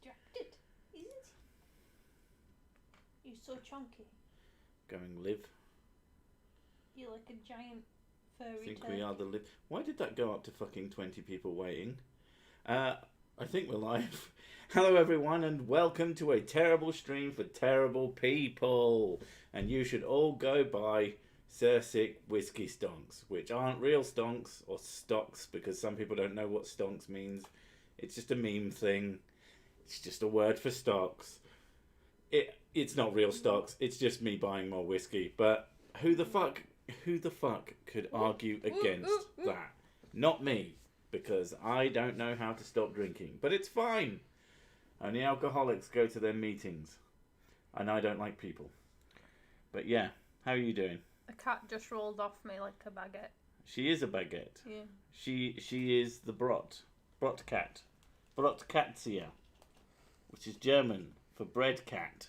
distracted, isn't he? You're so chunky. Going live. You're like a giant furry I think turkey. we are the live. Why did that go up to fucking 20 people waiting? I think we're live. Hello everyone and welcome to a terrible stream for terrible people. And you should all go buy Sick Whiskey Stonks, which aren't real stonks or stocks because some people don't know what stonks means. It's just a meme thing. It's just a word for stocks. It's not real stocks. It's just me buying more whiskey. But who the fuck could argue against that? Not me, because I don't know how to stop drinking. But it's fine. Only alcoholics go to their meetings. And I don't like people. But yeah, how are you doing? A cat just rolled off me like a baguette. She is a baguette. Yeah. She is the Brot cat. Brotkatzia, which is German for bread cat.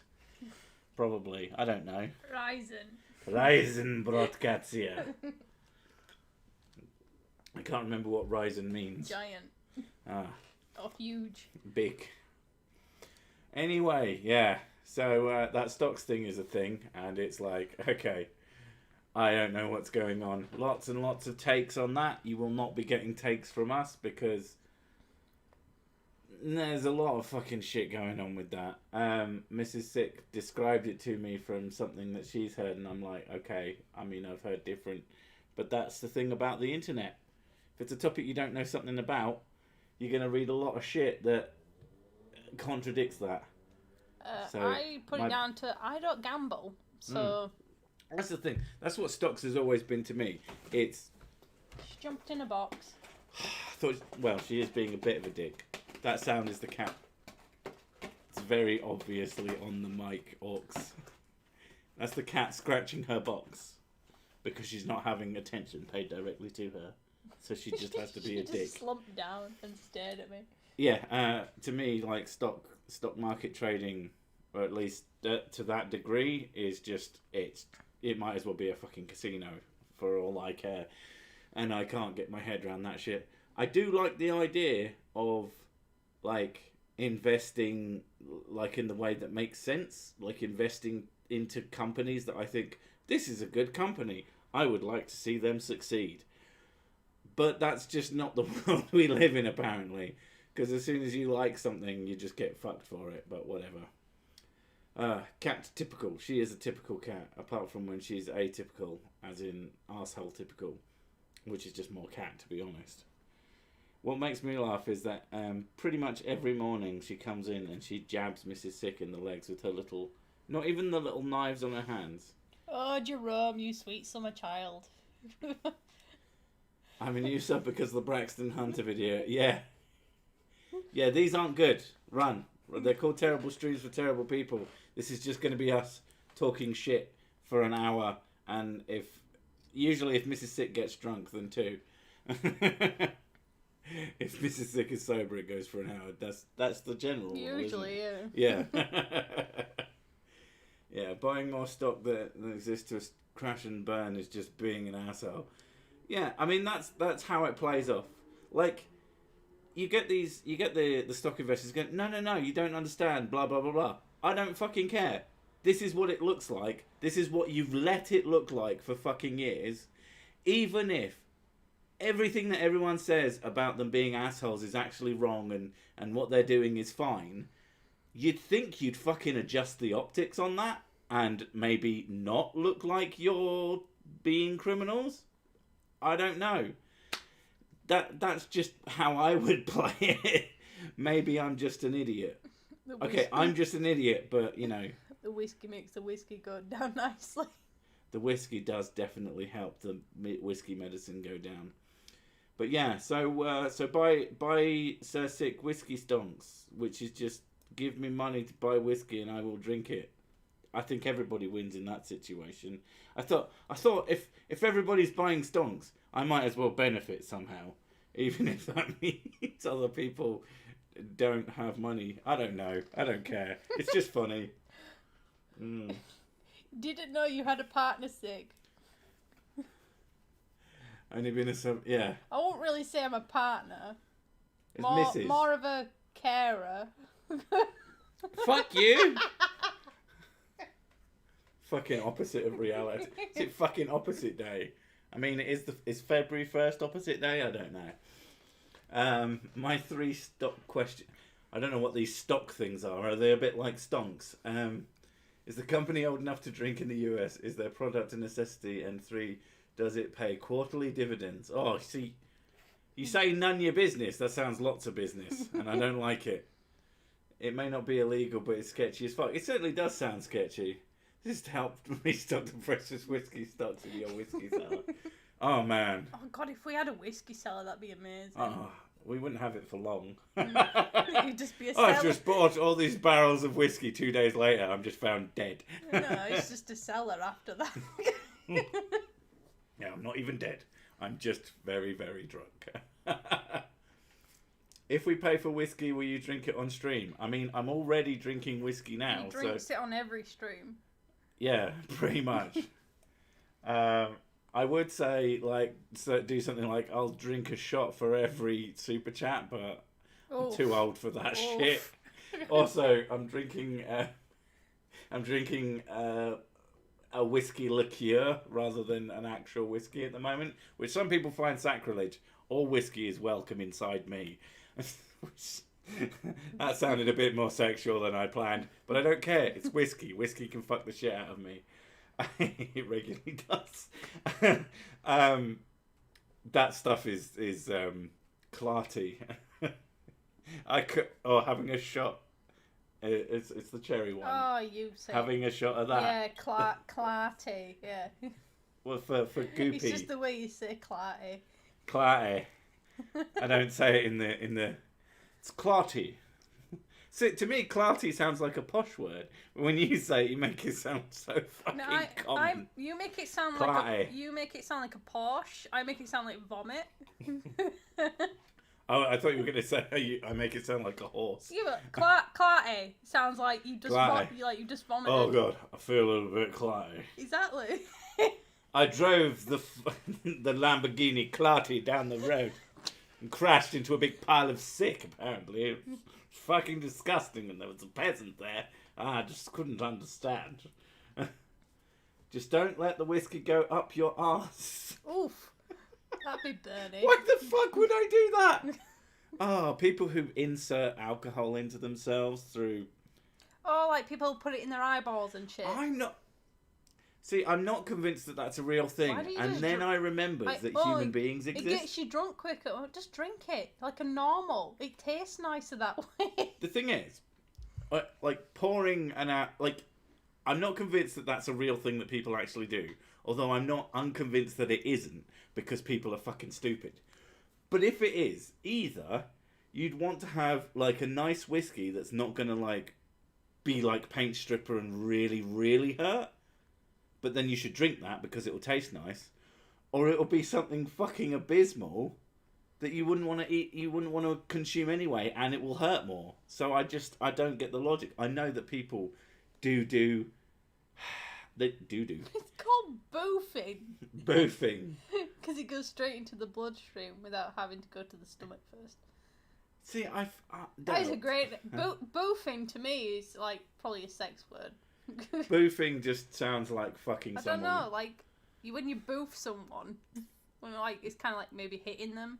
Probably. I don't know. Reisen Brotkatzia. I can't remember what Reisen means. Giant. Ah. Or huge. Big. Anyway, yeah. So that stocks thing is a thing, and it's like, okay, I don't know what's going on. Lots and lots of takes on that. You will not be getting takes from us because there's a lot of fucking shit going on with that. Mrs. Sick described it to me from something that she's heard, and I'm like, okay, I mean, I've heard different. But that's the thing about the internet. If it's a topic you don't know something about, you're going to read a lot of shit that contradicts that. So I put it down to, I don't gamble, so... That's the thing. That's what stocks has always been to me. It's... She jumped in a box. Well, she is being a bit of a dick. That sound is the cat. It's very obviously on the mic, orcs. That's the cat scratching her box. Because she's not having attention paid directly to her. So she just has to be a dick. She just slumped down and stared at me. Yeah, to me, like, stock market trading, or at least to that degree, is just, it might as well be a fucking casino for all I care. And I can't get my head around that shit. I do like the idea of, like, investing, like, in the way that makes sense. Like, investing into companies that I think, this is a good company. I would like to see them succeed. But that's just not the world we live in, apparently. Because as soon as you like something, you just get fucked for it. But whatever. Cat's typical. She is a typical cat. Apart from when she's atypical, as in arsehole typical. Which is just more cat, to be honest. What makes me laugh is that pretty much every morning she comes in and she jabs Mrs. Sick in the legs with her little... Not even the little knives on her hands. Oh, Jerome, you sweet summer child. I'm a new sub because of the Braxton Hunter video. Yeah. Yeah, these aren't good. Run. They're called Terrible Streams for Terrible People. This is just going to be us talking shit for an hour. And usually if Mrs. Sick gets drunk, then two. If Mrs. Sick is sober, it goes for an hour. That's the general rule. Usually, yeah. Yeah. Yeah, buying more stock that exists to crash and burn is just being an asshole. Yeah, I mean that's how it plays off. Like, you get the stock investors going, no, you don't understand, blah blah blah blah. I don't fucking care. This is what it looks like. This is what you've let it look like for fucking years. Even if everything that everyone says about them being assholes is actually wrong and what they're doing is fine, you'd think you'd fucking adjust the optics on that and maybe not look like you're being criminals. I don't know. That's just how I would play it. Maybe I'm just an idiot. Okay, I'm just an idiot, but, you know. The whiskey makes the whiskey go down nicely. The whiskey does definitely help the whiskey medicine go down. But yeah, so buy Sir Sick Whiskey Stonks, which is just give me money to buy whiskey and I will drink it. I think everybody wins in that situation. I thought if everybody's buying stonks, I might as well benefit somehow, even if that means other people don't have money. I don't know. I don't care. It's just funny. Didn't know you had a partner sick. Only been a sub. Yeah. I won't really say I'm a partner. It's Mrs. More of a carer. Fuck you. Fucking opposite of reality. Is it fucking opposite day? I mean, is February 1st opposite day? I don't know. My 3 stock question. I don't know what these stock things are. Are they a bit like Stonks? Is the company old enough to drink in the US? Is their product a necessity? And 3, does it pay quarterly dividends? Oh, see, you say none your business. That sounds lots of business, and I don't like it. It may not be illegal, but it's sketchy as fuck. It certainly does sound sketchy. Just helped restock the precious whiskey stocks in your whiskey cellar. Oh, man. Oh, God, if we had a whiskey cellar, that'd be amazing. Oh, we wouldn't have it for long. It'd just be a cellar. I've just bought all these barrels of whiskey 2 days later. I'm just found dead. No, it's just a cellar after that. Yeah, I'm not even dead. I'm just very, very drunk. If we pay for whiskey, will you drink it on stream? I mean, I'm already drinking whiskey now. He drinks it on every stream. Yeah, pretty much. I would say, do something like, I'll drink a shot for every super chat, but I'm too old for that shit. Also, I'm drinking a whiskey liqueur rather than an actual whiskey at the moment, which some people find sacrilege. All whiskey is welcome inside me. That sounded a bit more sexual than I planned, but I don't care. It's whiskey. Whiskey can fuck the shit out of me. It regularly does. That stuff is clarty. Having a shot. It's the cherry one. Oh, you say having a shot of that. Yeah, clarty. Yeah. Well, for goopy. It's just the way you say clarty. Clarty. I don't say it in the. It's clarty. So, to me, clarty sounds like a posh word. When you say it, you make it sound so fucking common. You make it sound like a Porsche. I make it sound like vomit. Oh, I thought you were going to say I make it sound like a horse. Yeah, but clarty sounds like you just vomited. Oh god, I feel a little bit clarty. Exactly. I drove the Lamborghini Clarty down the road and crashed into a big pile of sick. Apparently, it was fucking disgusting, and there was a peasant there. I just couldn't understand. Just don't let the whiskey go up your arse. Oof. That'd be burning. Why the fuck would I do that? Oh, people who insert alcohol into themselves through... Oh, like people put it in their eyeballs and shit. I'm not convinced that that's a real thing. And then I remembered that human beings exist. It gets you drunk quicker. Oh, just drink it like a normal. It tastes nicer that way. The thing is, pouring I'm not convinced that that's a real thing that people actually do. Although I'm not unconvinced that it isn't, because people are fucking stupid. But if it is, either you'd want to have a nice whiskey that's not gonna be like paint stripper and really, really hurt, but then you should drink that because it will taste nice, or it'll be something fucking abysmal that you wouldn't want to eat, you wouldn't want to consume anyway, and it will hurt more. So I don't get the logic. I know that people do. They do. It's called boofing. Boofing. Because it goes straight into the bloodstream without having to go to the stomach first. See, that is a great... boofing to me is probably a sex word. Boofing just sounds like fucking someone. I don't know, when you boof someone, when it's kind of maybe hitting them.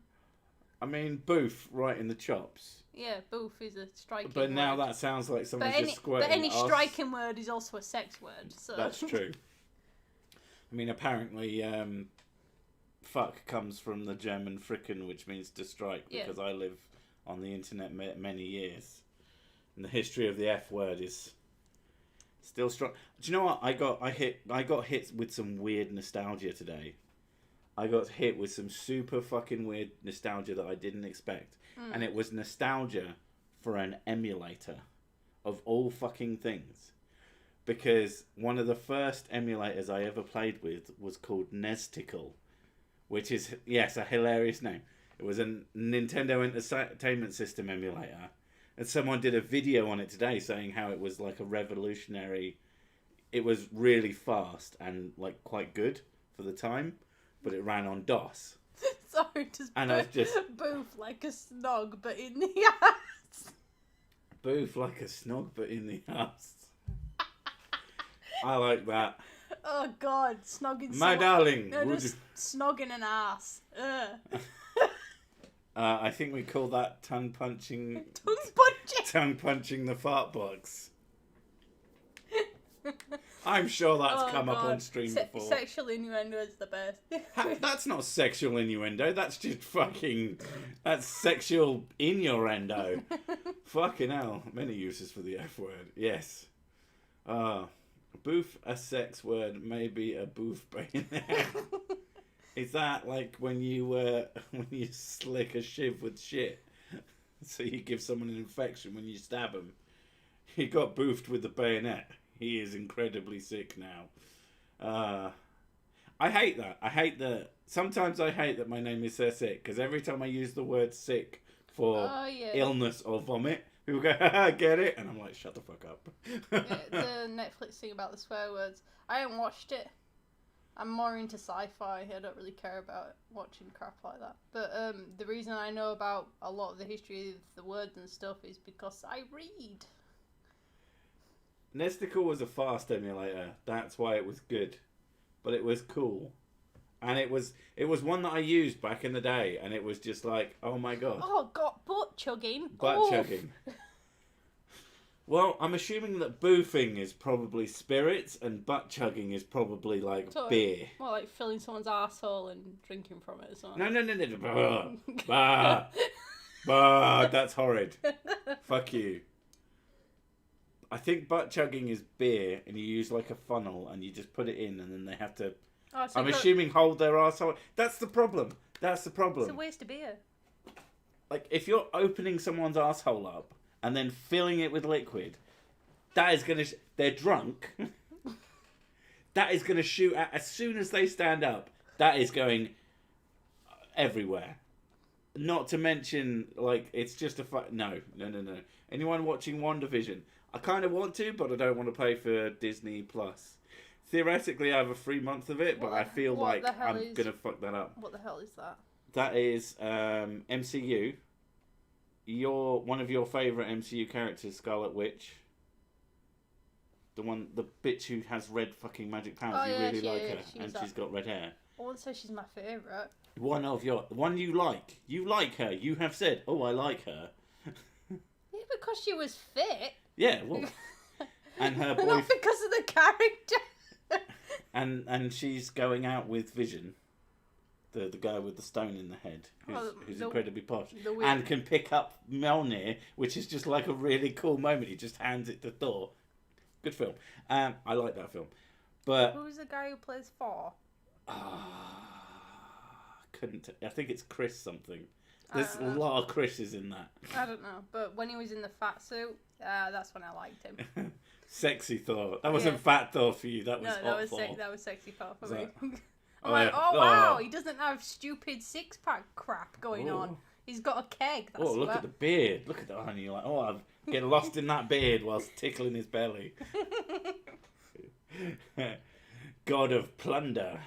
I mean, boof right in the chops. Yeah, boof is a striking word. But now that sounds like someone just squirting. But any striking word is also a sex word, so... That's true. I mean, apparently, fuck comes from the German fricken, which means to strike, because I live on the internet many years. And the history of the F word is still strong. Do you know what? I got hit with some weird nostalgia today. I got hit with some super fucking weird nostalgia that I didn't expect. And it was nostalgia for an emulator of all fucking things. Because one of the first emulators I ever played with was called Nesticle, which is, yes, a hilarious name. It was a Nintendo Entertainment System emulator. And someone did a video on it today saying how it was like a revolutionary... It was really fast and quite good for the time, but it ran on DOS. Sorry, just boof like a snog, but in the ass. Boof like a snog, but in the ass. I like that. Oh God, snogging. My darling. No, just snogging an ass. I think we call that tongue punching. Tongue punching. Tongue punching the fart box. I'm sure that's come up on stream before. Sexual innuendo is the best. That's not sexual innuendo. That's just fucking. That's sexual innuendo. Fucking hell. Many uses for the F word. Yes. Boof, a sex word, maybe a boof bayonet. Is that like when you slick a shiv with shit? So you give someone an infection when you stab him. He got boofed with the bayonet. He is incredibly sick now. I hate that. Sometimes I hate that my name is so sick, because every time I use the word sick for illness or vomit, people go, haha, get it? And I'm like, shut the fuck up. The Netflix thing about the swear words. I haven't watched it. I'm more into sci-fi. I don't really care about watching crap like that. But the reason I know about a lot of the history of the words and stuff is because I read. Nesticle was a fast emulator. That's why it was good. But it was cool. And it was one that I used back in the day, and it was just like, oh my god. Oh god, butt chugging. Butt chugging. Well, I'm assuming that boofing is probably spirits, and butt chugging is probably like beer. Well, like filling someone's arsehole and drinking from it or something. No. Bah. Bah, that's horrid. Fuck you. I think butt chugging is beer, and you use like a funnel, and you just put it in, and then they have to... Oh, so I'm assuming hold their arsehole. That's the problem. It's a waste of beer. Like, if you're opening someone's arsehole up and then filling it with liquid, that is going to... They're drunk. That is going to shoot at... As soon as they stand up, that is going everywhere. Not to mention, like, it's just a... No. Anyone watching WandaVision? I kind of want to, but I don't want to pay for Disney Plus. Theoretically, I have a free month of it, but I feel like I'm going to fuck that up. What the hell is that? That is MCU. One of your favourite MCU characters, Scarlet Witch. The bitch who has red fucking magic powers. You really like her, and she's got red hair. I wouldn't say she's my favourite. One you like. You like her. You have said, oh, I like her. Yeah, because she was fit. Yeah, well. And her boyfriend. Not because of the character. And she's going out with Vision, the guy with the stone in the head, who's incredibly posh, and can pick up Mjolnir, which is just like a really cool moment. He just hands it to Thor. Good film. I like that film. But who's the guy who plays Thor? I think it's Chris something. There's a lot of Chris's in that. I don't know, but when he was in the fat suit, that's when I liked him. Sexy Thor. That wasn't fat Thor for you. That was hot Thor. That was sexy Thor for me. I'm like, wow, he doesn't have stupid six-pack crap going on. He's got a keg. That's look at the beard. Look at that. And you're like, I'm getting lost in that beard whilst tickling his belly. God of plunder.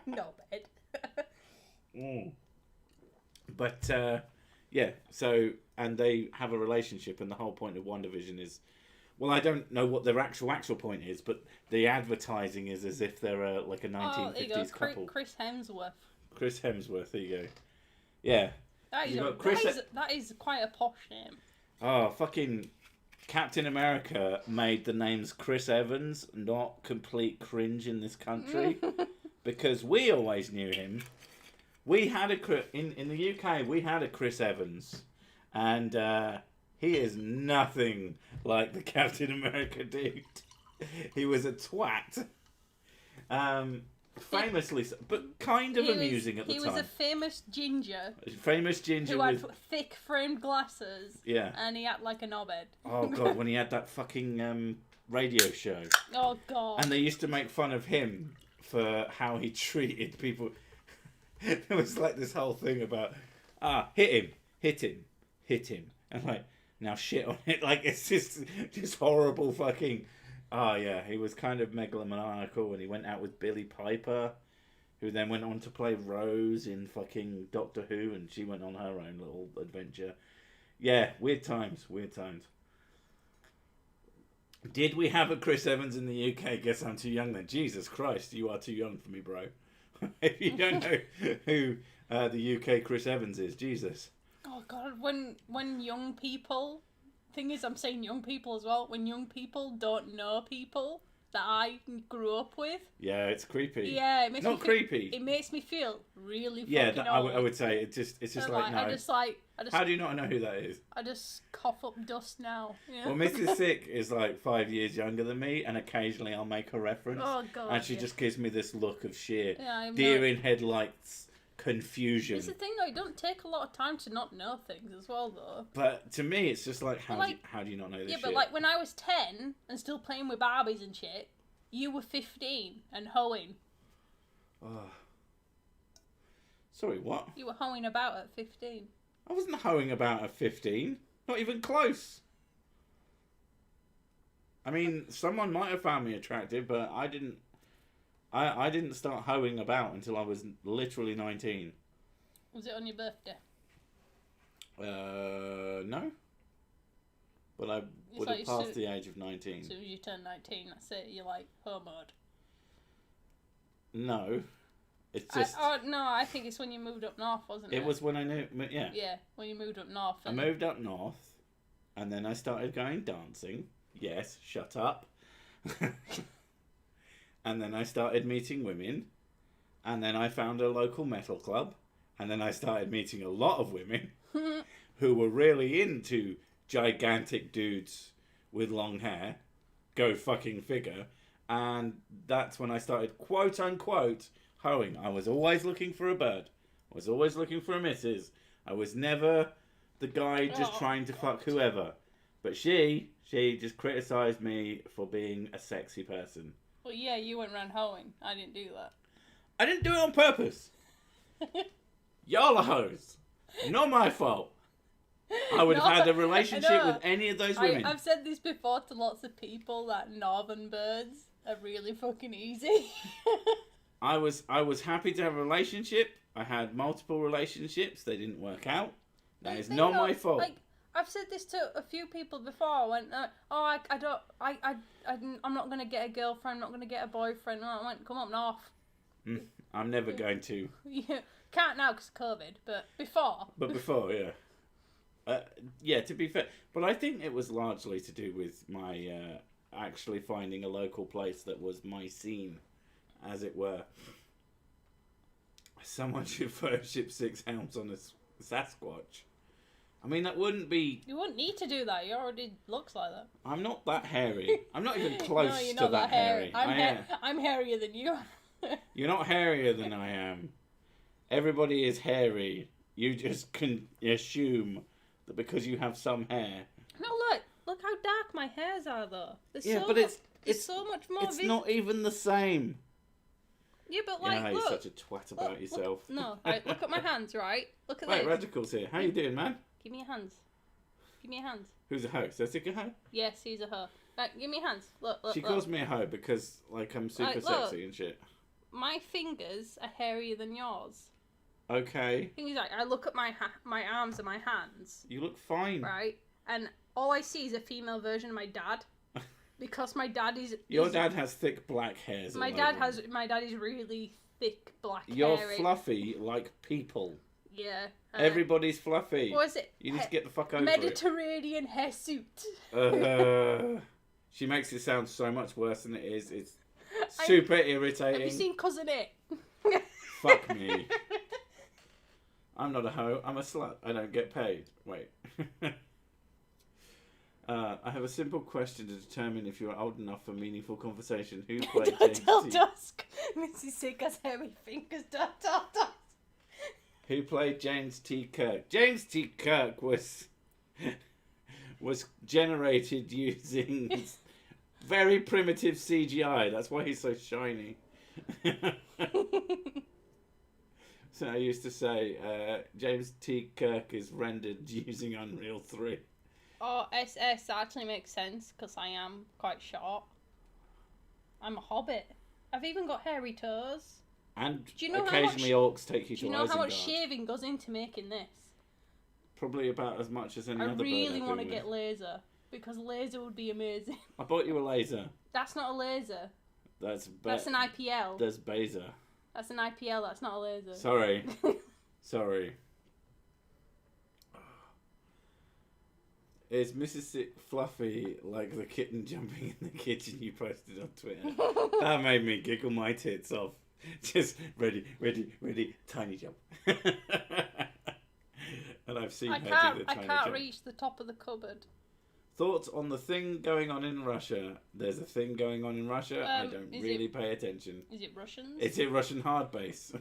No bed. But yeah, so, and they have a relationship, and the whole point of WandaVision is, well, I don't know what their actual point is, but the advertising is as if they're like a 1950s there you go. couple. Chris Hemsworth. Chris Hemsworth, there you go. Yeah. That is quite a posh name. Oh, fucking Captain America made the names Chris Evans not complete cringe in this country, because we always knew him. We had in the UK. We had a Chris Evans, and he is nothing like the Captain America dude. He was a twat, famously, but kind of amusing at the time. He was a famous ginger. Who had thick framed glasses. Yeah, and he acted like a knobhead. Oh god, when he had that fucking radio show. Oh god. And they used to make fun of him for how he treated people. There was like this whole thing about, hit him. And like, now shit on it. Like, it's just horrible fucking... Oh, yeah, he was kind of megalomaniacal, and he went out with Billie Piper, who then went on to play Rose in fucking Doctor Who, and she went on her own little adventure. Yeah, weird times. Did we have a Chris Evans in the UK? Guess I'm too young then. Jesus Christ, you are too young for me, bro. If you don't know who the UK Chris Evans is, Jesus. Oh God, when young people, thing is, I'm saying young people as well. When young people don't know people that I grew up with. Yeah, it's creepy. Yeah, it makes not me creepy. It makes me feel really yeah, fucking old. I would say it's just like no. I just How do you not know who that is? I just cough up dust now. Yeah. Well, Mrs. Sick is like 5 years younger than me, and occasionally I'll make a reference. Oh God! And she just gives me this look of sheer deer in headlights confusion. It's the thing though; it don't take a lot of time to not know things as well, though. But to me, it's just like how do you not know this? Yeah, shit? but like when I was 10 and still playing with Barbies and shit, you were 15 and hoeing. Oh. Sorry, what? You were hoeing about at 15. I wasn't hoeing about at 15. Not even close. I mean, someone might have found me attractive, but I didn't. I didn't start hoeing about until I was literally 19. Was it on your birthday? No. But I would have passed the age of 19. As soon as you turn 19, that's it. You're like homoed. No. It's just... I think it's when you moved up north, wasn't it? It was when I knew... Yeah. Yeah, when you moved up north. I moved up north, and then I started going dancing. Yes, shut up. And then I started meeting women, and then I found a local metal club, and then I started meeting a lot of women who were really into gigantic dudes with long hair. Go fucking figure. And that's when I started, quote unquote, hoeing. I was always looking for a bird. I was always looking for a missus. I was never the guy just trying to fuck whoever. But she just criticised me for being a sexy person. Well, yeah, you went around hoeing. I didn't do that. I didn't do it on purpose. Y'all are hoes. Not my fault. I would have had a relationship with any of those women. I've said this before to lots of people that northern birds are really fucking easy. I was happy to have a relationship. I had multiple relationships. They didn't work out. That is not my fault. Like, I've said this to a few people before. I went, I'm not gonna get a girlfriend. I'm not gonna get a boyfriend. And I went, come up north. I'm never going to. Yeah, can't now because of COVID, but before. But before, yeah. Yeah, to be fair. But I think it was largely to do with my actually finding a local place that was my scene, as it were. Someone should Photoshop 6 hounds on a Sasquatch. I mean, that wouldn't be... You wouldn't need to do that. You already looks like that. I'm not that hairy. I'm not even close no, you're to not that hairy. I'm hairier than you. You're not hairier than I am. Everybody is hairy. You just can assume that because you have some hair. No, look how dark my hairs are, though. There's it's so much more. It's not even the same. Yeah, but like, look. You're such a twat about yourself. Right, look at my hands, right? Look at this. this. Radical's here. How you doing, man? Give me your hands. Give me your hands. Who's a hoe? Is that a hoe? Yes, he's a hoe. Right, give me your hands. Look. She calls me a hoe because, like, I'm super sexy and shit. My fingers are hairier than yours. Okay. Thing is, like, I look at my arms and my hands. You look fine. Right? And all I see is a female version of my dad. Because my dad is... Your dad has thick black hairs. My dad is really thick black hair. You're fluffy like people. Yeah. Everybody's fluffy. What is it? You need to get the fuck over Mediterranean hair suit. She makes it sound so much worse than it is. It's super irritating. Have you seen Cousin It? Fuck me. I'm not a hoe. I'm a slut. I don't get paid. Wait. I have a simple question to determine if you're old enough for meaningful conversation. Who played James Tell Dusk. Mrs. Sick has hairy fingers. Don't tell Dusk. Who played James T. Kirk? James T. Kirk was generated using very primitive CGI. That's why he's so shiny. So I used to say James T. Kirk is rendered using Unreal 3. Oh, SS actually makes sense because I am quite short. I'm a hobbit. I've even got hairy toes. And occasionally orcs take you to Isengard. Do you know how much shaving goes into making this? probably about as much as any I other bird. really want to get laser, because laser would be amazing. I bought you a laser. That's not a laser. That's an IPL. There's Baser. That's an IPL, that's not a laser. Sorry. Sorry. Is Mrs. Fluffy like the kitten jumping in the kitchen you posted on Twitter? That made me giggle my tits off. Just ready, tiny jump. And I've seen her do the tiny jump. I can't reach the top of the cupboard. Thoughts on the thing going on in Russia? There's a thing going on in Russia. I don't really pay attention. Is it Russians? Is it Russian hard base?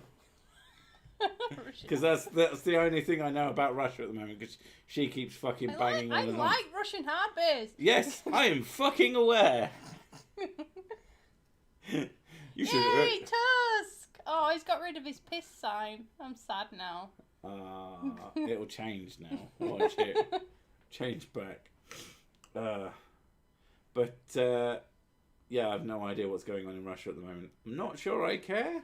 Because that's the only thing I know about Russia at the moment. Because she keeps fucking banging on and on. I like Russian hard base. Yes, I am fucking aware. You should. Yay, Tusk! Oh, he's got rid of his piss sign. I'm sad now. It'll change now. Watch it. Change back. But yeah, I have no idea what's going on in Russia at the moment. I'm not sure I care.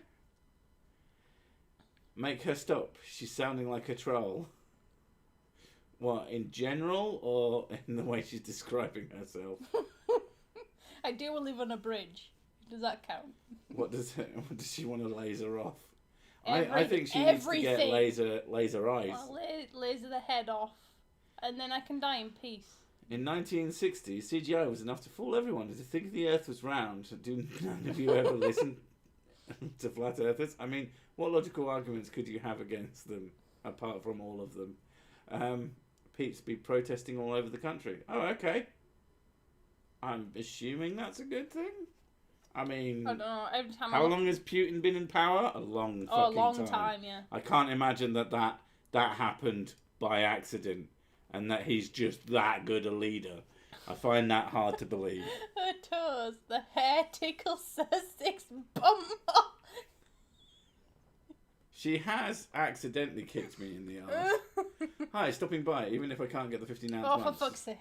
Make her stop. She's sounding like a troll. What, in general or in the way she's describing herself? I do live on a bridge. Does that count? What does she want to laser off? I think she needs to get laser eyes. Well, laser the head off, and then I can die in peace. In 1960, CGI was enough to fool everyone into thinking the Earth was round. Do none of you ever listen to flat earthers? I mean, what logical arguments could you have against them, apart from all of them? Peeps be protesting all over the country. Oh, okay. I'm assuming that's a good thing. I mean, I don't know. Every time how long has Putin been in power? A long fucking time. Yeah. I can't imagine that happened by accident and that he's just that good a leader. I find that hard to believe. Her toes, the hair tickles Six bum. She has accidentally kicked me in the arse. Hi, stopping by, even if I can't get the 15 ounce Oh, ones. for fuck's sake.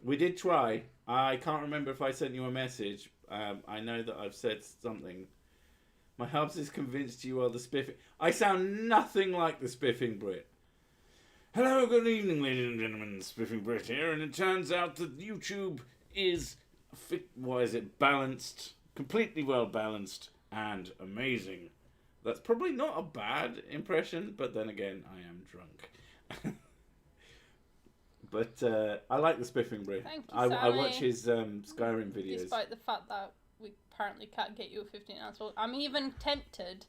We did try. I can't remember if I sent you a message. I know that I've said something. My hubs is convinced you are the spiffing. I sound nothing like the spiffing Brit. Hello, good evening, ladies and gentlemen. Spiffing Brit here, and it turns out that YouTube is, balanced, completely well balanced, and amazing. That's probably not a bad impression, but then again, I am drunk. But I like the spiffing Brit. Thank you, Sammy. I watch his Skyrim videos. Despite the fact that we apparently can't get you a 15 ounce. I'm even tempted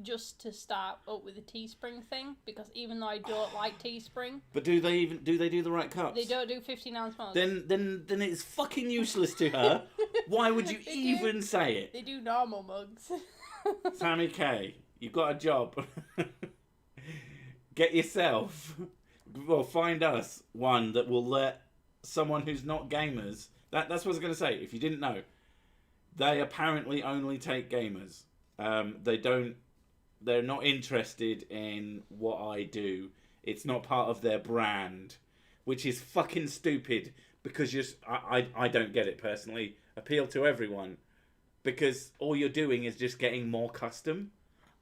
just to start up with the Teespring thing, because even though I don't like Teespring, but do they do the right cups? They don't do 15 ounce mugs. Then it's fucking useless to her. Why would you even say it? They do normal mugs. Sammy K, you've got a job. Get yourself. Well, find us one that will let someone who's not gamers. That's what I was going to say. If you didn't know, they apparently only take gamers. They're not interested in what I do. It's not part of their brand, which is fucking stupid. Because I don't get it personally. Appeal to everyone, because all you're doing is just getting more custom.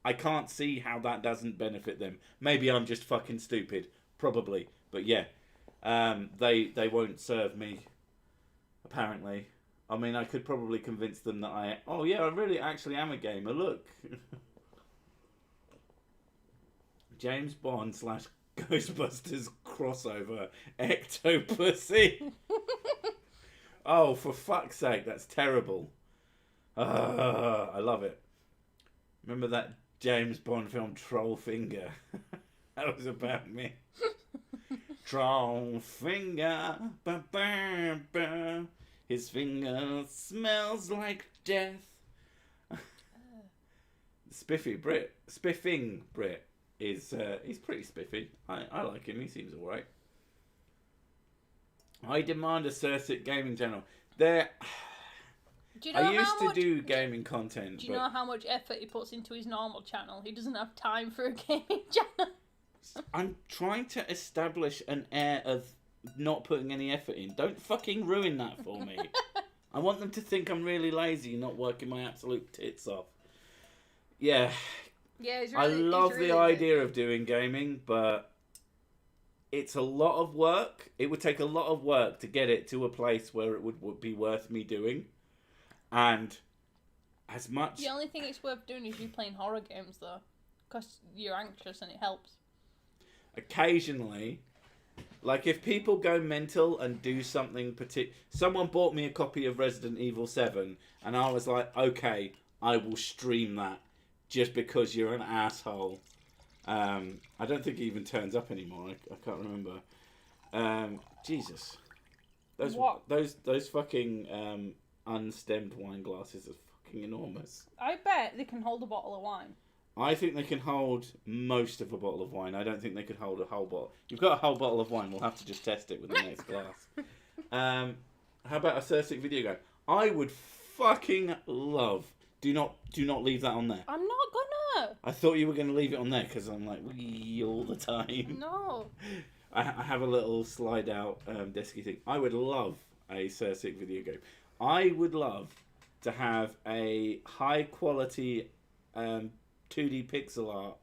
I can't see how that doesn't benefit them. Maybe I'm just fucking stupid. Probably, but yeah, they won't serve me. Apparently, I mean, I could probably convince them that I really actually am a gamer. Look, James Bond / Ghostbusters crossover Ectopussy. Oh, for fuck's sake, that's terrible. I love it. Remember that James Bond film Trollfinger? That was about me. Trollfinger, ba ba ba. His finger smells like death. Spiffing Brit is he's pretty spiffy. I like him. He seems alright. I demand a Cersei gaming channel. I used to do gaming content. Do you know how much effort he puts into his normal channel? He doesn't have time for a gaming channel. I'm trying to establish an air of not putting any effort in. Don't fucking ruin that for me. I want them to think I'm really lazy and not working my absolute tits off. Yeah. Yeah, I love the idea of doing gaming, but it's a lot of work. It would take a lot of work to get it to a place where it would be worth me doing. And as much... The only thing it's worth doing is you playing horror games, though. Because you're anxious and it helps. Occasionally, like if people go mental and do something someone bought me a copy of Resident Evil 7 and I was like, okay, I will stream that just because you're an asshole. I don't think it even turns up anymore. I can't remember. Jesus. Those fucking unstemmed wine glasses are fucking enormous. I bet they can hold a bottle of wine. I think they can hold most of a bottle of wine. I don't think they could hold a whole bottle. You've got a whole bottle of wine. We'll have to just test it with the next glass. How about a Sursic video game? I would fucking love. Do not leave that on there. I'm not gonna. I thought you were going to leave it on there because I'm like, wee all the time. No. I have a little slide out desky thing. I would love a Sursic video game. I would love to have a high quality 2D pixel art,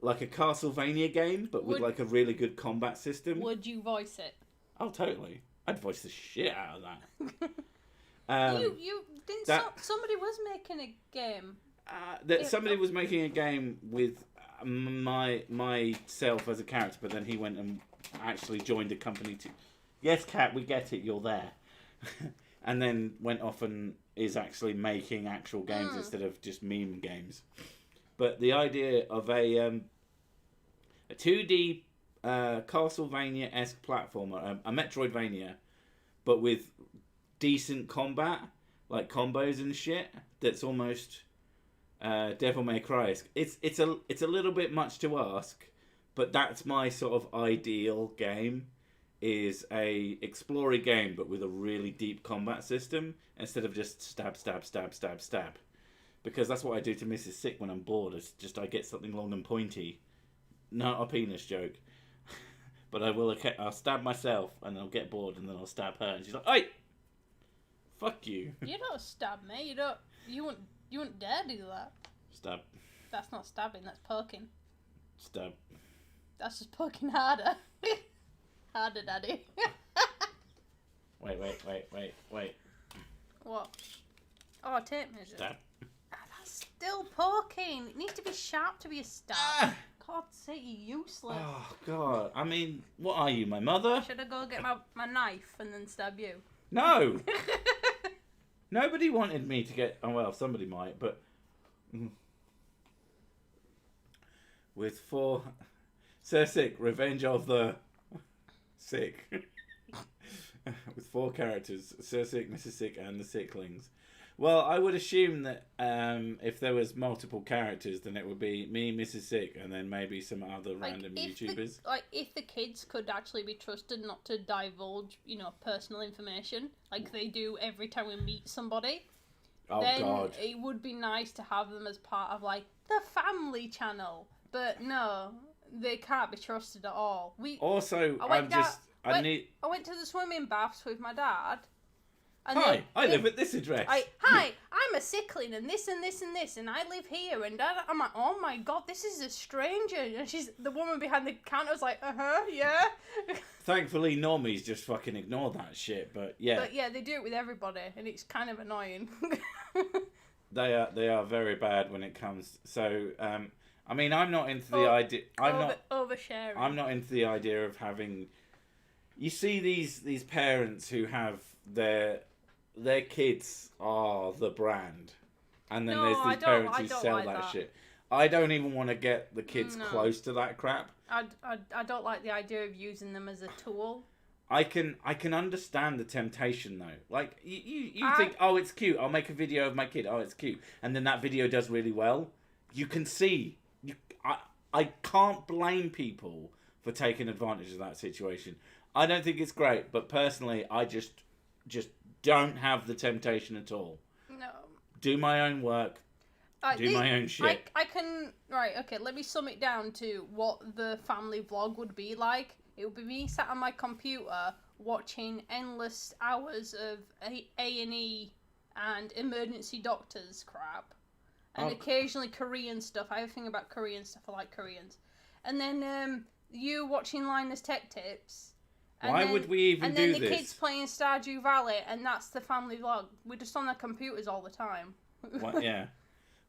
like a Castlevania game, but with like a really good combat system. Would you voice it? Oh, totally. I'd voice the shit out of that. You didn't. Somebody was making a game. Somebody was making a game with myself as a character, but then he went and actually joined a company to. Yes, Kat, we get it. You're there. And then went off and is actually making actual games instead of just meme games. But the idea of a 2D Castlevania-esque platformer, a Metroidvania, but with decent combat, like combos and shit, that's almost Devil May Cry-esque. It's a little bit much to ask, but that's my sort of ideal game. Is a exploring game, but with a really deep combat system instead of just stab. Because that's what I do to Mrs. Sick when I'm bored. It's just I get something long and pointy. Not a penis joke. But I'll stab myself and I'll get bored and then I'll stab her and she's like, "Hey! Fuck you." You don't stab me. You wouldn't dare do that. Stab. That's not stabbing, that's poking. Stab. That's just poking harder. Harder, Daddy. Wait. What? Oh, tape measure. Stab. That's still poking. It needs to be sharp to be a stab. God's sake, you're useless. Oh, God. I mean, what are you, my mother? Should I go get my knife and then stab you? No! Nobody wanted me to get... Oh, well, somebody might, but... With 4... Sir Sick, Revenge of the... Sick. With 4 characters, Sir Sick, Mrs. Sick, and the Sicklings. Well, I would assume that if there was multiple characters, then it would be me, Mrs. Sick, and then maybe some other random YouTubers. If the kids could actually be trusted not to divulge, personal information, like they do every time we meet somebody, then it would be nice to have them as part of, the family channel. But no... They can't be trusted at all. I went to the swimming baths with my dad. And I live at this address. Hi, I'm a sickling and this and this and this, and I live here. And Dad, I'm like, oh my God, this is a stranger. And the woman behind the counter was like, yeah. Thankfully, normies just fucking ignore that shit. But yeah. But yeah, they do it with everybody, and it's kind of annoying. They are very bad when it comes. So. I mean, I'm not into the idea. Oversharing. I'm not into the idea of having. You see these parents who have their kids are the brand, and then there's these parents who sell that shit. I don't even want to get the kids close to that crap. I don't like the idea of using them as a tool. I can understand the temptation though. Like you think, oh, it's cute. I'll make a video of my kid. Oh, it's cute, and then that video does really well. You can see. I can't blame people for taking advantage of that situation. I don't think it's great, but personally, I just don't have the temptation at all. No. Do my own work. Do my own shit. I can... Right, okay, let me sum it down to what the family vlog would be like. It would be me sat on my computer watching endless hours of A&E and emergency doctors crap. And occasionally Korean stuff. I have a thing about Korean stuff. I like Koreans. and then you watching Linus Tech Tips. Why would we even do this? And then the kids playing Stardew Valley, and that's the family vlog. We're just on their computers all the time. What? Yeah.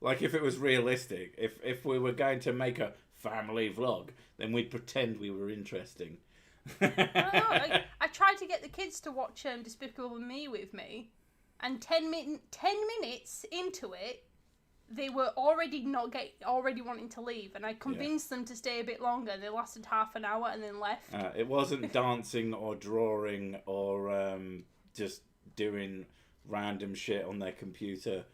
Like, if it was realistic, if we were going to make a family vlog, then we'd pretend we were interesting. I don't know. I tried to get the kids to watch Despicable Me with me, and 10 minutes into it, they were already wanting to leave, and I convinced them to stay a bit longer. They lasted half an hour and then left. It wasn't dancing or drawing or just doing random shit on their computer.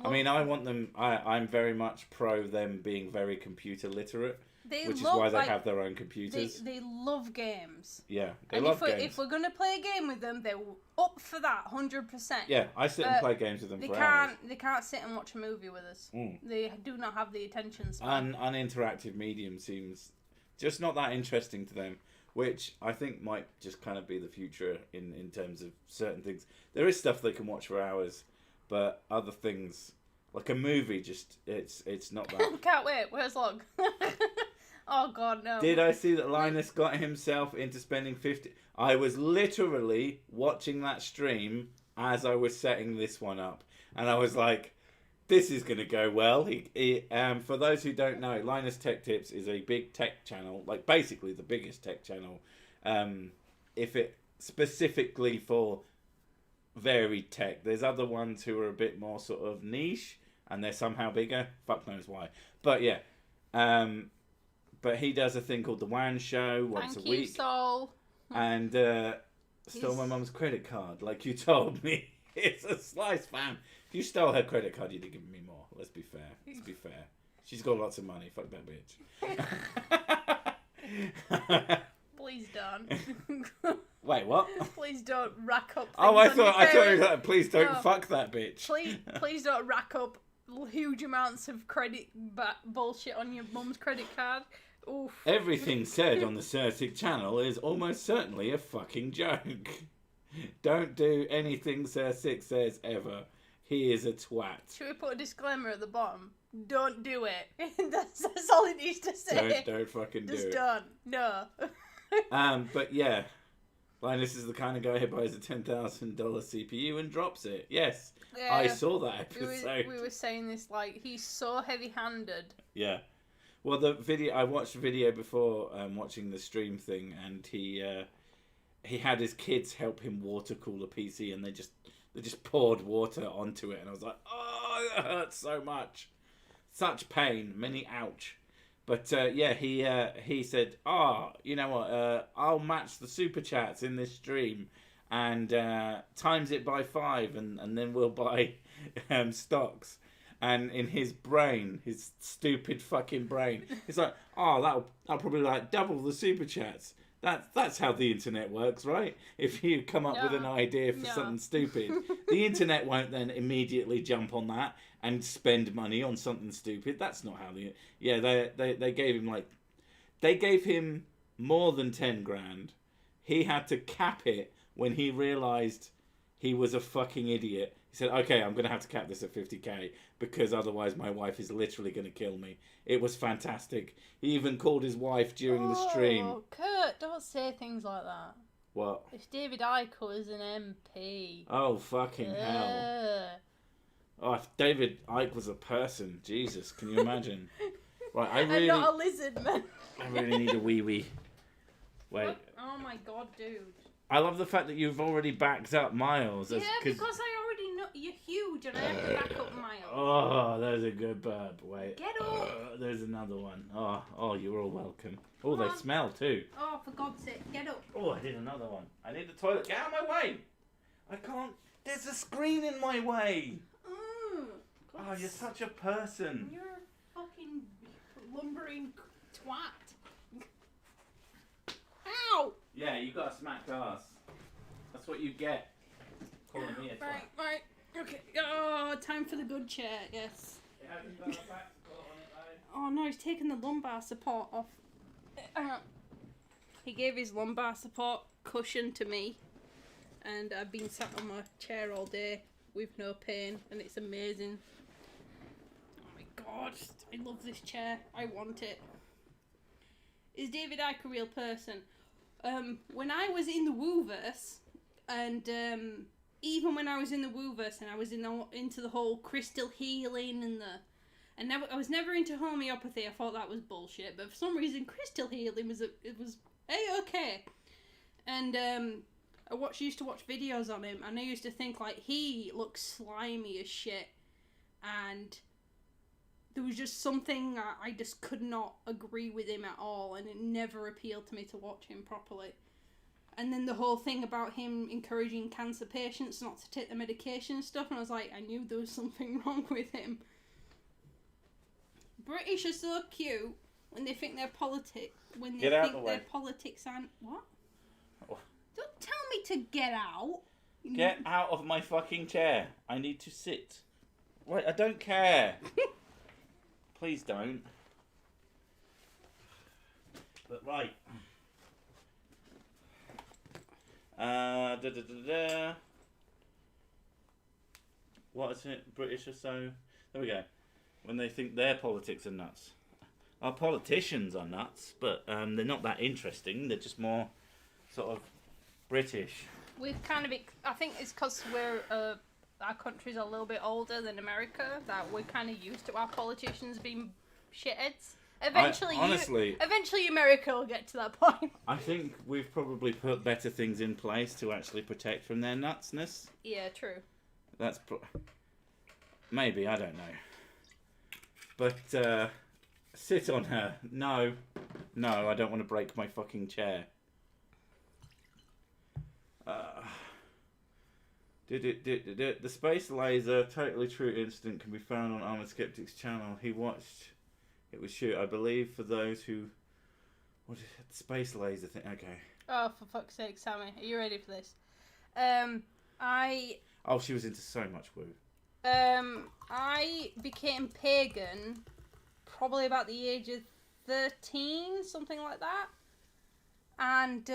I mean, I want them. I'm very much pro them being very computer literate, which is why they have their own computers. They love games. Yeah, they love games. If we're gonna play a game with them, they're up for that 100%. Yeah, I sit and play games with them for hours. They can't sit and watch a movie with us. They do not have the attention span. Uninteractive medium seems just not that interesting to them, which I think might just kind of be the future in terms of certain things. There is stuff they can watch for hours. But other things, like a movie, just it's not that. Can't wait. Where's Log? Oh God, no. Did I see that Linus got himself into spending 50? I was literally watching that stream as I was setting this one up, and I was like, "This is gonna go well." For those who don't know, Linus Tech Tips is a big tech channel, like basically the biggest tech channel. If it specifically for varied tech. There's other ones who are a bit more sort of niche, and they're somehow bigger. Fuck knows why. But yeah, but he does a thing called the WAN Show once a week. Thank you, Sol. And stole my mum's credit card, like you told me. It's a slice, fam. If you stole her credit card, you'd have given me more. Let's be fair. Let's be fair. She's got lots of money. Fuck that bitch. Please don't. Wait, what? Please don't rack up. I thought you were like, please don't fuck that bitch. Please don't rack up huge amounts of credit bullshit on your mum's credit card. Oof. Everything said on the Certic channel is almost certainly a fucking joke. Don't do anything Sir Six says ever. He is a twat. Should we put a disclaimer at the bottom? Don't do it. That's all it needs to say. Don't fucking do it. Just don't. No. But yeah. Linus is the kind of guy who buys a $10,000 CPU and drops it. Yes, yeah, I saw that episode. We were saying this, like, he's so heavy-handed. Yeah. Well, I watched a video before watching the stream thing, and he had his kids help him water cool a PC, and they just poured water onto it, and I was like, oh, that hurts so much. Such pain. Many ouch. But yeah, he said, you know what, I'll match the super chats in this stream and times it by 5 and then we'll buy stocks. And in his brain, his stupid fucking brain, he's like, that'll probably like double the super chats. That's how the internet works, right? If you come up with an idea for something stupid, the internet won't then immediately jump on that and spend money on something stupid. That's not how they gave him they gave him more than 10 grand. He had to cap it when he realised he was a fucking idiot. He said, okay, I'm going to have to cap this at 50k because otherwise my wife is literally going to kill me. It was fantastic. He even called his wife during the stream. Oh, Kurt, don't say things like that. What? If David Icke was an MP. Oh, fucking hell. Oh, if David Icke was a person, Jesus, can you imagine? Right, and not a lizard, man. I really need a wee-wee. Wait. What? Oh my god, dude. I love the fact that you've already backed up Miles. Yeah, because I already know you're huge and I have to back up Miles. Oh, there's a good burp. Wait. Get up. There's another one. Oh, you're all welcome. Oh, they smell too. Oh, for God's sake, get up. Oh, I did another one. I need the toilet. Get out of my way. I can't. There's a screen in my way. Oh, you're such a person. You're a fucking lumbering twat. Ow! Yeah, you got a smacked ass. That's what you get. Calling me a twat. Right. Okay. Oh, time for the good chair, yes. It hasn't got a back support on it though. Oh no, he's taken the lumbar support off. He gave his lumbar support cushion to me. And I've been sat on my chair all day with no pain, and it's amazing. Oh my god, I love this chair. I want it. is David Icke a real person? When I was in the Wooverse, and even when I was in the Wooverse and I was into the whole crystal healing and I was never into homeopathy. I thought that was bullshit, but for some reason crystal healing was okay. And I used to watch videos on him, and I used to think like he looked slimy as shit, and there was just something I just could not agree with him at all, and it never appealed to me to watch him properly. And then the whole thing about him encouraging cancer patients not to take the medication and stuff, and I was like, I knew there was something wrong with him. British are so cute when they think their politics aren't what? Oh. Don't tell me to get out. Get out of my fucking chair. I need to sit. Wait, I don't care. Please don't. But right. What is it? British or so? There we go. When they think their politics are nuts. Our politicians are nuts, but they're not that interesting. They're just more sort of British. We've kind of, I think it's because our country's a little bit older than America, that we're kind of used to our politicians being shitheads. Eventually America will get to that point. I think we've probably put better things in place to actually protect from their nutsness. Yeah, true. That's maybe, I don't know. But sit on her. No, I don't want to break my fucking chair. The space laser totally true incident can be found on Armored Skeptic's channel. He watched it was shoot, I believe, for those who... What is it? Space laser thing. Okay. Oh, for fuck's sake, Sammy. Are you ready for this? Oh, she was into so much woo. I became pagan probably about the age of 13, something like that. And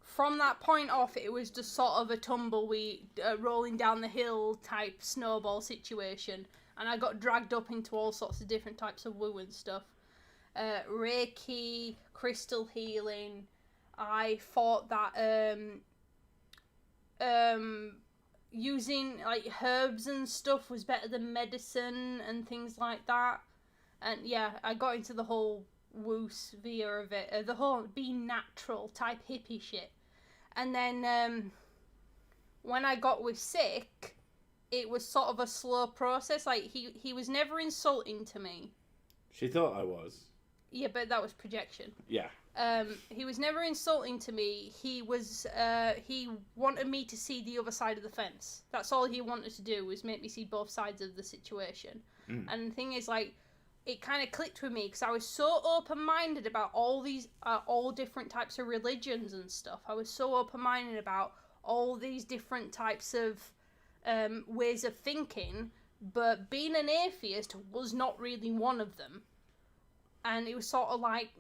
from that point off, it was just sort of a tumbleweed, rolling down the hill type snowball situation. And I got dragged up into all sorts of different types of woo and stuff. Reiki, crystal healing. I thought that using like herbs and stuff was better than medicine and things like that. And yeah, I got into the whole woo sphere of it, the whole being natural type hippie shit. And then when I got with sick, it was sort of a slow process. Like he was never insulting to me. She thought I was. Yeah, but that was projection. Yeah. He was never insulting to me. He wanted me to see the other side of the fence. That's all he wanted to do, was make me see both sides of the situation. And the thing is, like, it kind of clicked with me because I was so open-minded about all these, all different types of religions and stuff. I was so open-minded about all these different types of ways of thinking, but being an atheist was not really one of them. And it was sort of like,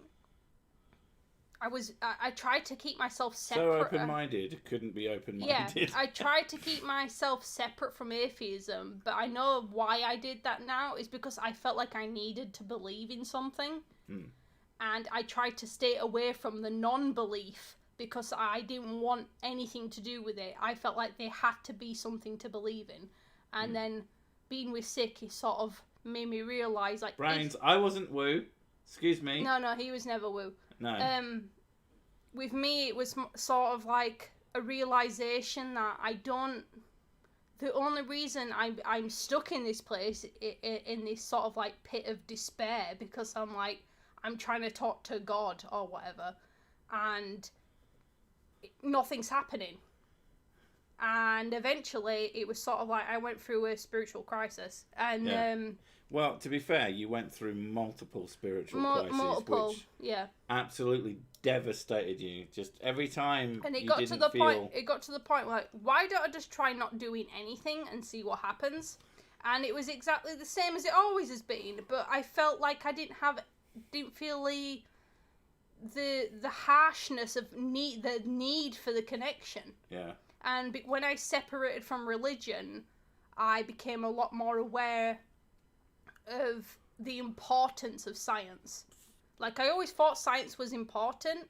I tried to keep myself separate. So open-minded, couldn't be open-minded. Yeah, I tried to keep myself separate from atheism, but I know why I did that now is because I felt like I needed to believe in something. And I tried to stay away from the non-belief because I didn't want anything to do with it. I felt like there had to be something to believe in. And then being with sick, it sort of made me realise, like... Brains, I wasn't woo. Excuse me. No, he was never woo. No. With me, it was sort of like a realisation that the only reason I'm stuck in this place, in this sort of like pit of despair, because I'm trying to talk to God or whatever, and nothing's happening. And eventually, it was sort of like I went through a spiritual crisis. And yeah. Well, to be fair, you went through multiple spiritual crises, which absolutely devastated you. Just every time, and it got to the point where, why don't I just try not doing anything and see what happens? And it was exactly the same as it always has been. But I felt like I didn't feel the harshness of the need for the connection. Yeah. And when I separated from religion, I became a lot more aware of the importance of science. Like, I always thought science was important.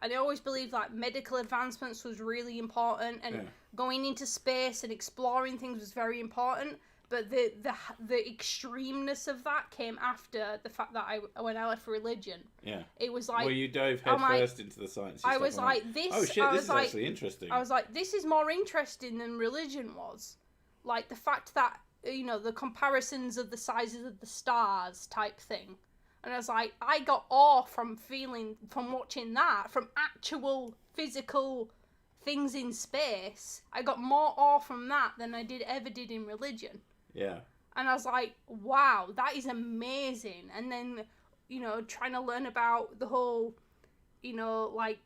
And I always believed, like, medical advancements was really important. And going into space and exploring things was very important. But the extremeness of that came after the fact that when I left religion. Yeah. It was like... Well, you dove head first into the science. I was like, this... Oh, shit, this is actually interesting. I was like, this is more interesting than religion was. Like, the fact that, you know, the comparisons of the sizes of the stars type thing. And I was like, I got awe from watching that, from actual physical things in space. I got more awe from that than I ever did in religion. Yeah. And I was like, wow, that is amazing. And then, you know, trying to learn about the whole, you know, like,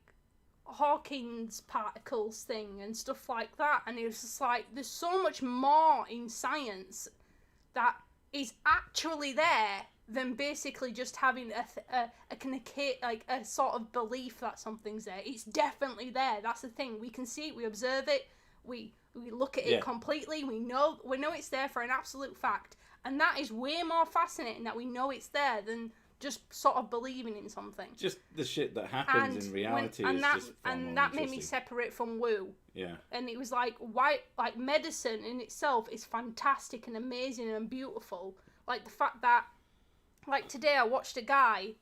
Hawking's particles thing and stuff like that. And it was just like, there's so much more in science that is actually there than basically just having a sort of belief that something's there. It's definitely there. That's the thing. We can see it, we observe it, we look at it completely, we know it's there for an absolute fact. And that is way more fascinating that we know it's there than just sort of believing in something. Just the shit that happens in reality and that made me separate from woo. Yeah. And it was like, why, like, medicine in itself is fantastic and amazing and beautiful. Like, the fact that, like, today I watched a guy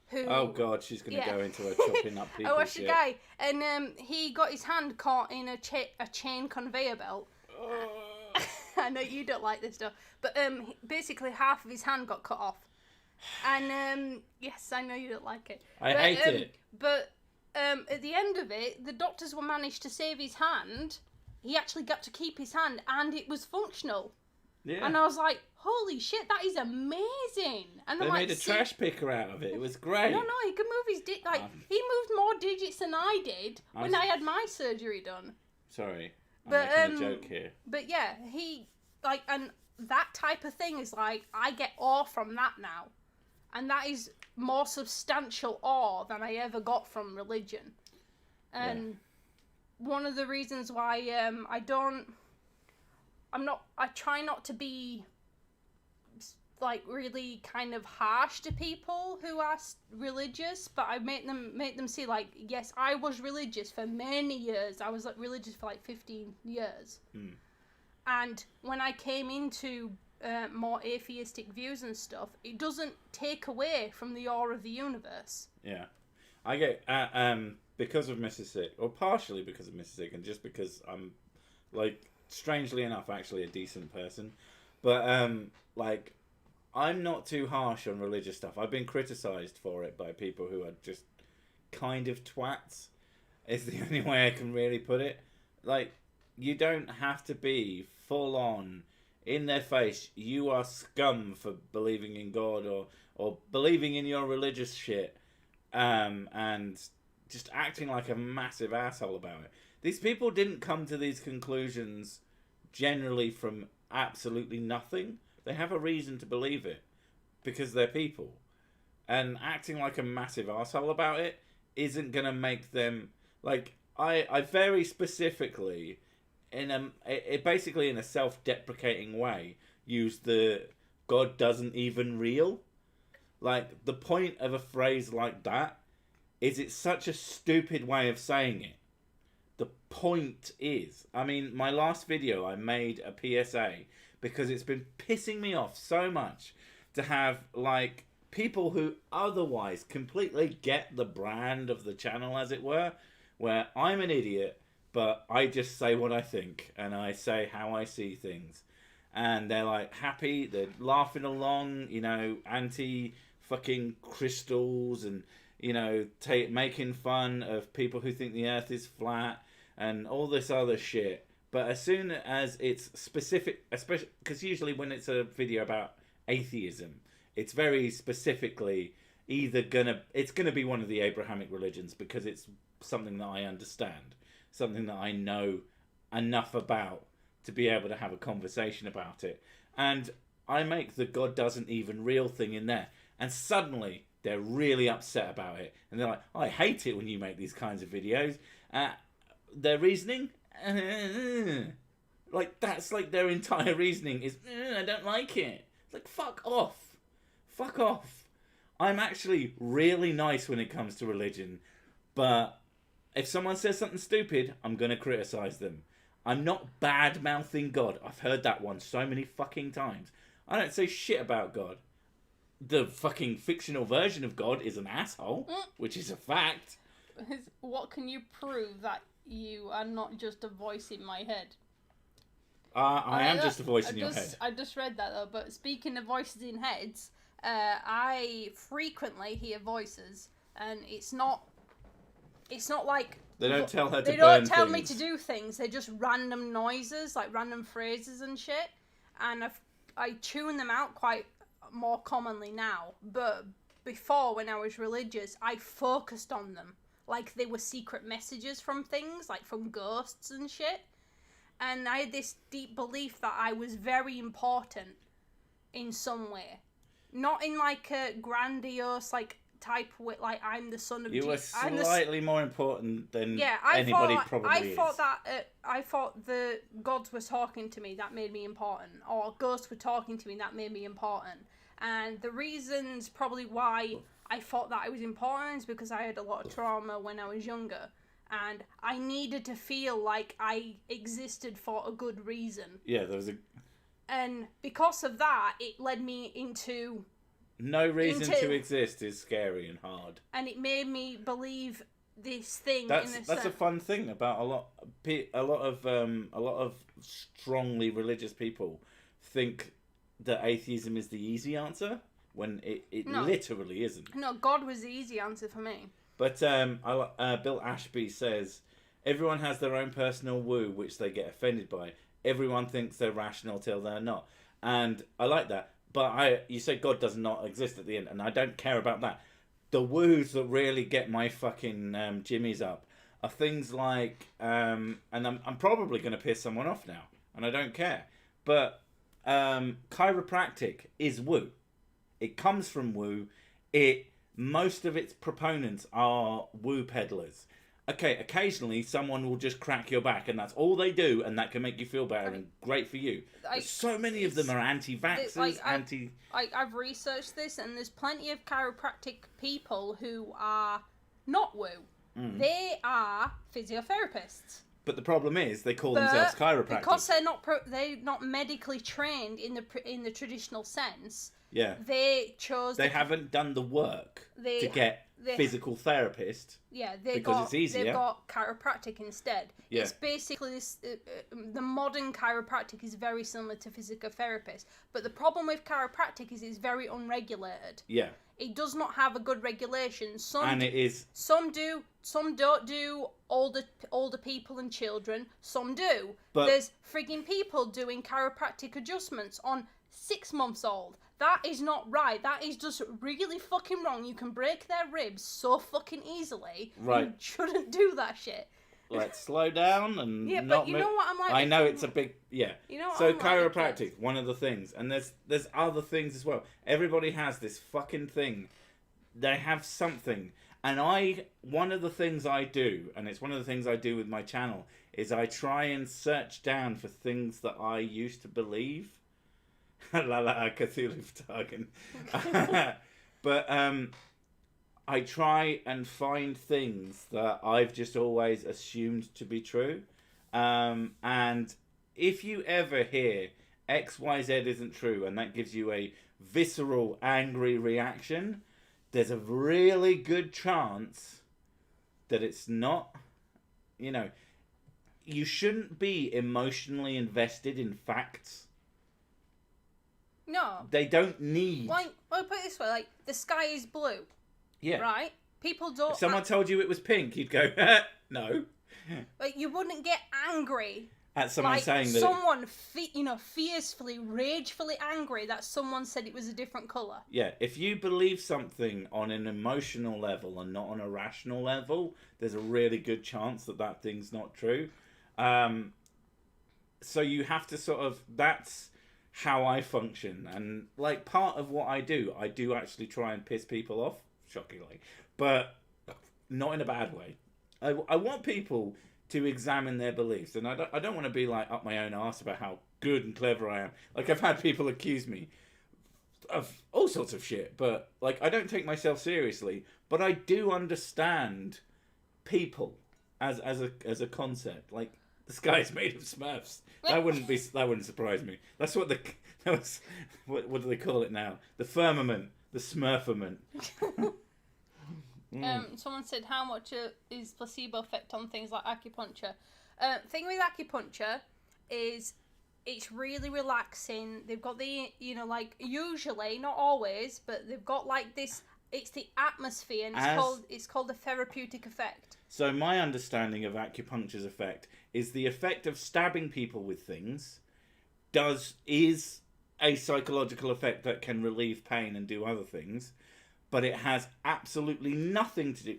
who... Oh, God, she's going to go into her chopping up people. I watched a guy, and he got his hand caught in a chain conveyor belt. I know you don't like this stuff. But basically half of his hand got cut off. And, yes, I know you don't like it. I hate it. But at the end of it, the doctors were managed to save his hand. He actually got to keep his hand, and it was functional. Yeah. And I was like, holy shit, that is amazing. And they made a trash picker out of it. It was great. No, he could move his he moved more digits than I did when I had my surgery done. Sorry, I'm making a joke here. But yeah, he, like, and that type of thing is like, I get awe from that now. And that is more substantial awe than I ever got from religion. And one of the reasons why I try not to be, like, really kind of harsh to people who are religious, but I make them see, like, yes, I was religious for many years. I was, like, religious for, like, 15 years. And when I came into more atheistic views and stuff, it doesn't take away from the awe of the universe. Yeah. I get, because of Mrs. Sick, or partially because of Mrs. Sick, and just because I'm, like, strangely enough, actually a decent person. But, like, I'm not too harsh on religious stuff. I've been criticised for it by people who are just kind of twats, is the only way I can really put it. Like, you don't have to be full on, in their face, you are scum for believing in God or believing in your religious shit, and just acting like a massive asshole about it. These people didn't come to these conclusions generally from absolutely nothing. They have a reason to believe it because they're people. And acting like a massive asshole about it isn't going to make them... Like, I very specifically, basically in a self-deprecating way, use the God doesn't even real. Like, the point of a phrase like that is it's such a stupid way of saying it. The point is, I mean, my last video, I made a PSA because it's been pissing me off so much to have, like, people who otherwise completely get the brand of the channel, as it were, where I'm an idiot, but I just say what I think, and I say how I see things. And they're, like, happy, they're laughing along, you know, anti-fucking crystals, and, you know, making fun of people who think the earth is flat, and all this other shit. But as soon as it's specific, especially because usually when it's a video about atheism, it's very specifically it's gonna be one of the Abrahamic religions because it's something that I understand, something that I know enough about to be able to have a conversation about it. And I make the God doesn't even real thing in there, and suddenly they're really upset about it, and they're like, I hate it when you make these kinds of videos. Their reasoning, like, that's like their entire reasoning is, I don't like it. It's like, fuck off. I'm actually really nice when it comes to religion, but if someone says something stupid, I'm going to criticize them. I'm not bad-mouthing God. I've heard that one so many fucking times. I don't say shit about God. The fucking fictional version of God is an asshole, which is a fact. What can you prove that you are not just a voice in my head? I am just a voice in your head. I just read that though, but speaking of voices in heads, I frequently hear voices, and it's not like they don't tell her to they burn don't tell me things. to do things. They're just random noises, like random phrases and shit, and I tune them out quite more commonly now. But before, when I was religious, I focused on them like they were secret messages from things, like from ghosts and shit. And I had this deep belief that I was very important in some way. Not in like a grandiose type with like I'm the son of You were slightly more important than anybody probably is. I thought the gods were talking to me, that made me important. Or ghosts were talking to me, that made me important. And the reasons probably why I thought that I was important is because I had a lot of trauma when I was younger. And I needed to feel like I existed for a good reason. Yeah, there was a... And because of that, it led me into... No reason to exist is scary and hard. And it made me believe this thing That's a fun thing about a lot of strongly religious people think that atheism is the easy answer when it literally isn't. No, God was the easy answer for me. But Bill Ashby says, everyone has their own personal woo, which they get offended by. Everyone thinks they're rational till they're not. And I like that. But you say God does not exist at the end, and I don't care about that. The woos that really get my fucking jimmies up are things like, and I'm probably going to piss someone off now, and I don't care. But chiropractic is woo. It comes from woo. Most of its proponents are woo peddlers. Okay, occasionally someone will just crack your back, and that's all they do, and that can make you feel better, and great for you. So many of them are anti-vaxxers, I've researched this, and there's plenty of chiropractic people who are not woo. They are physiotherapists. But the problem is, they call themselves chiropractors because they're not medically trained in the traditional sense. Yeah. They haven't done the work to get physical therapist. Yeah, it's easier. They've got chiropractic instead. Yeah. It's basically this. The modern chiropractic is very similar to physical therapist, but the problem with chiropractic is it's very unregulated. Yeah. It does not have a good regulation. And it is. Some do. Some don't do. Older people and children. Some do. But there's frigging people doing chiropractic adjustments on 6 months old. That is not right. That is just really fucking wrong. You can break their ribs so fucking easily. Right. You shouldn't do that shit. Let's slow down and yeah, not but you know what I'm like. I know it's a big You know what so I'm chiropractic, one of the things, and there's other things as well. Everybody has this fucking thing. They have something, and one of the things I do, and it's one of the things I do with my channel, is I try and search down for things that I used to believe. La la Cthulhu Vertagen. But I try and find things that I've just always assumed to be true. And if you ever hear XYZ isn't true, and that gives you a visceral, angry reaction, there's a really good chance that it's not. You shouldn't be emotionally invested in facts. No. They don't need... Well, put it this way, the sky is blue. Yeah. Right? People don't... If someone told you it was pink, you'd go, no. You wouldn't get angry at someone saying that... Someone, fiercely, ragefully angry that someone said it was a different colour. Yeah, if you believe something on an emotional level and not on a rational level, there's a really good chance that thing's not true. So you have to sort of... That's how I function, and part of what I do actually try and piss people off, shockingly, but not in a bad way. I want people to examine their beliefs, and I don't want to be up my own arse about how good and clever I am. I've had people accuse me of all sorts of shit. But like, I don't take myself seriously, but I do understand people as a concept. Like, the sky is made of Smurfs. That wouldn't surprise me. That's what what do they call it now? The firmament, the Smurfament. Someone said, how much is placebo effect on things like acupuncture? Thing with acupuncture is it's really relaxing. They've got the, like, usually, not always, but they've got like this, it's the atmosphere, and it's called the therapeutic effect. So my understanding of acupuncture's effect is the effect of stabbing people with things is a psychological effect that can relieve pain and do other things, but it has absolutely nothing to do.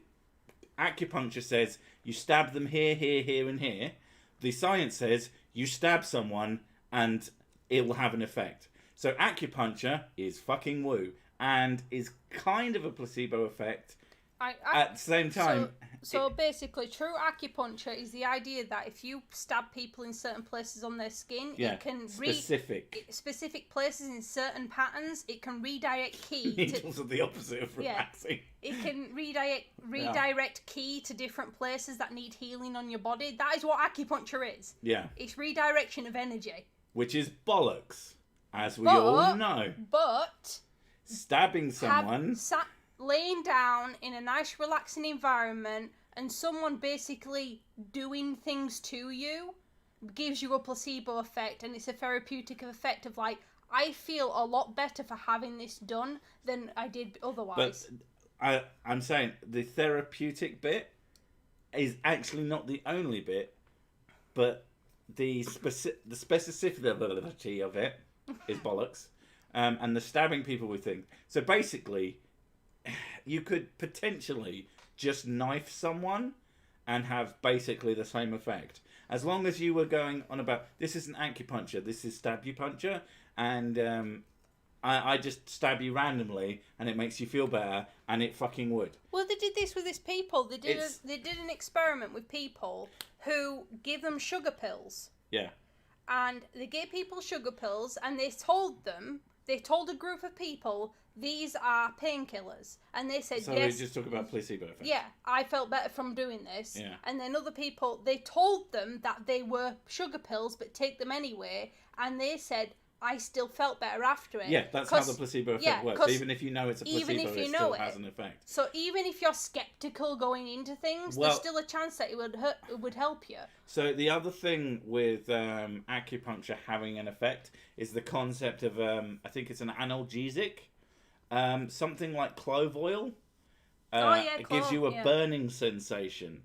Acupuncture says you stab them here, here, here, and here. The science says you stab someone and it will have an effect. So acupuncture is fucking woo and is kind of a placebo effect. At the same time... So basically, true acupuncture is the idea that if you stab people in certain places on their skin, it can specific places in certain patterns. It can redirect ki. Needles are the opposite of relaxing. It can redirect ki to different places that need healing on your body. That is what acupuncture is. Yeah. It's redirection of energy. Which is bollocks, as we all know. But stabbing someone. Laying down in a nice relaxing environment and someone basically doing things to you gives you a placebo effect, and it's a therapeutic effect of like, I feel a lot better for having this done than I did otherwise. But I'm saying the therapeutic bit is actually not the only bit, but the specificity of it is bollocks, and the stabbing people with things. So basically, you could potentially just knife someone and have basically the same effect. As long as you were going on about, this isn't acupuncture, this is stabupuncture, and I just stab you randomly and it makes you feel better, and it fucking would. Well, they did this with these people. They did an experiment with people who give them sugar pills. Yeah. And they gave people sugar pills, and they told a group of people, these are painkillers. And they said, so yes. So we just talk about placebo effect. Yeah, I felt better from doing this. Yeah. And then other people, they told them that they were sugar pills, but take them anyway. And they said, I still felt better after it. Yeah, that's how the placebo effect works. Even if you know it's a placebo, it still has an effect. So even if you're skeptical going into things, there's still a chance that it would help you. So the other thing with acupuncture having an effect is the concept of, I think it's an analgesic, something like clove oil. It gives you a burning sensation.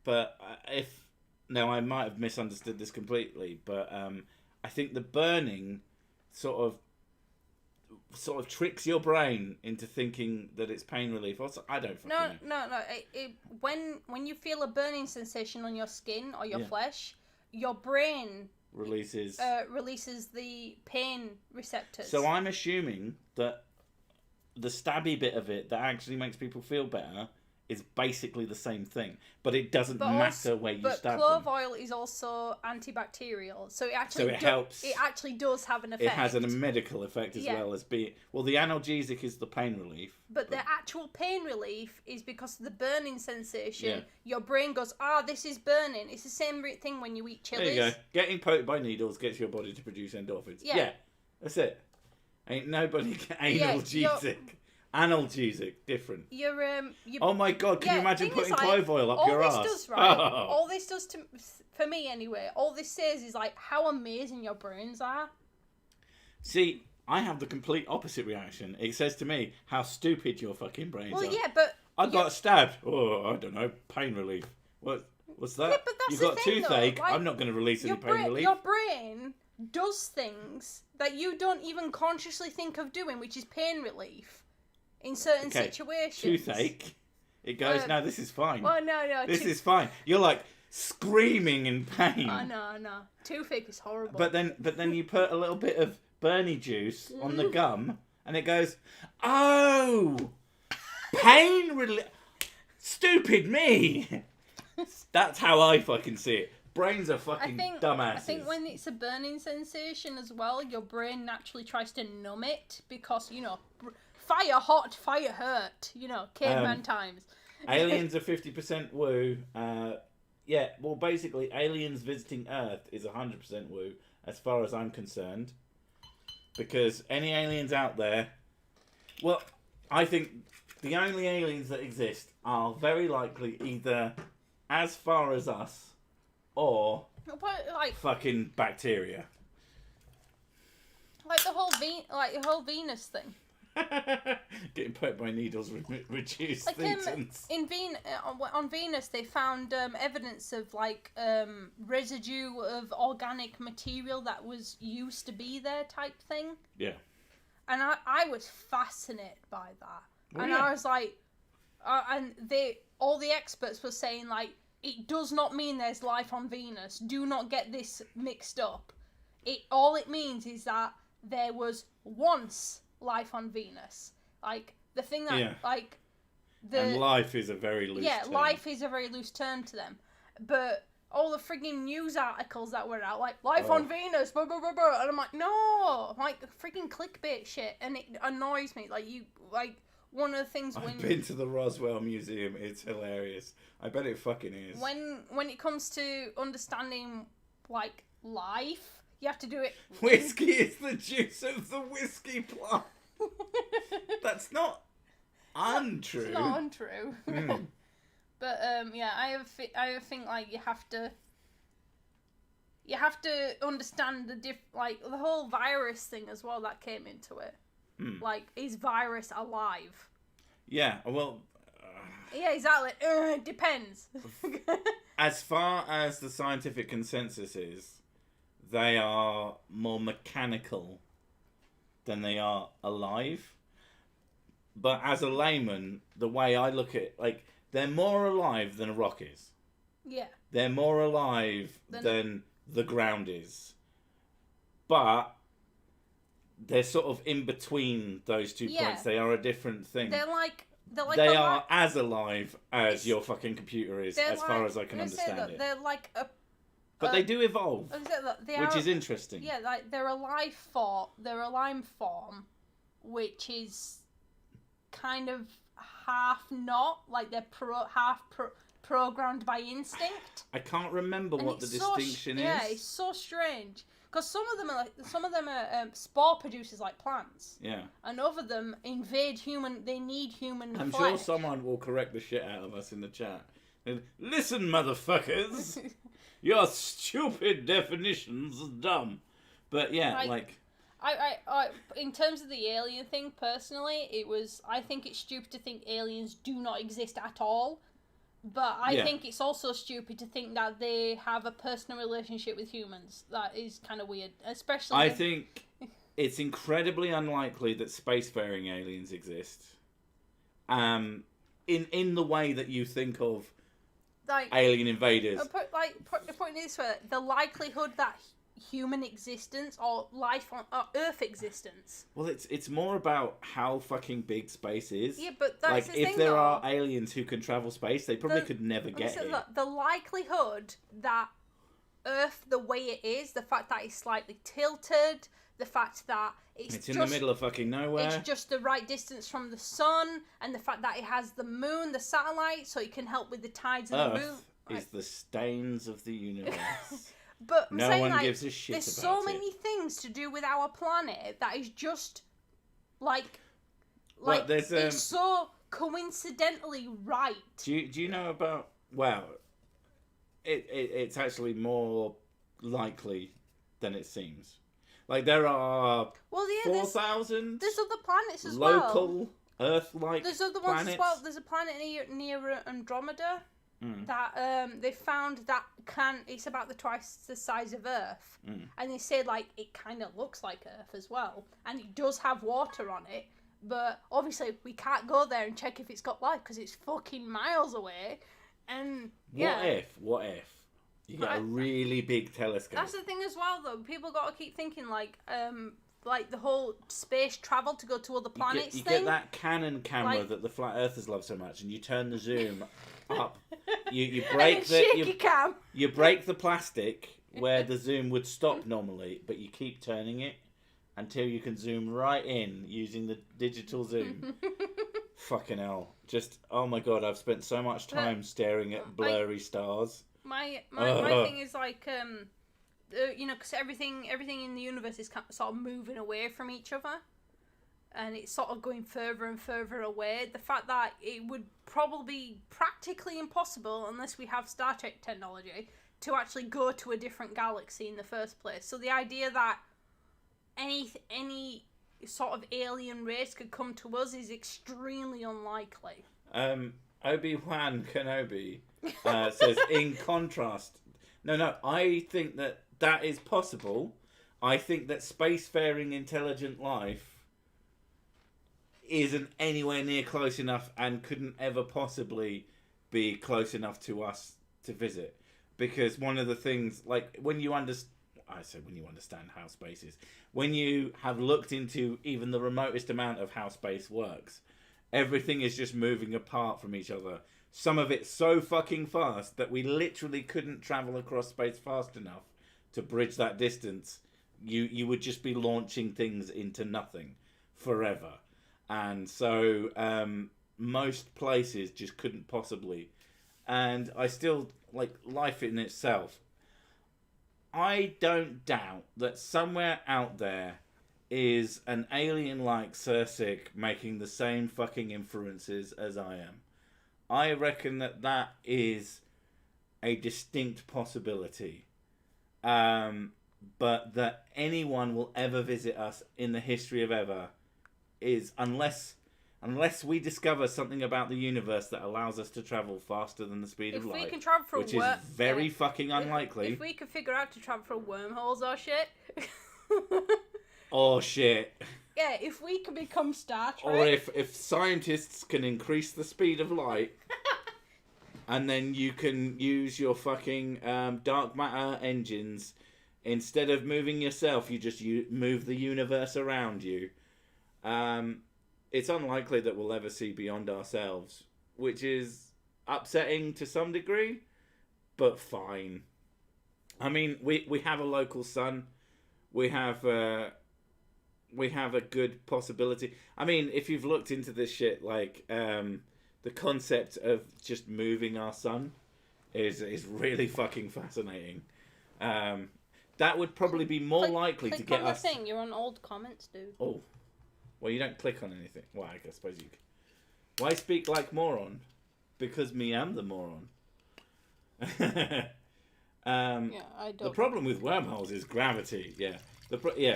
But I might have misunderstood this completely, but I think the burning sort of tricks your brain into thinking that it's pain relief. Also, I don't fucking know. No. When you feel a burning sensation on your skin or your flesh, your brain releases the pain receptors. So I'm assuming that the stabby bit of it that actually makes people feel better is basically the same thing, but it doesn't matter where you stab them. But clove oil is also antibacterial, so it helps. It actually does have an effect. It has a medical effect as well as the analgesic is the pain relief. But the actual pain relief is because of the burning sensation. Yeah. Your brain goes, this is burning. It's the same thing when you eat chilies. There you go. Getting poked by needles gets your body to produce endorphins. Yeah, that's it. Ain't nobody analgesic. Analgesic, different. Oh my god, can you imagine putting clove oil up your ass? All this does, right? All this does, for me anyway, all this says is like how amazing your brains are. See, I have the complete opposite reaction. It says to me how stupid your fucking brains are. Well, yeah, but... I got stabbed. Oh, I don't know, pain relief. What's that? Yeah, but that's You've got toothache. Though, like, I'm not going to release any pain relief. Your brain does things that you don't even consciously think of doing, which is pain relief. In certain situations. Toothache. It goes, no, this is fine. Well, no. This is fine. You're like screaming in pain. Oh, no. Toothache is horrible. But then you put a little bit of Bernie juice on the gum and it goes, oh, pain relief. Stupid me. That's how I fucking see it. brains are fucking dumbasses. I think when it's a burning sensation as well, your brain naturally tries to numb it because, you know, fire hot, fire hurt, you know, caveman times. Aliens are 50% woo. Yeah, well, basically, aliens visiting Earth is 100% woo, as far as I'm concerned. Because any aliens out there... Well, I think the only aliens that exist are very likely either as far as us or fucking bacteria. Like the whole Venus thing. Getting poked by needles reduce thetans. On Venus, they found evidence of residue of organic material that was used to be there, type thing. Yeah. And I was fascinated by that, Well, I was like, all the experts were saying like, it does not mean there's life on Venus. Do not get this mixed up. All it means is that there was once life on Venus, like the thing that and life is a very loose term. Life is a very loose term to them, but all the frigging news articles that were out, like life on Venus, blah, blah, blah, blah, and I'm like, no, like frigging clickbait shit, and it annoys me. One of the things I've been to the Roswell Museum, it's hilarious. I bet it fucking is. When it comes to understanding like life, you have to do it. Whiskey is the juice of the whiskey plant. That's not untrue. It's not untrue. But I have a thing like you have to understand the whole virus thing as well that came into it. Like, is virus alive? Yeah. Well. Yeah, exactly. It depends. As far as the scientific consensus is, they are more mechanical than they are alive. But as a layman, the way I look at it, like, they're more alive than a rock is. Yeah. They're more alive than the ground is. But they're sort of in between those 2 points. They are a different thing. They are as alive as your fucking computer is, as far as I can understand it. They're like a... But they do evolve, which is interesting. Yeah, like they're a life form. They're a lime form, which is kind of half not like they're programmed by instinct. I can't remember what the distinction is. Yeah, it's so strange because some of them are spore producers like plants. Yeah, and other them invade human. They need human. I'm flesh. sure someone will correct the shit out of us in the chat. Listen, motherfuckers. Your stupid definitions are dumb. But yeah, I in terms of the alien thing, personally, I think it's stupid to think aliens do not exist at all. But I think it's also stupid to think that they have a personal relationship with humans. That is kind of weird, especially... I think it's incredibly unlikely that spacefaring aliens exist. In the way that you think of alien invaders. Put it this way, the likelihood that human existence or life on Earth existence. Well, it's more about how fucking big space is. Yeah, but that's the thing, if there are aliens who can travel space, they probably could never get here. The likelihood that Earth, the way it is, the fact that it's slightly tilted, the fact that it's in the middle of fucking nowhere. It's just the right distance from the sun, and the fact that it has the moon, the satellite, so it can help with the tides of the moon. Is the stains of the universe. But no one gives a shit there's about so many things to do with our planet that is just it's so coincidentally right. Do you know about? Well, it's actually more likely than it seems. Like there are 4,000. There's other planets as local Earth-like. There's other planets. ones as well. There's a planet near Andromeda. That they found that it's about twice the size of Earth, and they say it kind of looks like Earth as well, and it does have water on it, but obviously we can't go there and check if it's got life because it's fucking miles away. And what if you got a really big telescope? That's the thing as well, though. People got to keep thinking the whole space travel to go to other planets. You get that Canon camera that the flat earthers love so much, and you turn the zoom up. You And break then shake the your cam. you break the plastic where the zoom would stop normally, but you keep turning it until you can zoom right in using the digital zoom. Fucking hell. Just, oh my god, I've spent so much time staring at blurry stars. My thing is like, because everything in the universe is sort of moving away from each other. And it's sort of going further and further away. The fact that it would probably be practically impossible, unless we have Star Trek technology, to actually go to a different galaxy in the first place. So the idea that any sort of alien race could come to us is extremely unlikely. Obi-Wan Kenobi says, in contrast... No, I think that is possible. I think that spacefaring intelligent life isn't anywhere near close enough and couldn't ever possibly be close enough to us to visit. Because one of the things, like, when you understand how space is, when you have looked into even the remotest amount of how space works, everything is just moving apart from each other. Some of it so fucking fast that we literally couldn't travel across space fast enough to bridge that distance. You would just be launching things into nothing forever. And so most places just couldn't possibly. And I still, like, life in itself, I don't doubt that somewhere out there is an alien like Cirsic making the same fucking inferences as I am. I reckon that is a distinct possibility. But that anyone will ever visit us in the history of ever is, unless we discover something about the universe that allows us to travel faster than the speed of light, If we can travel through which is very fucking unlikely. If we could figure out to travel through wormholes or shit. Or shit. Yeah, if we can become Star Trek. Or if scientists can increase the speed of light, and then you can use your fucking dark matter engines, instead of moving yourself, you just move the universe around you. It's unlikely that we'll ever see beyond ourselves, which is upsetting to some degree, but fine. I mean, we have a local sun. We have a good possibility. I mean, if you've looked into this shit, like, the concept of just moving our sun is really fucking fascinating. That would probably be more likely to get us... Click on the thing. You're on old comments, dude. Oh. Well, you don't click on anything. Well, I suppose you can. Why speak like moron? Because me am the moron. Yeah, I don't. The problem with wormholes is gravity. Yeah.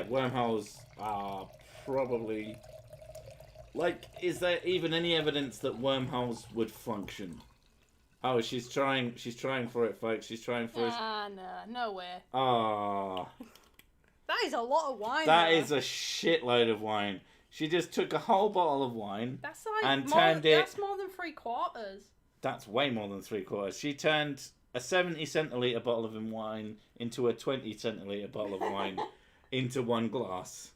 Wormholes are probably... Like, is there even any evidence that wormholes would function? Oh, she's trying for it, folks. She's trying for it. No way. Ah. That is a lot of wine. That is a shitload of wine. She just took a whole bottle of wine. That's like and turned it. That's more than 3/4. That's way more than 3/4. She turned a 70 centiliter bottle of wine into a 20 centiliter bottle of wine into one glass.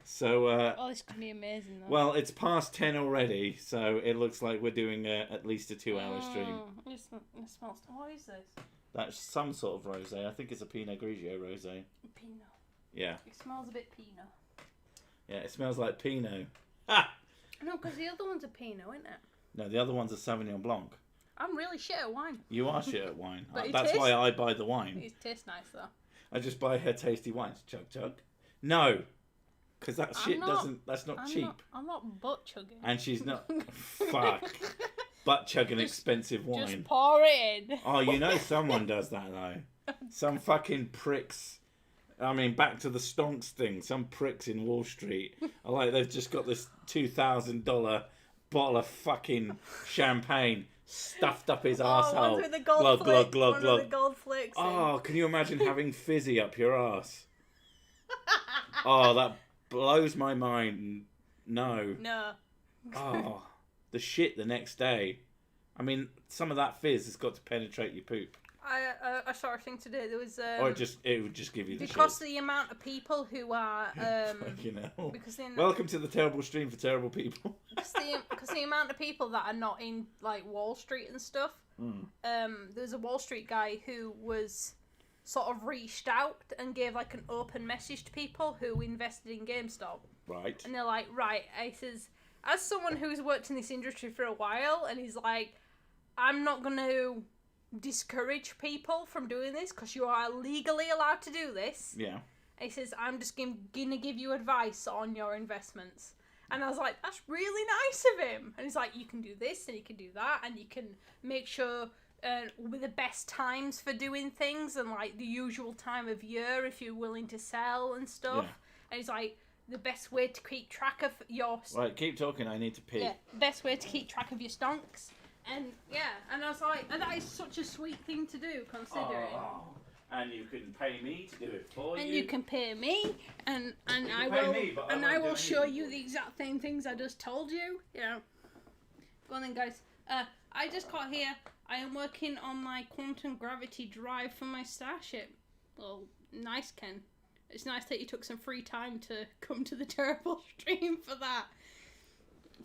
So. Oh, this could be amazing. Though. Well, it's past 10 already, so it looks like we're doing at least a 2-hour stream. It smells. What is this? That's some sort of rosé. I think it's a Pinot Grigio rosé. Pinot. Yeah. It smells a bit Pinot. Yeah, it smells like Pinot. Ah! No, because the other one's a Pinot, isn't it? No, the other one's a Sauvignon Blanc. I'm really shit at wine. You are shit at wine. But That's why I buy the wine. It tastes nice, though. I just buy her tasty wines. Chug, chug. No! Because that shit doesn't... That's not cheap. I'm not butt chugging. And she's not... Fuck. Butt chugging expensive wine. Just pour it in. Oh, you know someone does that, though. Some fucking pricks... I mean, back to the Stonks thing. Some pricks in Wall Street are like, they've just got this $2,000 bottle of fucking champagne stuffed up his arsehole. Ones with the gold glug, flick, glug, glug, one glug. of the gold flicks. Oh, can you imagine having fizzy up your arse? Oh, that blows my mind. No. No. Oh, the shit the next day. I mean, some of that fizz has got to penetrate your poop. I saw a thing today. There was or it would just give you the because shit. the amount of people who are Fucking hell. because Welcome to the terrible stream for terrible people. because the amount of people that are not in like Wall Street and stuff. There's a Wall Street guy who was sort of reached out and gave like an open message to people who invested in GameStop. Right. And they're like, right, he says, as someone who's worked in this industry for a while, and he's like, I'm not going to discourage people from doing this because you are legally allowed to do this. Yeah. And he says, I'm just going to give you advice on your investments. And I was like, that's really nice of him. And he's like, you can do this and you can do that and you can make sure with the best times for doing things and like the usual time of year if you're willing to sell and stuff. Yeah. And he's like, the best way to keep track of your... Right, keep talking, I need to pee. Yeah, best way to keep track of your stonks. And yeah, and I was like, and that is such a sweet thing to do, considering. Oh, and you can pay me to do it for you. And you can pay me, and I will show you the exact same things I just told you. You know. Go on then, guys. I just got here. I am working on my quantum gravity drive for my starship. Well, nice, Ken. It's nice that you took some free time to come to the terrible stream for that.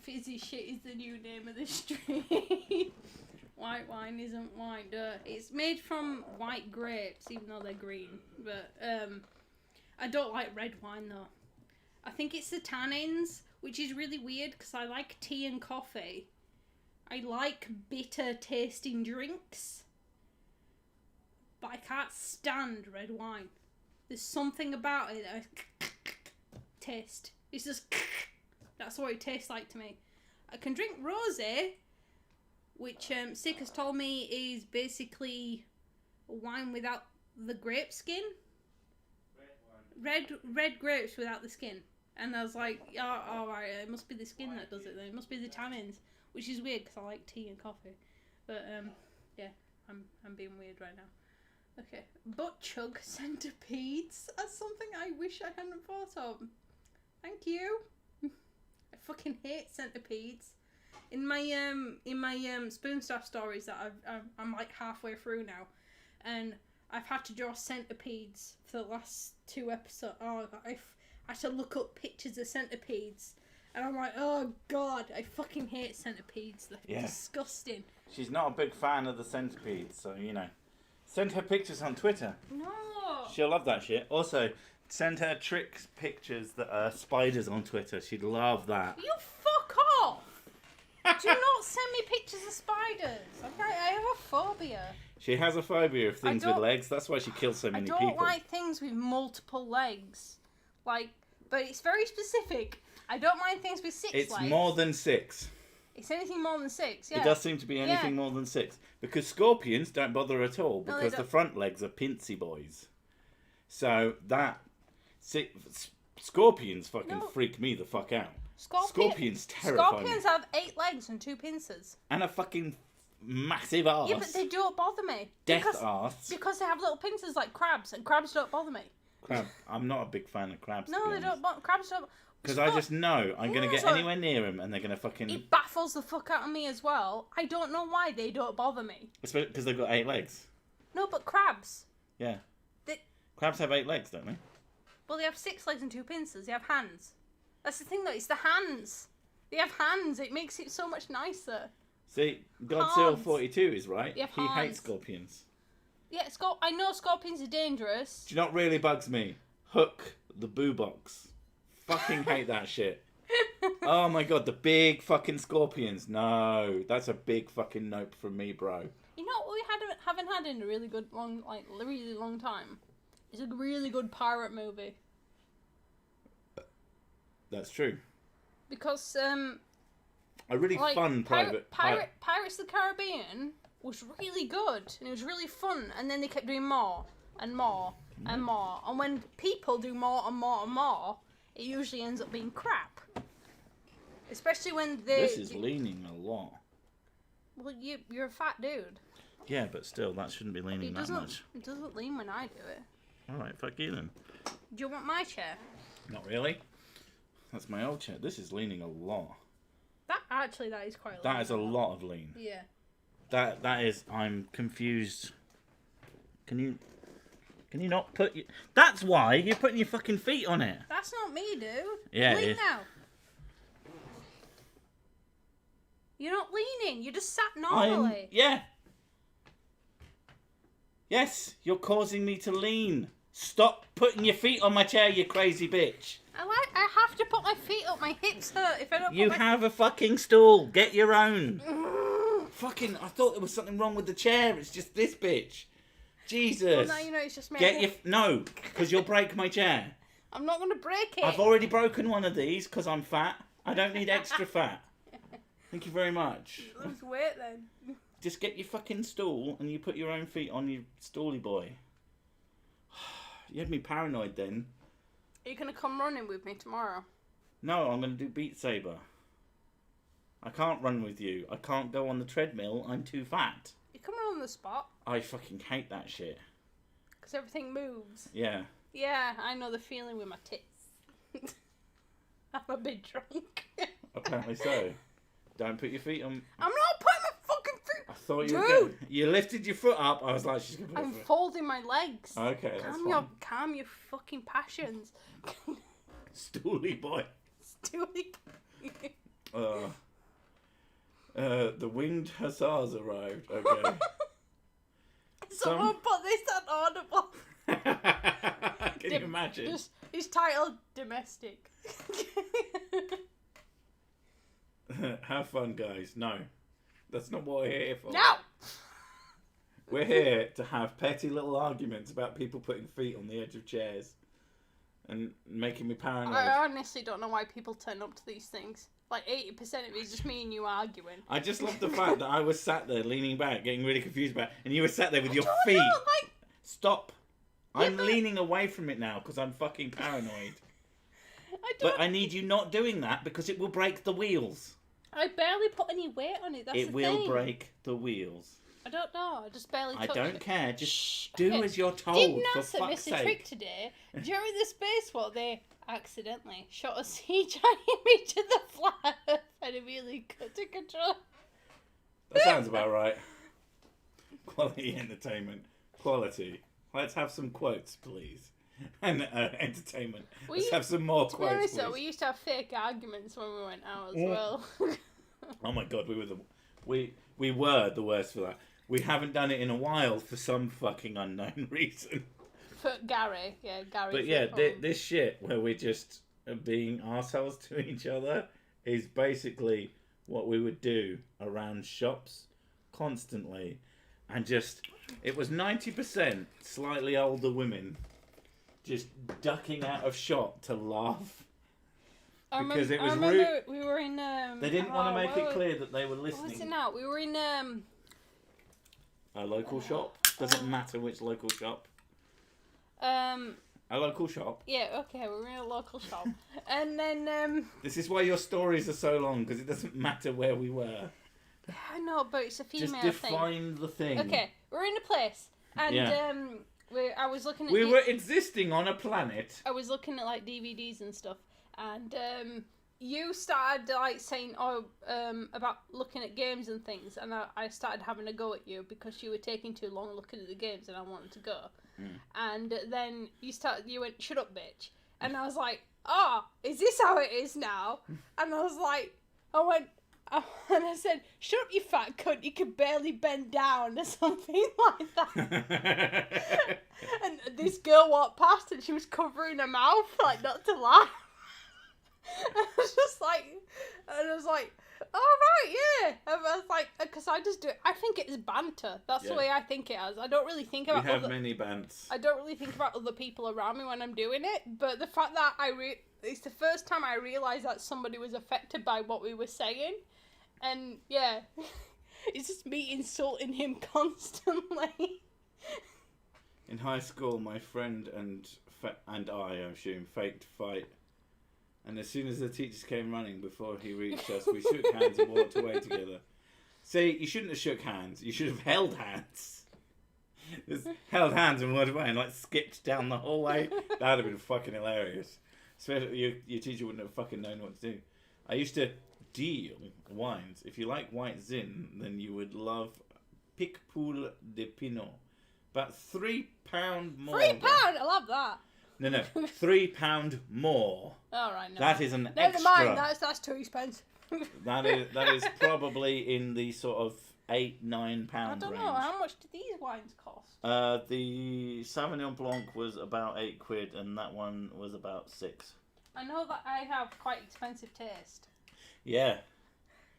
Fizzy shit is the new name of the stream. White wine isn't white dirt. It's made from white grapes, even though they're green. But I don't like red wine though. I think it's the tannins, which is really weird because I like tea and coffee. I like bitter tasting drinks, but I can't stand red wine. There's something about it that I taste. It's just that's what it tastes like to me. I can drink rosé, which Sick has told me is basically wine without the grape skin. Red grapes without the skin. And I was like, oh, alright, it must be the skin that does it then. It must be the tannins, which is weird because I like tea and coffee. But yeah, I'm being weird right now. Okay, butt chug centipedes. That's something I wish I hadn't thought of. Thank you. I fucking hate centipedes. In my spoon stuff stories that I'm like halfway through now, and I've had to draw centipedes for the last 2 episodes. Oh, I had to look up pictures of centipedes, and I'm like, oh god, I fucking hate centipedes. They're disgusting. She's not a big fan of the centipedes, so you know. Send her pictures on Twitter. No. She'll love that shit. Also, send her pictures that are spiders on Twitter. She'd love that. You fuck off! Do not send me pictures of spiders. Okay, I have a phobia. She has a phobia of things with legs. That's why she kills so many people. I don't like things with multiple legs. Like, but it's very specific. I don't mind things with 6 legs. It's more than 6. It's anything more than 6, yeah. It does seem to be anything more than 6. Because scorpions don't bother at all. Because the front legs are pincy boys. So that... Scorpions fucking freak me the fuck out. Scorpions terrify Scorpions me. have 8 legs and 2 pincers. And a fucking massive arse. Yeah, but they don't bother me. Arse. Because they have little pincers like crabs, and crabs don't bother me. I'm not a big fan of crabs. No, they don't. Crabs don't. Because I just know I'm going to get anywhere near them and they're going to fucking... It baffles the fuck out of me as well. I don't know why they don't bother me. Because they've got 8 legs. No, but crabs. Yeah. Crabs have 8 legs, don't they? Well, they have 6 legs and 2 pincers. They have hands. That's the thing, though. It's the hands. They have hands. It makes it so much nicer. See, Godzilla 42 is right. He hates scorpions. Yeah, I know scorpions are dangerous. Do you know what really bugs me? Hook the boo box. Fucking hate that shit. Oh my god, the big fucking scorpions. No, that's a big fucking nope from me, bro. You know what we haven't had in a really long time? It's a really good pirate movie. That's true. Because a really fun Pirates of the Caribbean was really good and it was really fun, and then they kept doing more and more and more, and when people do more and more and more, it usually ends up being crap. Especially when they... This is leaning a lot. Well, you're a fat dude. Yeah, but still, that shouldn't be leaning that much. It doesn't lean when I do it. Alright, fuck you then. Do you want my chair? Not really. That's my old chair. This is leaning a lot. That is quite a lot. That is a lot of lean. Yeah. That is... I'm confused Can you not put your... That's why you're putting your fucking feet on it. That's not me, dude. Yeah, Lean it is. now. You're not leaning. You just sat normally. Yeah. Yes, you're causing me to lean. Stop putting your feet on my chair, you crazy bitch. I have to put my feet up. My hips hurt if I don't. You have a fucking stool. Get your own. Fucking, I thought there was something wrong with the chair. It's just this bitch. Jesus. Well, now you know it's just me. No, because you'll break my chair. I'm not gonna break it. I've already broken one of these because I'm fat. I don't need extra fat. Thank you very much. Lose weight then. Just get your fucking stool and you put your own feet on your stooly boy. You had me paranoid then. Are you gonna come running with me tomorrow? No, I'm gonna do Beat Saber. I can't run with you. I can't go on the treadmill. I'm too fat. You come on the spot. I fucking hate that shit. Because everything moves. Yeah. Yeah, I know the feeling with my tits. I'm a bit drunk. Apparently so. Don't put your feet on. I'm not putting my fucking feet. I thought you were going. You lifted your foot up. I was like, she's gonna put her I'm foot. folding my legs. Okay, that's fine. Calm your fucking passions. Stooly boy. Stooly. The winged hussars arrived. Okay. Someone put this on Audible. Can you imagine? It's titled Domestic. Have fun, guys. No. That's not what we're here for. No! We're here to have petty little arguments about people putting feet on the edge of chairs and making me paranoid. I honestly don't know why people turn up to these things. Like 80% of it is just me and you arguing. I just love the fact that I was sat there leaning back, getting really confused about it, and you were sat there with your feet. Stop. I'm leaning away from it now because I'm fucking paranoid. But I need you not doing that because it will break the wheels. I barely put any weight on it. That's the thing. It will break the wheels. I don't know. I just barely touched it. I don't care. Just do as you're told. Did for NASA fuck's miss sake. a trick today? During the spacewalk, they accidentally shot a CGI image of the flat Earth and immediately cut to control. That sounds about right. Quality entertainment. Quality. Let's have some quotes, please. And entertainment. Let's have some more quotes, to be honest, please. though, we used to have fake arguments when we went out as well. Oh my god, we were the worst for that. We haven't done it in a while for some fucking unknown reason. For Gary, Gary. But yeah, this shit where we're just being arseholes to each other is basically what we would do around shops constantly. And just, it was 90% slightly older women just ducking out of shop to laugh. Because it was rude. We were in. They didn't want to make it clear that they were listening. What was it now? We were in a local shop. Doesn't matter which local shop. A local shop. Yeah. Okay. We were in a local shop, and then This is why your stories are so long because it doesn't matter where we were. I know, but it's a female thing. Just define the thing. Okay, we're in a place, and I was looking at. We were existing on a planet. I was looking at like DVDs and stuff, and you started like saying about looking at games and things, and I started having a go at you because you were taking too long looking at the games, and I wanted to go. And then you went, "Shut up, bitch," and I was like, "Oh, is this how it is now?" And I was like, and I said, "Shut up, you fat cunt, you can barely bend down," or something like that. And this girl walked past and she was covering her mouth, like, not to laugh. And I was like, "Oh, right, yeah." And I was like, because I just do it. I think it's banter. That's the way I think it as. I don't really think about We have many bants. I don't really think about other people around me when I'm doing it, but the fact that it's the first time I realised that somebody was affected by what we were saying. And yeah, it's just me insulting him constantly. In high school, my friend and I assume, faked fight. And as soon as the teachers came running before he reached us, we shook hands and walked away together. See, you shouldn't have shook hands. You should have held hands. Just held hands and walked away and like skipped down the hallway. That would have been fucking hilarious. Especially your teacher wouldn't have fucking known what to do. I used to deal wines. If you like white zin, then you would love Picpoul de Pinot. About £3 more. £3? I love that. No, £3 more. All right, no. That is an Never extra. mind, that's too expensive. That is probably in the sort of £8-9 range. I don't know, how much do these wines cost? The Sauvignon Blanc was about £8, and that one was about £6. I know that I have quite expensive taste. Yeah.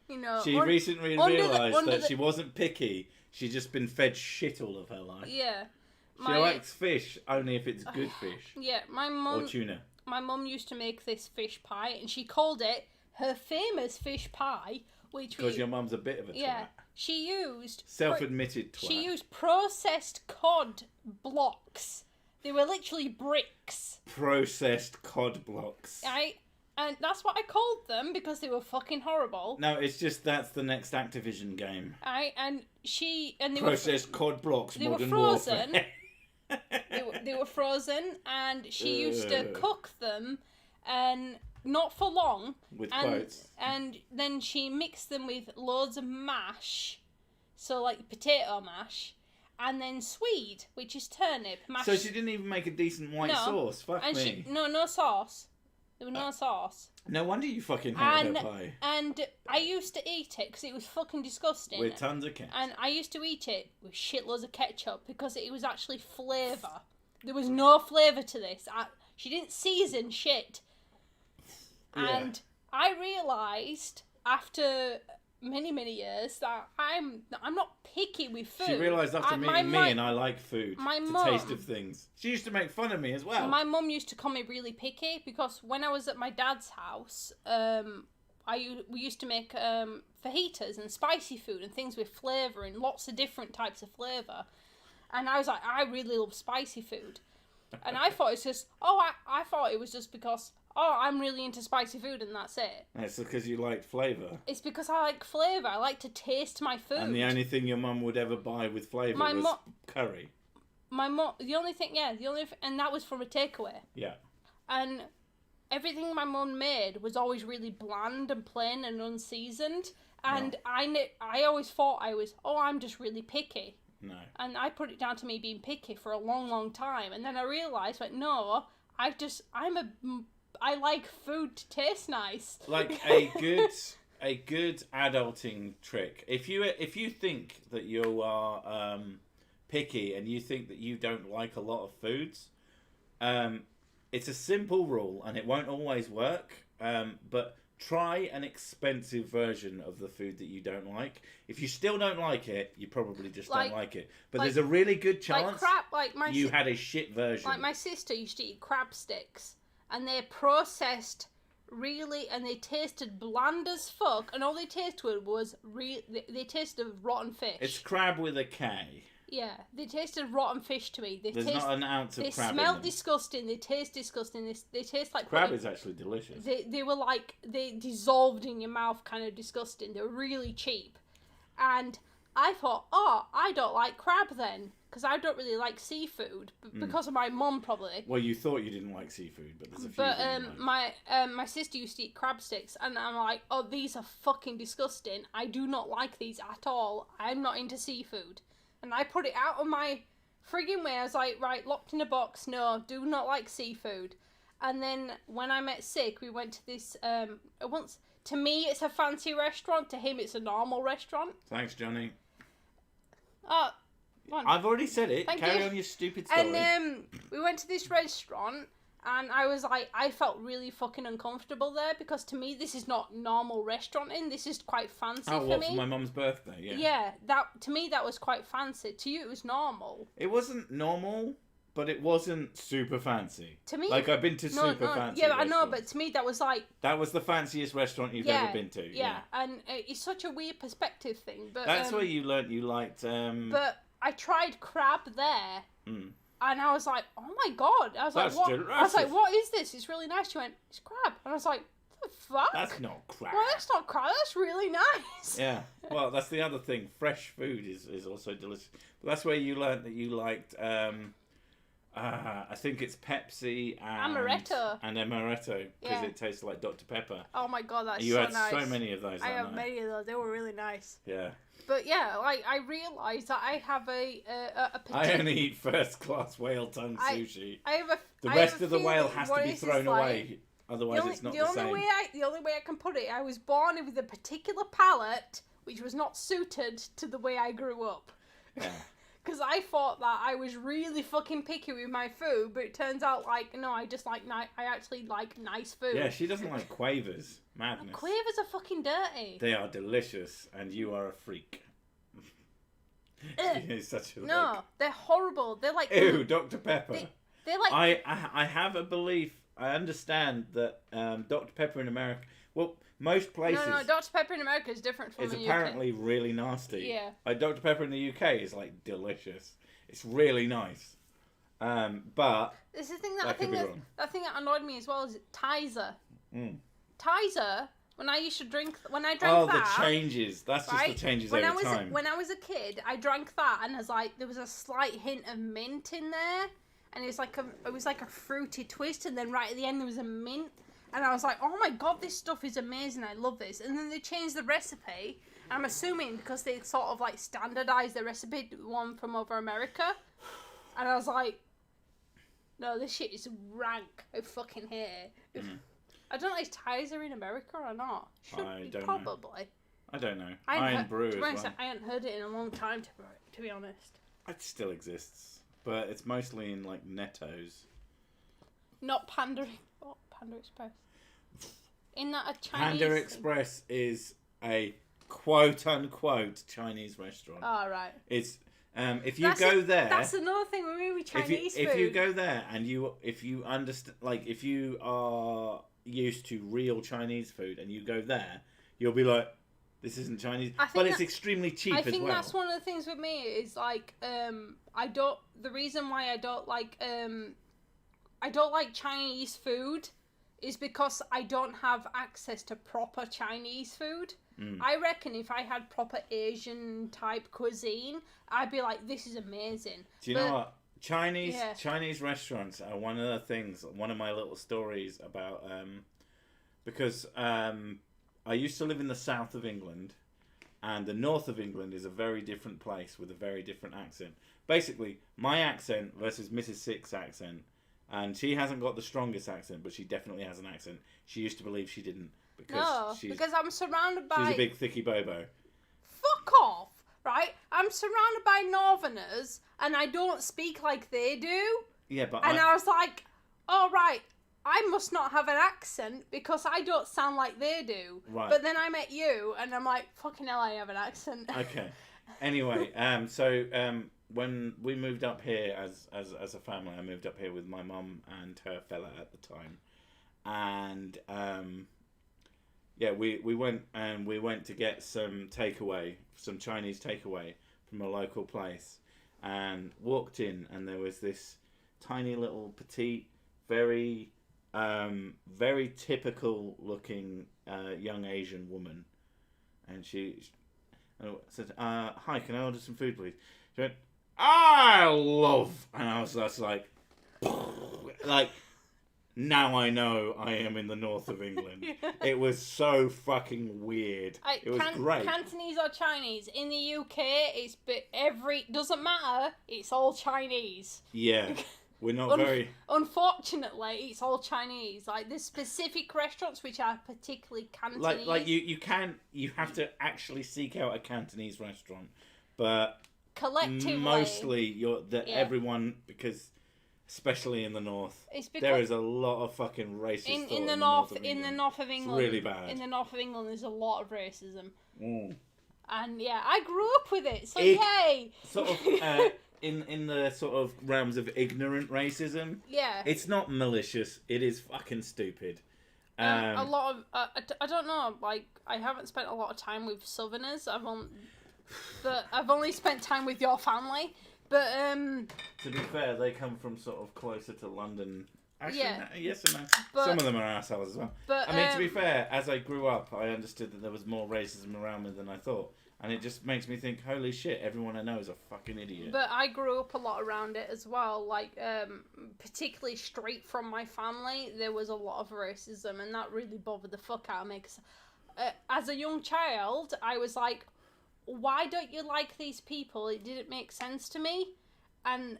You know, She recently realised that she wasn't picky. She's just been fed shit all of her life. Yeah. She likes fish only if it's good fish. Yeah, my mum... Or tuna. My mum used to make this fish pie, and she called it her famous fish pie, which because your mum's a bit of a twat. Yeah, she used... Self-admitted twat. She used processed cod blocks. They were literally bricks. Processed cod blocks. And that's what I called them, because they were fucking horrible. No, it's just that's the next Activision game. And they Processed cod blocks, they Modern were frozen. Warfare. They were frozen, and she used to cook them, and not for long. With quotes. And then she mixed them with loads of mash, so like potato mash, and then swede, which is turnip mash. So she didn't even make a decent white sauce. Fuck me. No sauce. There was no sauce. No wonder you fucking hated her pie. And I used to eat it because it was fucking disgusting. With tons of ketchup. And I used to eat it with shitloads of ketchup because it was actually flavour. There was no flavour to this. She didn't season shit. Yeah. And I realised after many years that I'm not picky with food. She realised after meeting me and I like food. The taste of things. She used to make fun of me as well. My mum used to call me really picky because when I was at my dad's house, we used to make fajitas and spicy food and things with flavour and lots of different types of flavour. And I was like, I really love spicy food. And I thought it's just, I thought it was just because, I'm really into spicy food and that's it. It's because you liked flavour. It's because I like flavour. I like to taste my food. And the only thing your mum would ever buy with flavour was curry. My mum, and that was from a takeaway. Yeah. And everything my mum made was always really bland and plain and unseasoned. And I always thought I'm just really picky. No. And I put it down to me being picky for a long time. And then I realised, no, I like food to taste nice. Like a good adulting trick. If you think that you are picky and you think that you don't like a lot of foods, it's a simple rule and it won't always work. But try an expensive version of the food that you don't like. If you still don't like it, you probably just don't like it. But there's a really good chance you had a shit version. Like my sister used to eat crab sticks. And they're processed and they tasted bland as fuck, and all they tasted was they tasted rotten fish. It's crab with a K. Yeah, they tasted rotten fish to me. There's not an ounce of crab in them. They smell disgusting, they taste disgusting, they taste like... Crab is actually delicious. They were like, they dissolved in your mouth, kind of disgusting. They were really cheap. And I thought, I don't like crab then. Because I don't really like seafood, because of my mum probably. Well, you thought you didn't like seafood, but there's a few things you like. my sister used to eat crab sticks, and I'm like, these are fucking disgusting. I do not like these at all. I'm not into seafood. And I put it out of my frigging way. I was like, right, locked in a box. No, do not like seafood. And then when I met Sick, we went to this to me it's a fancy restaurant. To him it's a normal restaurant. Thanks, Johnny. I've already said it. Carry on your stupid story. And we went to this restaurant, and I was like, I felt really fucking uncomfortable there because to me this is not normal restauranting. This is quite fancy for me. For my mum's birthday? Yeah. Yeah, to me that was quite fancy. To you, it was normal. It wasn't normal, but it wasn't super fancy. To me, like I've been to super fancy. Yeah, I know, but to me that was like that was the fanciest restaurant you've ever been to. Yeah, and it's such a weird perspective thing. But that's where you learnt you liked. But I tried crab there, and I was like, "Oh my god!" I was like, "What?" I was like, "What is this? It's really nice." She went, "It's crab," and I was like, "What the fuck? That's not crab." Well, that's not crab. That's really nice. Yeah. Well, that's the other thing. Fresh food is also delicious. But that's where you learnt that you liked I think it's Pepsi and Amaretto. and Amaretto because Yeah. it tastes like Dr Pepper. Oh my god, that's You so had nice. so many of those. I that have night. many of those. They were really nice. Yeah. But yeah, like I realised that I have a I particular. only eat first class whale tongue sushi. I have a. The I rest have a of the whale feeling has what to be this is thrown like. away. Otherwise, it's not the same. The only way I can put it, I was born with a particular palate which was not suited to the way I grew up. Yeah. Because I thought that I was really fucking picky with my food, but it turns out, like, no, I just like I actually like nice food. Yeah, she doesn't like quavers. Madness. Quavers are fucking dirty. They are delicious, and you are a freak. It's such a No, they're horrible. They're like... Ew, Dr. Pepper. They're like... I have a belief. I understand that Dr. Pepper in America. Well, most places. No, Dr. Pepper in America is different from It's the apparently really nasty. Yeah. Like Dr. Pepper in the UK is like delicious. It's really nice. But This is the thing that that could be wrong. that thing that annoyed me as well is Tizer. Mm. Tizer, when I drank that. The changes. That's just right? the changes when over time. When I was a kid, I drank that, and there was a slight hint of mint in there, and it was like a fruity twist, and then right at the end there was a mint, and I was like, oh my god, this stuff is amazing, I love this. And then they changed the recipe. I'm assuming because they sort of like standardized the recipe to one from over America, and I was like, no, this shit is rank. I fucking hate it. I don't know if Tizer in America or not. I don't probably. know. I don't know. I Iron Brew as well. I hadn't heard it in a long time, to be honest. It still exists, but it's mostly in like Nettos. Not Panda. What? Panda Express. In that a Chinese. Panda Express is a quote unquote Chinese restaurant. Oh right. It's if you go there. That's another thing with me with Chinese food. If you go there and if you understand, like if you are used to real Chinese food and you go there, you'll be like, this isn't Chinese, but it's extremely cheap as well. I think that's one of the things with me is like the reason why I don't like Chinese food is because I don't have access to proper Chinese food. I reckon if I had proper Asian type cuisine, I'd be like, this is amazing. Do you know what? Chinese restaurants are one of the things, one of my little stories about, because I used to live in the south of England, and the north of England is a very different place with a very different accent. Basically, my accent versus Mrs. Six's accent, and she hasn't got the strongest accent, but she definitely has an accent. She used to believe she didn't. Because I'm surrounded by... She's a big thicky bobo. Fuck off, right? I'm surrounded by northerners, and I don't speak like they do. Yeah, but I was like, oh, right, I must not have an accent because I don't sound like they do. Right. But then I met you, and I'm like, fucking hell, I have an accent. Okay. Anyway, when we moved up here as a family, I moved up here with my mum and her fella at the time. And... yeah, we went to get some Chinese takeaway from a local place, and walked in, and there was this tiny little petite, very typical looking young Asian woman, and she said, "Hi, can I order some food, please?" She went, "I love," and I was just like, now I know I am in the north of England. Yeah. It was so fucking weird. It was great. Cantonese or Chinese. In the UK, it's doesn't matter. It's all Chinese. Yeah, we're not very. Unfortunately, it's all Chinese. Like there's specific restaurants which are particularly Cantonese. Like you have to actually seek out a Cantonese restaurant, but collectively, mostly everyone, because. Especially in the north, there is a lot of fucking racist in the north of England. It's really bad. In the north of England, there's a lot of racism, and yeah, I grew up with it. So yay! Sort of in the sort of realms of ignorant racism. Yeah, it's not malicious. It is fucking stupid. A lot of I don't know. Like I haven't spent a lot of time with Southerners. I've only spent time with your family. But to be fair, they come from sort of closer to London. Actually, yeah. Yes and no. Some of them are assholes as well. But I mean, to be fair, as I grew up, I understood that there was more racism around me than I thought. And it just makes me think, holy shit, everyone I know is a fucking idiot. But I grew up a lot around it as well. Like, particularly straight from my family, there was a lot of racism, and that really bothered the fuck out of me. 'Cause, as a young child, I was like, why don't you like these people? It didn't make sense to me. And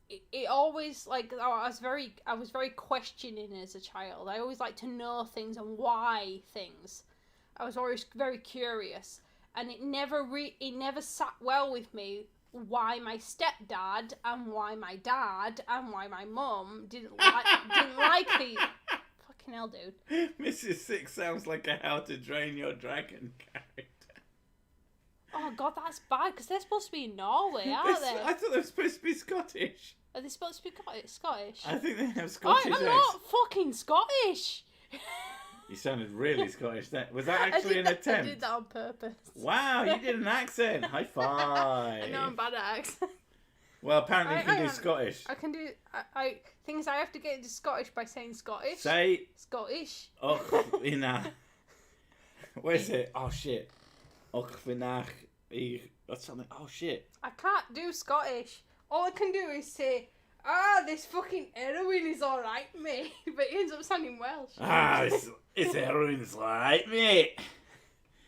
it always, like, I was very questioning as a child. I always liked to know things and why things. I was always very curious. And it never sat well with me why my stepdad and why my dad and why my mum didn't like these. Fucking hell, dude. Mrs. Six sounds like a How to Train Your Dragon character. Oh god, that's bad because they're supposed to be in Norway, aren't they? I thought they were supposed to be Scottish. Are they supposed to be Scottish? I think they have Scottish I'm accents. not fucking Scottish. You sounded really Scottish then. Was that actually an attempt? I did that on purpose. Wow, you did an accent. High five. I know I'm bad at accents. Well, apparently you can do Scottish. I can do... things I have to get into Scottish by saying Scottish. Say... Scottish. Ochfinach. Where's it? Oh, shit. Ochfinach. Or something. Oh, shit. I can't do Scottish. All I can do is say... this fucking heroin is alright, mate. But it ends up sounding Welsh. It's heroin, it's alright, mate.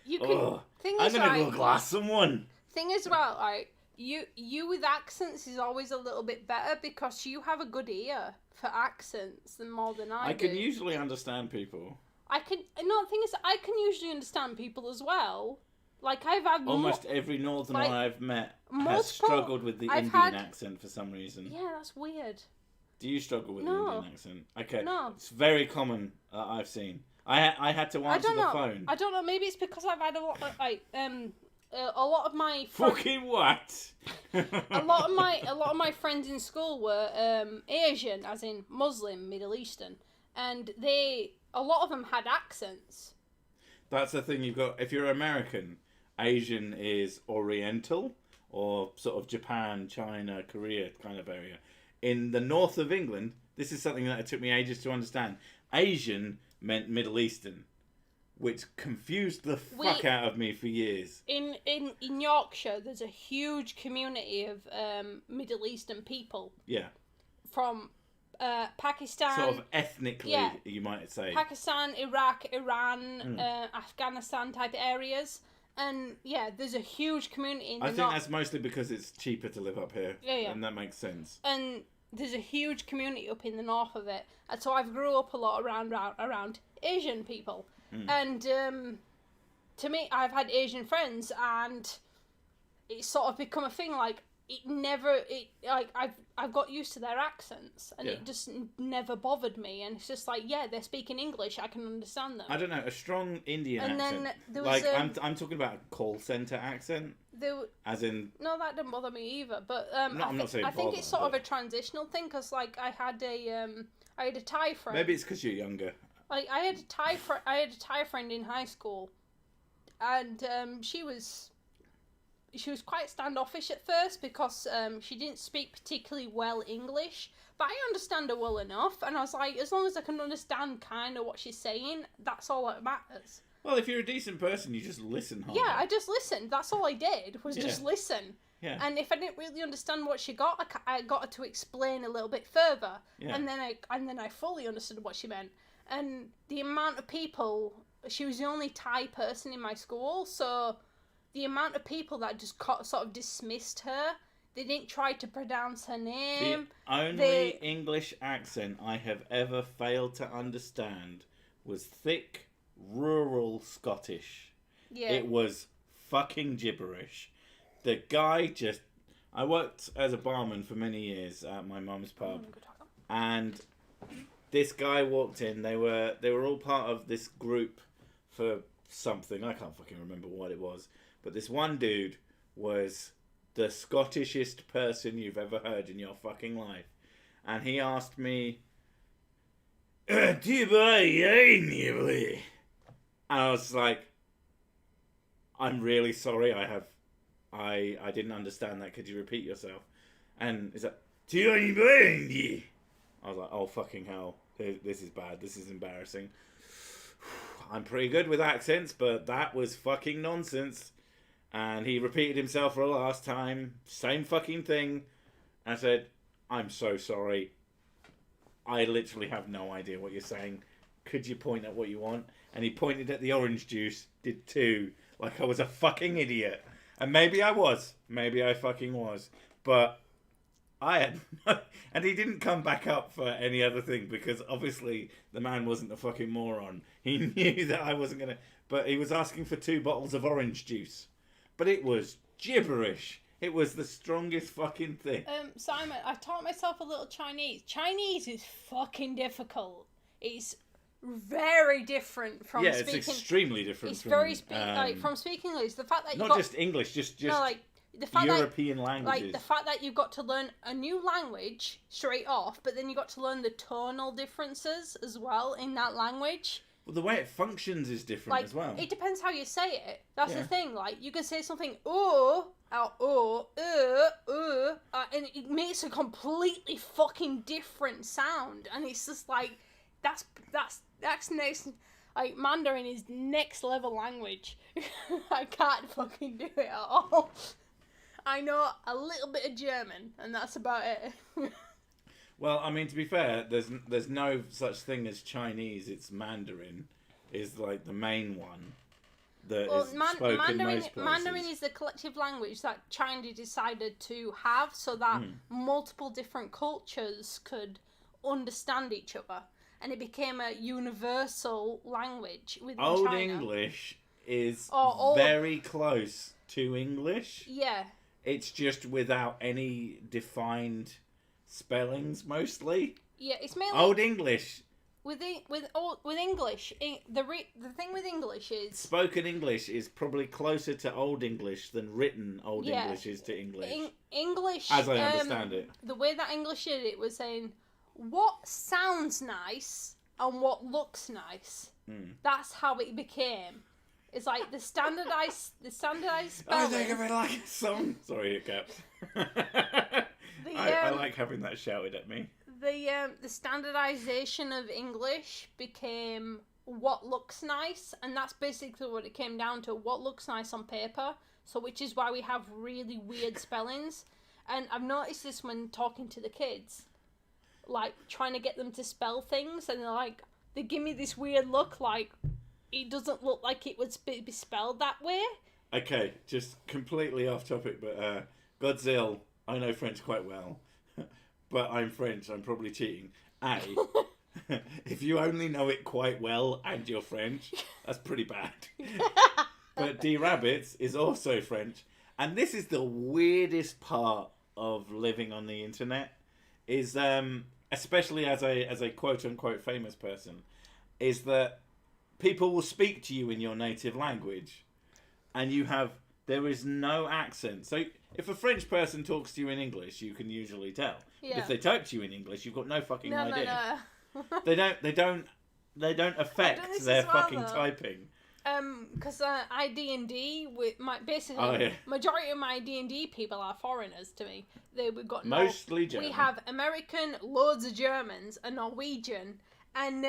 You can... I'm gonna go glass someone. Thing is, well, right, you with accents is always a little bit better because you have a good ear for accents than more than I do. I can usually understand people. The thing is, I can usually understand people as well. Like, I've had... Almost every northerner I've met has struggled with the Indian accent for some reason. Yeah, that's weird. Do you struggle with the Indian accent? Okay. No. It's very common, I've seen. I had to answer the phone. I don't know, maybe it's because I've had a lot of, a lot of my... Fucking what? a lot of my friends in school were Asian, as in Muslim, Middle Eastern. And a lot of them had accents. That's the thing you've got. If you're American... Asian is Oriental, or sort of Japan, China, Korea kind of area. In the north of England, this is something that it took me ages to understand. Asian meant Middle Eastern, which confused the fuck out of me for years. In Yorkshire, there's a huge community of Middle Eastern people. Yeah. From Pakistan. Sort of ethnically, you might say. Pakistan, Iraq, Iran, Afghanistan type areas. And, yeah, there's a huge community in the north. I think that's mostly because it's cheaper to live up here. Yeah. And that makes sense. And there's a huge community up in the north of it. And so I've grew up a lot around Asian people. And to me, I've had Asian friends, and it's sort of become a thing, like, I've got used to their accents, and it just never bothered me. And it's just like, yeah, they're speaking English, I can understand them. I don't know, a strong Indian accent. And then there was I'm talking about a call centre accent. As in... No, that didn't bother me either. But I'm not saying I think it's sort of a transitional thing, because like I had a Thai friend. Maybe it's because you're younger. Like I had a Thai friend in high school, and she was quite standoffish at first because she didn't speak particularly well English, but I understand her well enough, and I was like, as long as I can understand kind of what she's saying, that's all that matters. Well, if you're a decent person, you just listen harder. Yeah, I just listened. That's all I did, was just listen. Yeah. And if I didn't really understand what she got, I got her to explain a little bit further. Yeah. And then I fully understood what she meant. And the amount of people, she was the only Thai person in my school, so the amount of people that just sort of dismissed her, they didn't try to pronounce her name. The only English accent I have ever failed to understand was thick, rural Scottish. Yeah. It was fucking gibberish. The guy just... I worked as a barman for many years at my mum's pub, and this guy walked in. They were all part of this group for something. I can't fucking remember what it was. But this one dude was the Scottishest person you've ever heard in your fucking life. And he asked me, do you buy anybody? And I was like, I'm really sorry, I didn't understand that. Could you repeat yourself? And he's like, do you anybody? I was like, oh fucking hell, this is bad, this is embarrassing. I'm pretty good with accents, but that was fucking nonsense. And he repeated himself for a last time. Same fucking thing. And I said, I'm so sorry. I literally have no idea what you're saying. Could you point at what you want? And he pointed at the orange juice. Did too. Like I was a fucking idiot. And maybe I was. Maybe I fucking was. But I had no... And he didn't come back up for any other thing. Because obviously the man wasn't a fucking moron. He knew that I wasn't going to... But he was asking for 2 bottles of orange juice. But it was gibberish. It was the strongest fucking thing. Simon, I taught myself a little Chinese. Chinese is fucking difficult. It's very different from speaking... Yeah, it's extremely different from... It's very... from speaking English. The fact that you not just English, just no, like, the fact European languages. Like, the fact that you've got to learn a new language straight off, but then you got to learn the tonal differences as well in that language... Well, the way it functions is different like, as well. It depends how you say it. That's the thing. Like, you can say something, and it makes a completely fucking different sound. And it's just like, that's next, like, Mandarin is next level language. I can't fucking do it at all. I know a little bit of German, and that's about it. Well, I mean, to be fair, there's no such thing as Chinese. It's Mandarin, is like the main one that is spoken most places. Mandarin is the collective language that China decided to have so that multiple different cultures could understand each other, and it became a universal language within China. Old English is very close to English. Yeah. It's just without any defined spellings mostly. Yeah, it's mainly Old English. With English, the thing with English is spoken English is probably closer to Old English than written Old English is to English. English, as I understand it, the way that English did it was saying what sounds nice and what looks nice. That's how it became. It's like the standardized spelling. I think of it like a song. Sorry, it caps. I like having that shouted at me. The standardization of English became what looks nice, and that's basically what it came down to. What looks nice on paper. So, which is why we have really weird spellings. And I've noticed this when talking to the kids, like trying to get them to spell things, and they're like, they give me this weird look, like it doesn't look like it would be spelled that way. Okay, just completely off topic, but Godzilla. I know French quite well, but I'm French. I'm probably cheating. If you only know it quite well and you're French, that's pretty bad. But D Rabbits is also French, and this is the weirdest part of living on the internet. Is especially as a quote unquote famous person, is that people will speak to you in your native language, and there is no accent. So if a French person talks to you in English, you can usually tell. Yeah. But if they talk to you in English, you've got no fucking idea. No. They don't affect their fucking typing. Because I D&D with majority of my D&D people are foreigners to me. We've got mostly German. We have American, loads of Germans, a Norwegian, and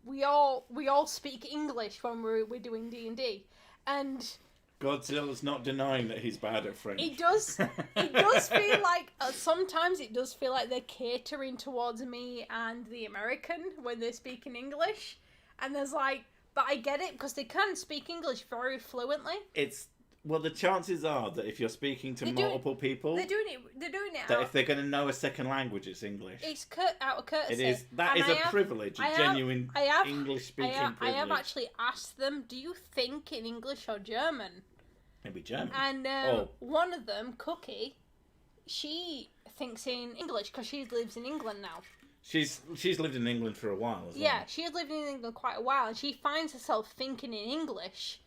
we all speak English when we're doing D&D, and. Godzilla's not denying that he's bad at French. It does feel like sometimes it does feel like they're catering towards me and the American when they're speaking English, and there's like, but I get it because they can speak English very fluently. The chances are that if you're speaking to multiple people, they're doing it. That if they're going to know a second language, it's English. It's out of courtcy. It is. That is a privilege, a genuine English-speaking privilege. I have actually asked them, "Do you think in English or German?" Maybe German. And one of them, Cookie, she thinks in English because she lives in England now. She's lived in England for a while as well. Yeah, she has lived in England quite a while, and she finds herself thinking in English.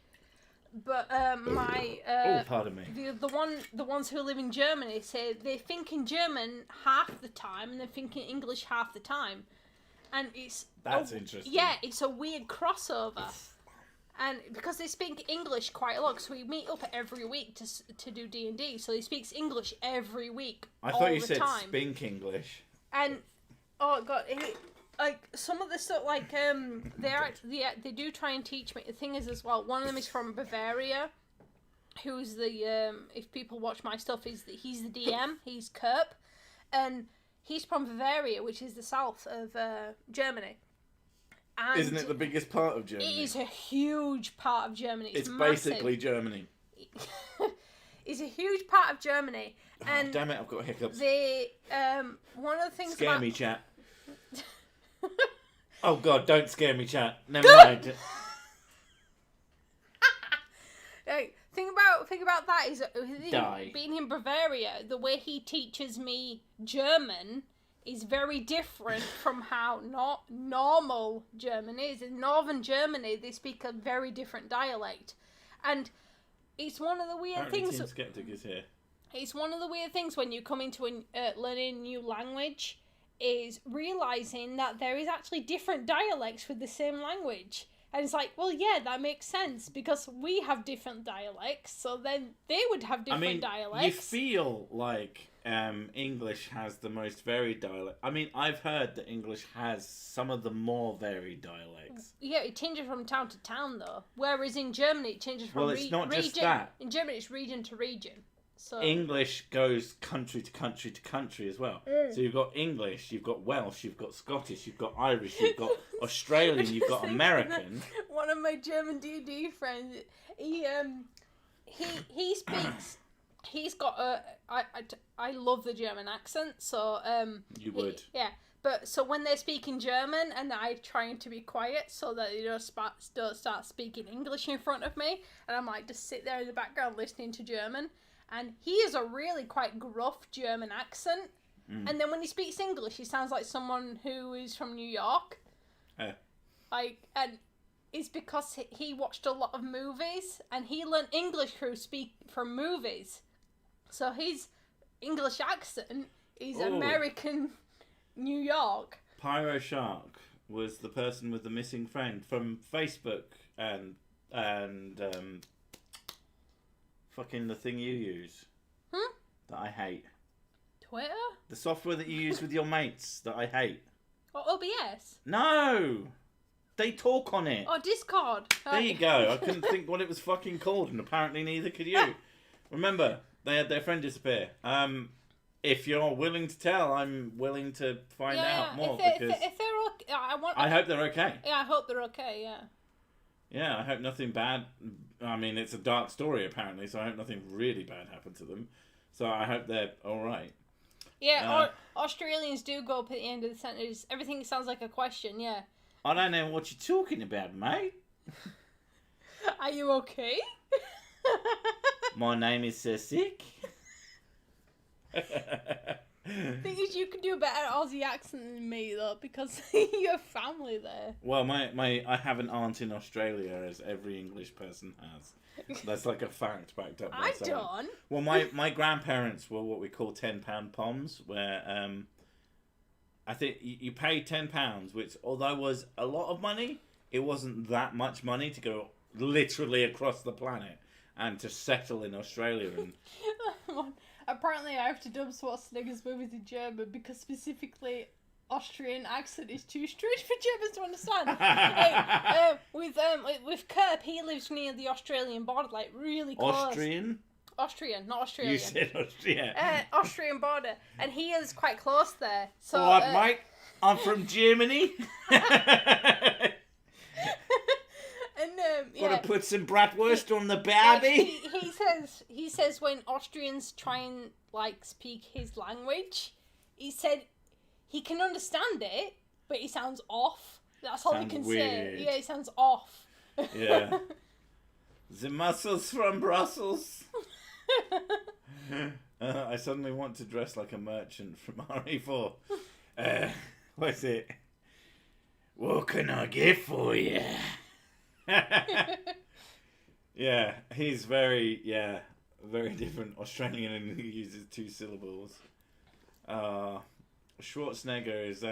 But pardon me. The ones who live in Germany say they think in German half the time and they think in English half the time, and that's interesting. Yeah, it's a weird crossover, and because they speak English quite a lot, so we meet up every week to do D&D. So he speaks English every week. I thought you said spink English. And oh god, like some of the stuff, like they do try and teach me. The thing is as well, one of them is from Bavaria, who's the if people watch my stuff, he's the DM. He's Kerp, and he's from Bavaria, which is the south of Germany. And isn't it the biggest part of Germany? It is a huge part of Germany. It's massive. Basically Germany. It's a huge part of Germany. And damn it, I've got hiccups. One of the things Scare about... me, chat. Oh God, don't scare me, chat. Never mind. Think about that is being in Bavaria, the way he teaches me German is very different from how not normal German is. In northern Germany, they speak a very different dialect, and it's one of the weird things. Team Skeptic is here. It's one of the weird things when you come into learning a new language, is realizing that there is actually different dialects with the same language. And it's like, well, yeah, that makes sense, because we have different dialects, so then they would have different dialects. You feel like English has the most varied dialect. I mean, I've heard that English has some of the more varied dialects. Yeah, it changes from town to town, though. Whereas in Germany, it changes from region. Well, it's not just that. In Germany, it's region to region. So English goes country to country to country as well. So you've got English, you've got Welsh, you've got Scottish, you've got Irish, you've got Australian, you've got American. One of my German D&D friends, he speaks. He's got a. I love the German accent, so You would. Yeah, but so when they're speaking German, and I trying to be quiet so that they don't start speaking English in front of me, and I'm like just sit there in the background listening to German. And he has a really quite gruff German accent. And then when he speaks English, he sounds like someone who is from New York. And it's because he watched a lot of movies, and he learned English from movies. So his English accent is American New York. Pyro Shark was the person with the missing friend from Facebook and fucking the thing you use that I hate. Twitter? The software that you use with your mates that I hate. Or OBS? No! They talk on it. Oh, Discord. There you go. I couldn't think what it was fucking called, and apparently neither could you. Remember, they had their friend disappear. If you're willing to tell, I'm willing to find out more. If they're okay, I hope they're okay. Yeah, I hope they're okay, yeah. Yeah, I hope nothing bad... I mean, it's a dark story, apparently, so I hope nothing really bad happened to them. So I hope they're alright. Yeah, Australians do go up at the end of the sentence. Everything sounds like a question, yeah. I don't know what you're talking about, mate. Are you okay? My name is Sick. Thing is, you could do a better Aussie accent than me, though, because you have family there. Well, I have an aunt in Australia, as every English person has. That's like a fact backed up by someone. I don't. Well, my grandparents were what we call £10 poms, where I think you pay £10, which, although was a lot of money, it wasn't that much money to go literally across the planet and to settle in Australia. And apparently, I have to dub Schwarzenegger's movies in German because specifically Austrian accent is too strange for Germans to understand. With Kerp, he lives near the Australian border, like really close. Austrian, not Australian. You said Austrian. Austrian border, and he is quite close there. So, all right, mate. I'm from Germany. Gotta put some bratwurst on the baby. He says when Austrians try and like speak his language, he said he can understand it, but he sounds off. That's all he can say. Yeah, he sounds off. Yeah. The muscles from Brussels. I suddenly want to dress like a merchant from RE4. What's it? What can I get for you? Yeah, he's very different Australian, and he uses 2 syllables. Schwarzenegger is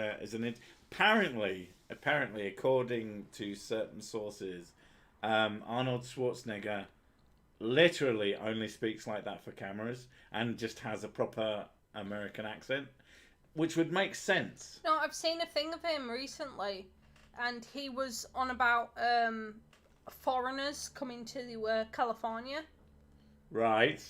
apparently according to certain sources, Arnold Schwarzenegger literally only speaks like that for cameras and just has a proper American accent, which would make sense. No, I've seen a thing of him recently, and he was on about foreigners coming to California, Right.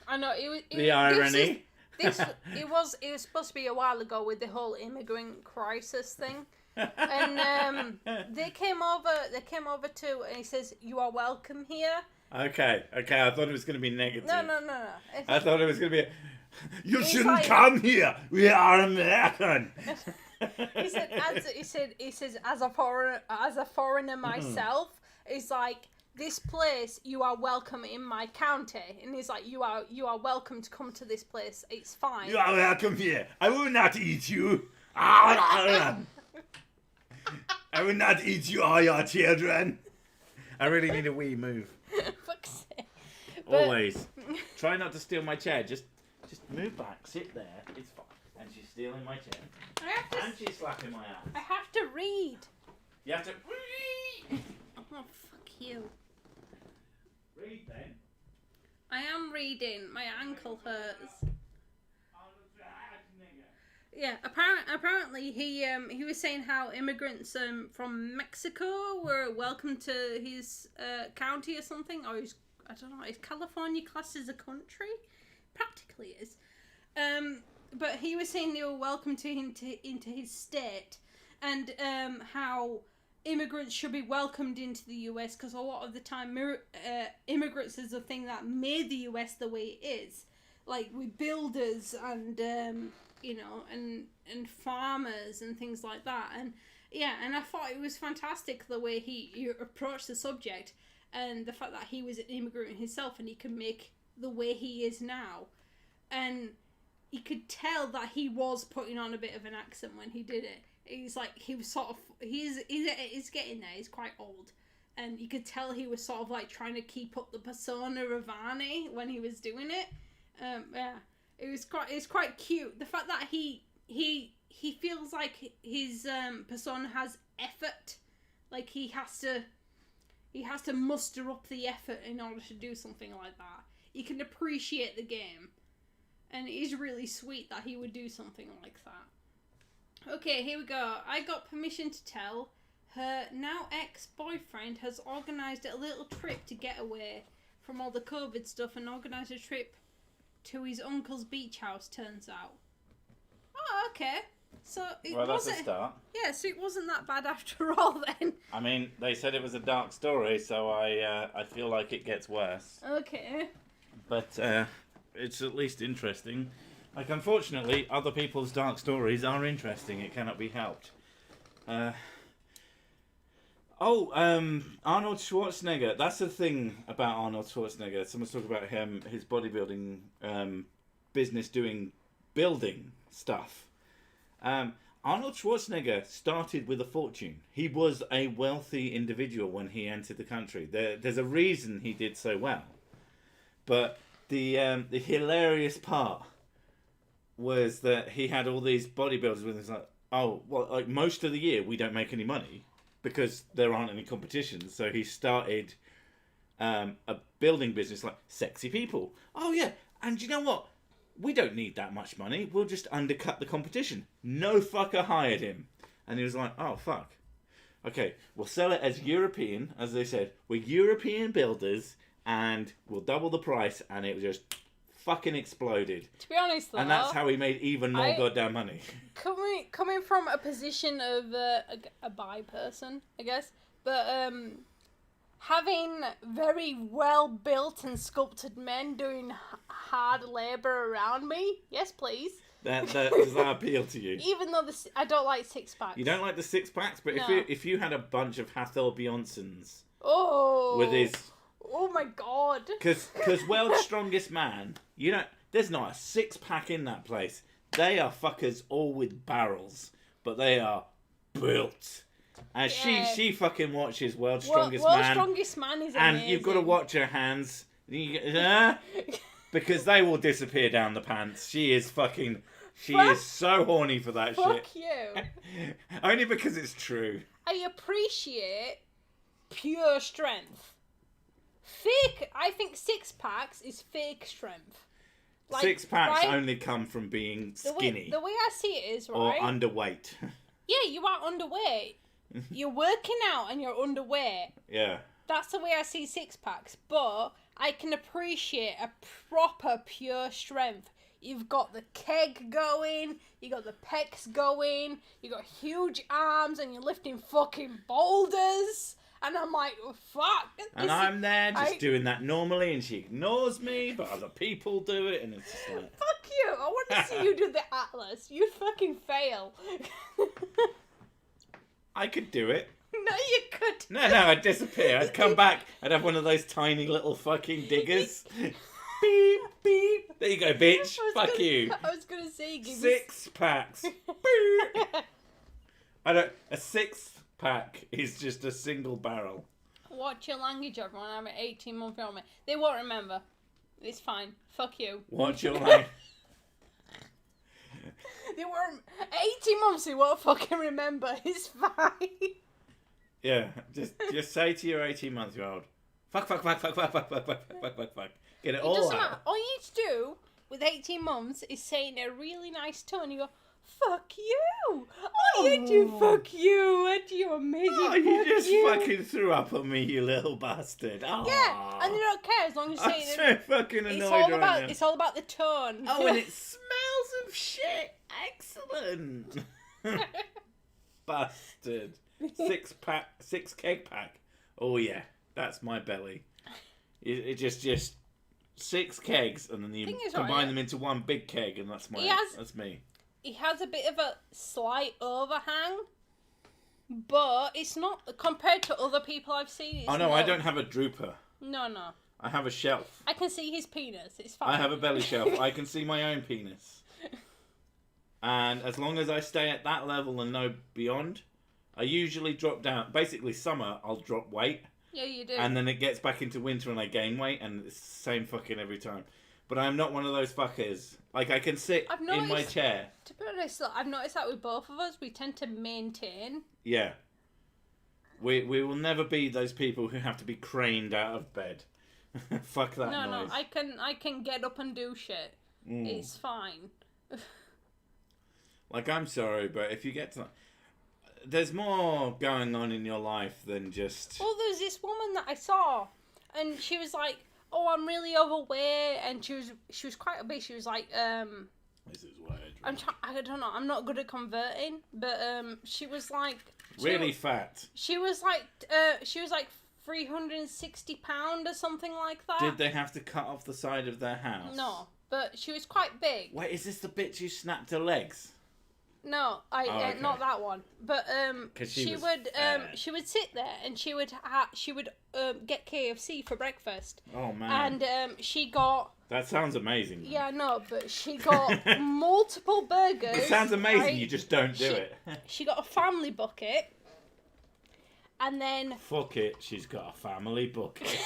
I know it was The irony. It was supposed to be a while ago with the whole immigrant crisis thing, and they came over to, and he says, "You are welcome here." Okay. I thought it was going to be negative. No. I thought it was going to be you shouldn't come here. We are American. He says, as a foreigner myself, it's like, this place, you are welcome in my county, and he's like, you are welcome to come to this place. It's fine. You are welcome here. I will not eat you. I will not eat you or your children. I really need a wee move. Fuck's sake. Always. Try not to steal my chair. Just move back. Sit there. It's fine. And she's stealing my chair. And she's slapping my ass. I have to read. You have to read. Oh, fuck you. Read then. I am reading. My ankle hurts. Yeah, apparently he was saying how immigrants from Mexico were welcome to his county or something, or is California classed as a country? Practically is. But he was saying they were welcome into his state, and how immigrants should be welcomed into the US because a lot of the time immigrants is the thing that made the US the way it is, like with builders and and farmers and things like that. And yeah, and I thought it was fantastic the way he approached the subject, and the fact that he was an immigrant himself and he can make the way he is now. And you could tell that he was putting on a bit of an accent when he did it. He's like, he was sort of, he's getting there, he's quite old. And you could tell he was sort of like trying to keep up the persona of Arnie when he was doing it. Yeah, it's quite cute. The fact that he feels like his persona has effort, like he has to muster up the effort in order to do something like that. You can appreciate the game, and it is really sweet that he would do something like that. Okay, here we go. I got permission to tell her now ex-boyfriend has organised a little trip to get away from all the COVID stuff and organised a trip to his uncle's beach house, turns out. Oh, okay. So that's a start. Yeah, so it wasn't that bad after all then. I mean, they said it was a dark story, so I feel like it gets worse. Okay. But it's at least interesting. Like, unfortunately, other people's dark stories are interesting. It cannot be helped. Arnold Schwarzenegger. That's the thing about Arnold Schwarzenegger. Someone's talking about him, his bodybuilding business doing building stuff. Arnold Schwarzenegger started with a fortune. He was a wealthy individual when he entered the country. There's a reason he did so well. But the hilarious part was that he had all these bodybuilders with him. Like, most of the year we don't make any money because there aren't any competitions. So he started a building business like sexy people. Oh yeah, and you know what? We don't need that much money. We'll just undercut the competition. No fucker hired him. And he was like, oh fuck. Okay, we'll sell it as European, as they said. We're European builders and we'll double the price, and it just fucking exploded. To be honest though, and that's how he made even more goddamn money. Coming from a position of a bi person, I guess, but having very well built and sculpted men doing hard labour around me, yes please. Does that appeal to you? Even though I don't like six packs. You don't like the six packs, but no. if you had a bunch of Hathor Bjornsons, with his. Oh my god. Because World's Strongest Man, there's not a six pack in that place. They are fuckers all with barrels, but they are built. And she fucking watches World's Strongest Man. World's Strongest Man is amazing. And you've got to watch her hands. Because they will disappear down the pants. She is so horny for that shit. Fuck you. Only because it's true. I appreciate pure strength. I think six packs is fake strength. Like, six packs only come from being skinny. The way I see it is, right? Or underweight. Yeah, you are underweight. You're working out and you're underweight. Yeah. That's the way I see six-packs, but I can appreciate a proper pure strength. You've got the keg going, you got the pecs going, you got huge arms, and you're lifting fucking boulders. And I'm like, oh, fuck. And I'm there just doing that normally, and she ignores me, but other people do it, and it's just like... Fuck you. I want to see you do the Atlas. You'd fucking fail. I could do it. No, you could. No, I'd disappear. I'd come back. I'd have one of those tiny little fucking diggers. Beep, beep. There you go, bitch. Fuck you. I was going to say... Six packs. A six-pack is just a single barrel. Watch your language, everyone. I'm an 18-month old man. They won't remember. It's fine. Fuck you. Watch your language. They weren't 18 months. They won't fucking remember. It's fine. Yeah, just say to your 18-month-old, fuck. Get it all doesn't out. matter. All you need to do with 18 months is say in a really nice tone. You go, fuck you. Oh, you do fuck you. What you amazing. Oh, you just fucking threw up on me, you little bastard. Oh. Yeah, and they don't care as long as you say I'm so fucking annoyed right now. It's all about the tone. Oh, and it smells of shit. Excellent. Bastard. Six keg pack. Oh yeah, that's my belly. It just 6 kegs, and then you combine them into one big keg, and that's me. He has a bit of a slight overhang, but it's not compared to other people I've seen. Oh no, I don't have a drooper. No. I have a shelf. I can see his penis. It's fine. I have a belly shelf. I can see my own penis. And as long as I stay at that level and no beyond, I usually drop down. Basically, summer, I'll drop weight. Yeah, you do. And then it gets back into winter and I gain weight, and it's the same fucking every time. But I'm not one of those fuckers. Like, I can sit in my chair. To be honest, I've noticed that with both of us, we tend to maintain. Yeah. We will never be those people who have to be craned out of bed. Fuck that noise. No, I can get up and do shit. It's fine. Like, I'm sorry, but if you get to... There's more going on in your life than just... Well, there's this woman that I saw, and she was like, oh, I'm really overweight, and she was quite obese. She was like, This is weird. I don't know, I'm not good at converting, but she was like... Really fat. She was like 360 pound or something like that. Did they have to cut off the side of their house? No, but she was quite big. Wait, is this the bitch who snapped her legs? No, okay. Not that one. But she would sit there and she would get KFC for breakfast. Oh man! And she got. That sounds amazing. Man. Yeah, no, but she got multiple burgers. It sounds amazing. Right? You just don't do it. She got a family bucket, and then. Fuck it, she's got a family bucket.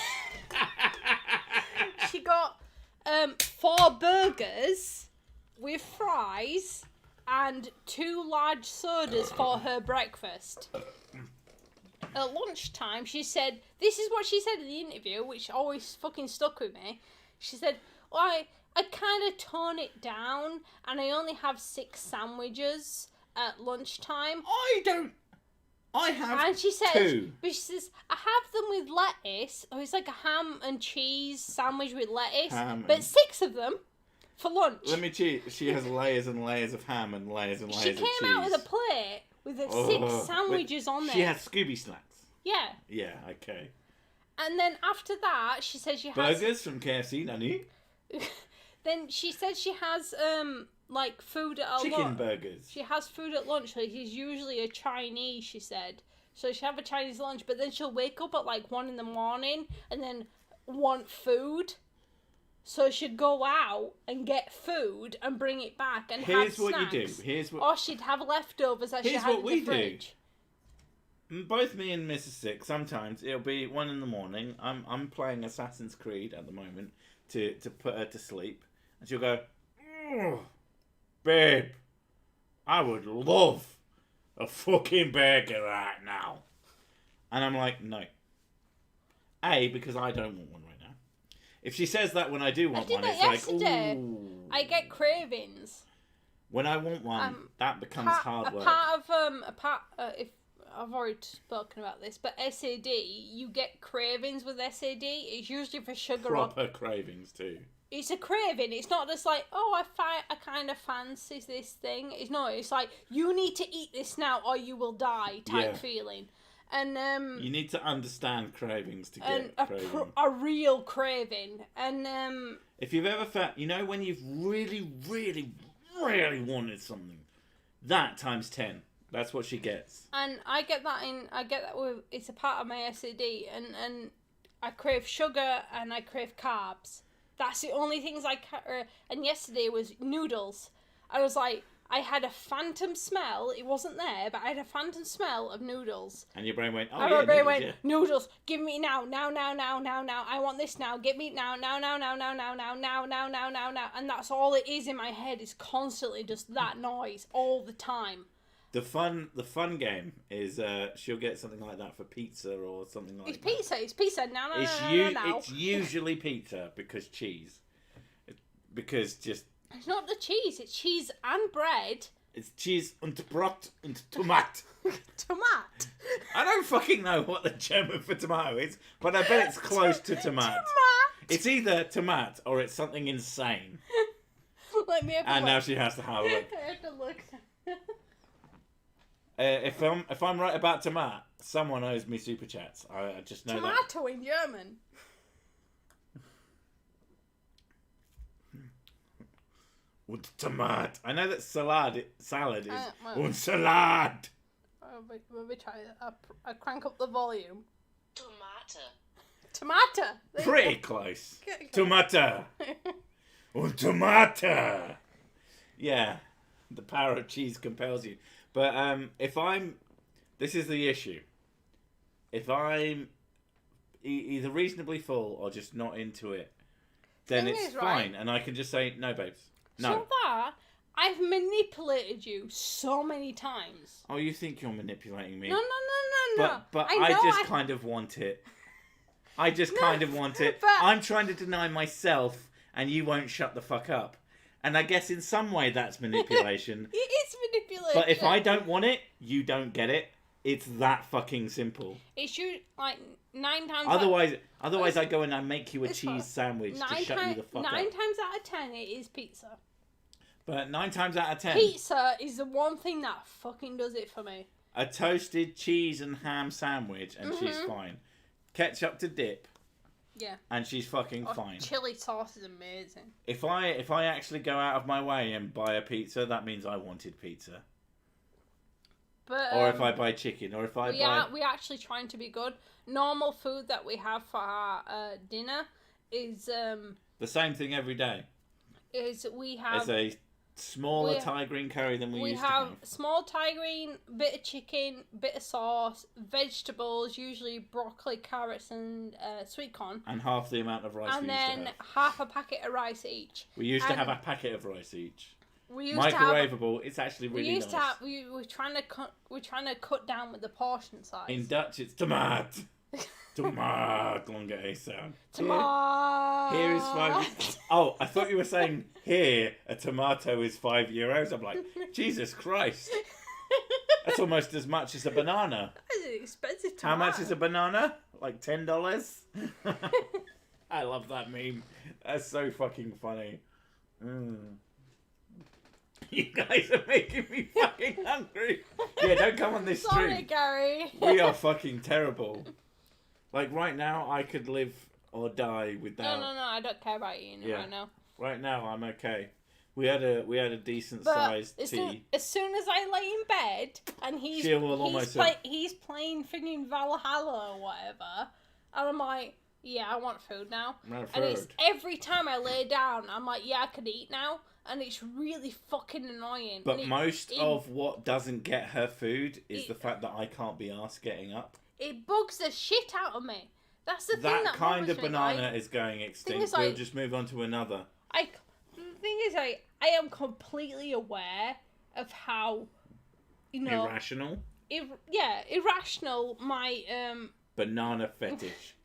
She got 4 burgers with fries. And 2 large sodas for her breakfast. At lunchtime, she said, this is what she said in the interview, which always fucking stuck with me. She said, well, I kind of tone it down, and I only have 6 sandwiches at lunchtime. I have and she said, 2. But she says, I have them with lettuce. Oh, it's like a ham and cheese sandwich with lettuce. 6 of them. For lunch. Let me cheat. She has layers and layers of ham and layers and layers of cheese. She came out with a plate with 6 sandwiches on there. She has Scooby snacks. Yeah. Yeah, okay. And then after that, she says she has... Burgers from KFC, Nanny. Then she says she has, like, food at lunch. Chicken burgers. She has food at lunch. Like, he's usually a Chinese, she said. So she'll have a Chinese lunch, but then she'll wake up at, like, 1 in the morning and then want food. So she'd go out and get food and bring it back and have snacks. Here's what you do. Or she'd have leftovers that she had in the fridge. Both me and Mrs. Six, sometimes it'll be 1 in the morning. I'm playing Assassin's Creed at the moment to put her to sleep. And she'll go, babe, I would love a fucking burger right now. And I'm like, no. A, because I don't want one right now. If she says that when I do want one, it's yesterday. like, ooh. I get cravings. When I want one, that becomes hard work. If I've already spoken about this, but SAD, you get cravings with SAD. It's usually for sugar. Proper cravings too. It's a craving. It's not just like, oh, I kind of fancy this thing. It's like, you need to eat this now or you will die type feeling. And you need to understand cravings to get a real craving. And if you've ever felt, when you've really, really, really wanted something, that times 10. That's what she gets. And I get that with, it's a part of my SAD, and I crave sugar and I crave carbs. That's the only things and yesterday was noodles. I was like, I had a phantom smell. It wasn't there, but I had a phantom smell of noodles. And your brain went, oh, and yeah, my brain noodles, went, noodles, give me now. I want this now. Get me now. And that's all it is in my head, is constantly just that noise all the time. The fun game is she'll get something like that for pizza or something like that. It's pizza. No. It's usually pizza because cheese. Because just... It's not the cheese, it's cheese and bread. It's cheese und Brot und Tomat. Tomat. I don't fucking know what the German for tomato is, but I bet it's close to tomat. It's either tomat or it's something insane. Let me have a look. Now she has to have a look. I have to look. If I'm right about tomat, someone owes me super chats. I just know Tomato in German. Und Tomat. I know that salad is und Salad. Let me try it. I crank up the volume. Tomato. Pretty close. Tomata. Und Tomata. Yeah, the power of cheese compels you. But this is the issue. If I'm either reasonably full or just not into it, then it's fine, and I can just say, no, babes, no. So that, I've manipulated you so many times. Oh, you think you're manipulating me? No. But I just kind of want it. Kind of want it. But... I'm trying to deny myself, and you won't shut the fuck up. And I guess in some way that's manipulation. It is manipulation. But if I don't want it, you don't get it. It's that fucking simple. It's you, like, 9 times... Otherwise I go and I make you a cheese sandwich to shut you the fuck up. 9 times out of 10 it is pizza. But 9 times out of 10... Pizza is the one thing that fucking does it for me. A toasted cheese and ham sandwich and she's fine. Ketchup to dip. Yeah. And she's fucking fine. Chili sauce is amazing. If I actually go out of my way and buy a pizza, that means I wanted pizza. But, or if I buy chicken, or if I buy... We're actually trying to be good. Normal food that we have for our dinner is... the same thing every day. Is we have... It's a smaller Thai green curry than we used to have. We have small Thai green, bit of chicken, bit of sauce, vegetables, usually broccoli, carrots and sweet corn. And half the amount of rice we used to have. And then half a packet of rice each. We used to have a packet of rice each. We used Microwavable, it's actually really nice. We're trying to cut down with the portion size. In Dutch it's tomaat. Tomaat, longer A sound. Tomaat. Here is 5. Oh, I thought you were saying here a tomato is €5. I'm like, Jesus Christ. That's almost as much as a banana. That's an expensive tomato. How much is a banana? Like $10? I love that meme. That's so fucking funny. You guys are making me fucking hungry. Yeah, don't come on this stream. Sorry, Gary. We are fucking terrible. Like, right now, I could live or die without... No, I don't care about eating right now. Right now, I'm okay. We had a decent sized tea. As soon as I lay in bed and he's playing freaking Valhalla or whatever, and I'm like, yeah, I want food now. And it's every time I lay down, I'm like, yeah, I could eat now. And it's really fucking annoying. But most of what doesn't get her food is the fact that I can't be arsed getting up. It bugs the shit out of me. That's the thing that kind of banana is going extinct. We'll just move on to another. The thing is, I am completely aware of how, irrational? Irrational my... banana fetish.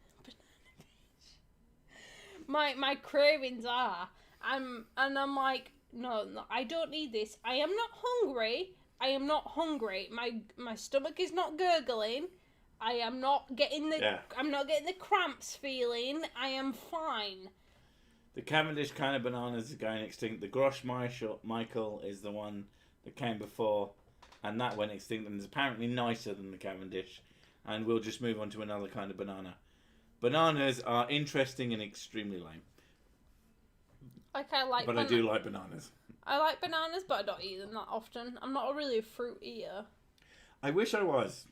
my cravings are. And I'm like, no, I don't need this. I am not hungry, I am not hungry. My stomach is not gurgling. I am not getting the I'm not getting the cramps feeling. I am fine. The Cavendish kind of bananas is going extinct. The Grosh Michael is the one that came before, and that went extinct and is apparently nicer than the Cavendish. And we'll just move on to another kind of banana. Bananas are interesting and extremely lame. Like I do like bananas. I like bananas, but I don't eat them that often. I'm not really a fruit eater. I wish I was.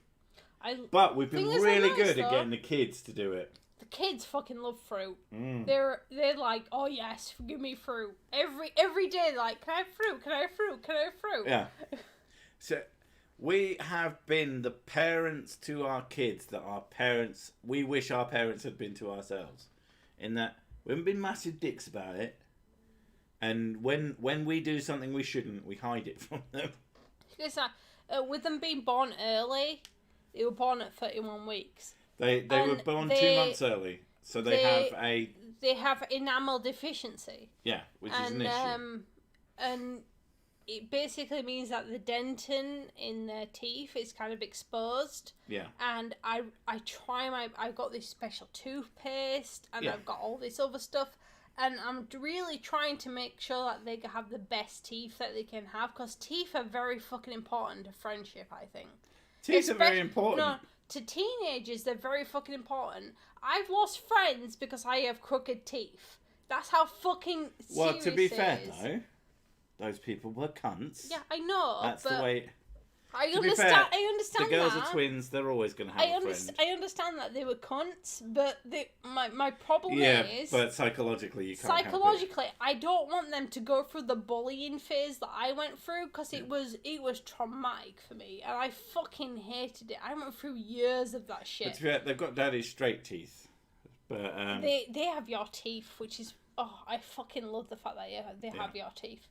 But we've been really good at getting the kids to do it. The kids fucking love fruit. They're like, oh yes, give me fruit. Every day they're like, can I have fruit? Can I have fruit? Can I have fruit? Yeah. So we have been the parents to our kids that our parents, we wish our parents had been to ourselves. In that we haven't been massive dicks about it. And when we do something we shouldn't, we hide it from them. With them being born early, they were born at 31 weeks. They were born 2 months early, so they have enamel deficiency. Yeah, which is an issue. And it basically means that the dentin in their teeth is kind of exposed. Yeah. And I've got this special toothpaste, and I've got all this other stuff. And I'm really trying to make sure that they have the best teeth that they can have, because teeth are very fucking important to friendship, I think. Teeth are very important. No, to teenagers, they're very fucking important. I've lost friends because I have crooked teeth. That's how fucking serious Well, to be it fair, is. though, those people were cunts. Yeah, I know. That's the way... I understand the girls are twins, they're always going to have a friend. I understand that they were cunts, but my problem is... Yeah, but psychologically you can't Psychologically, I don't want them to go through the bullying phase that I went through, because it was traumatic for me, and I fucking hated it. I went through years of that shit. But to be fair, they've got daddy's straight teeth. But They have your teeth, which is... Oh, I fucking love the fact that they have your teeth.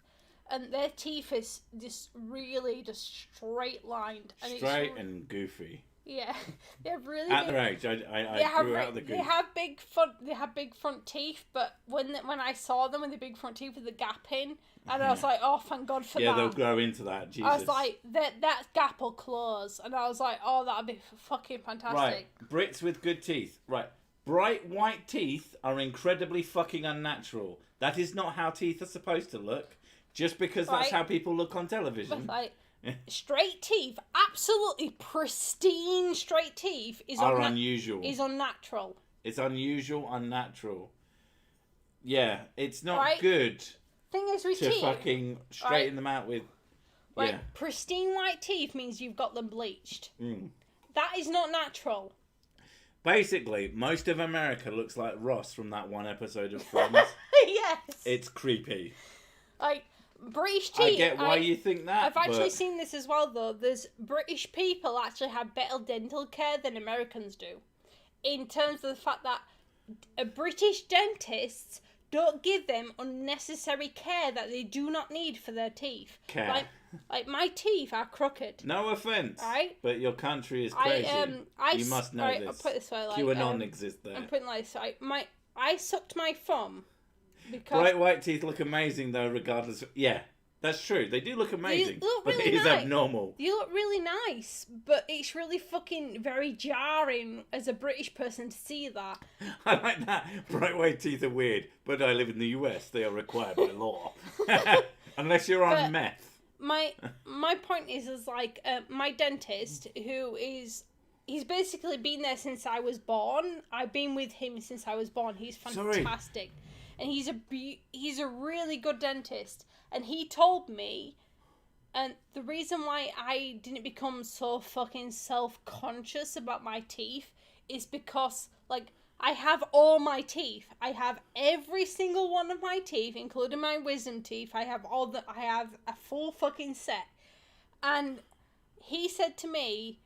And their teeth is just really just straight lined. Straight and goofy. Yeah, they're really. At their age, I grew out of the goof. They have big front teeth, but when I saw them with the big front teeth with the gap in, and I was like, oh, thank God for that. Yeah, they'll grow into that. Jesus. I was like, that gap will close, and I was like, oh, that'd be fucking fantastic. Right, Brits with good teeth. Right, bright white teeth are incredibly fucking unnatural. That is not how teeth are supposed to look. Just because that's how people look on television. But straight teeth, absolutely pristine straight teeth are unusual. Is unnatural. It's unusual, unnatural. Yeah, it's not good. Thing is with teeth, fucking straighten them out with. Yeah. Pristine white teeth means you've got them bleached. That is not natural. Basically, most of America looks like Ross from that one episode of Friends. Yes. It's creepy. British teeth. I get why you think that. I've actually seen this as well, though. There's British people actually have better dental care than Americans do, in terms of the fact that British dentists don't give them unnecessary care that they do not need for their teeth. Care. Like my teeth are crooked. No offense. Right? But your country is crazy. You must know this. I'll put it this way. QAnon exists there. I'm putting it like this. I sucked my thumb. Because bright white teeth look amazing, though, regardless. Yeah, that's true. They do look amazing, but it is abnormal. You look really nice, but it's really fucking very jarring as a British person to see that. I like that. Bright white teeth are weird, but I live in the US. They are required by law. Unless you're on meth. My point is like, my dentist, he's basically been there since I was born. I've been with him since I was born. He's fantastic. Sorry. And he's a really good dentist. And he told me, and the reason why I didn't become so fucking self-conscious about my teeth is because, I have all my teeth. I have every single one of my teeth, including my wisdom teeth. I have a full fucking set. And he said to me,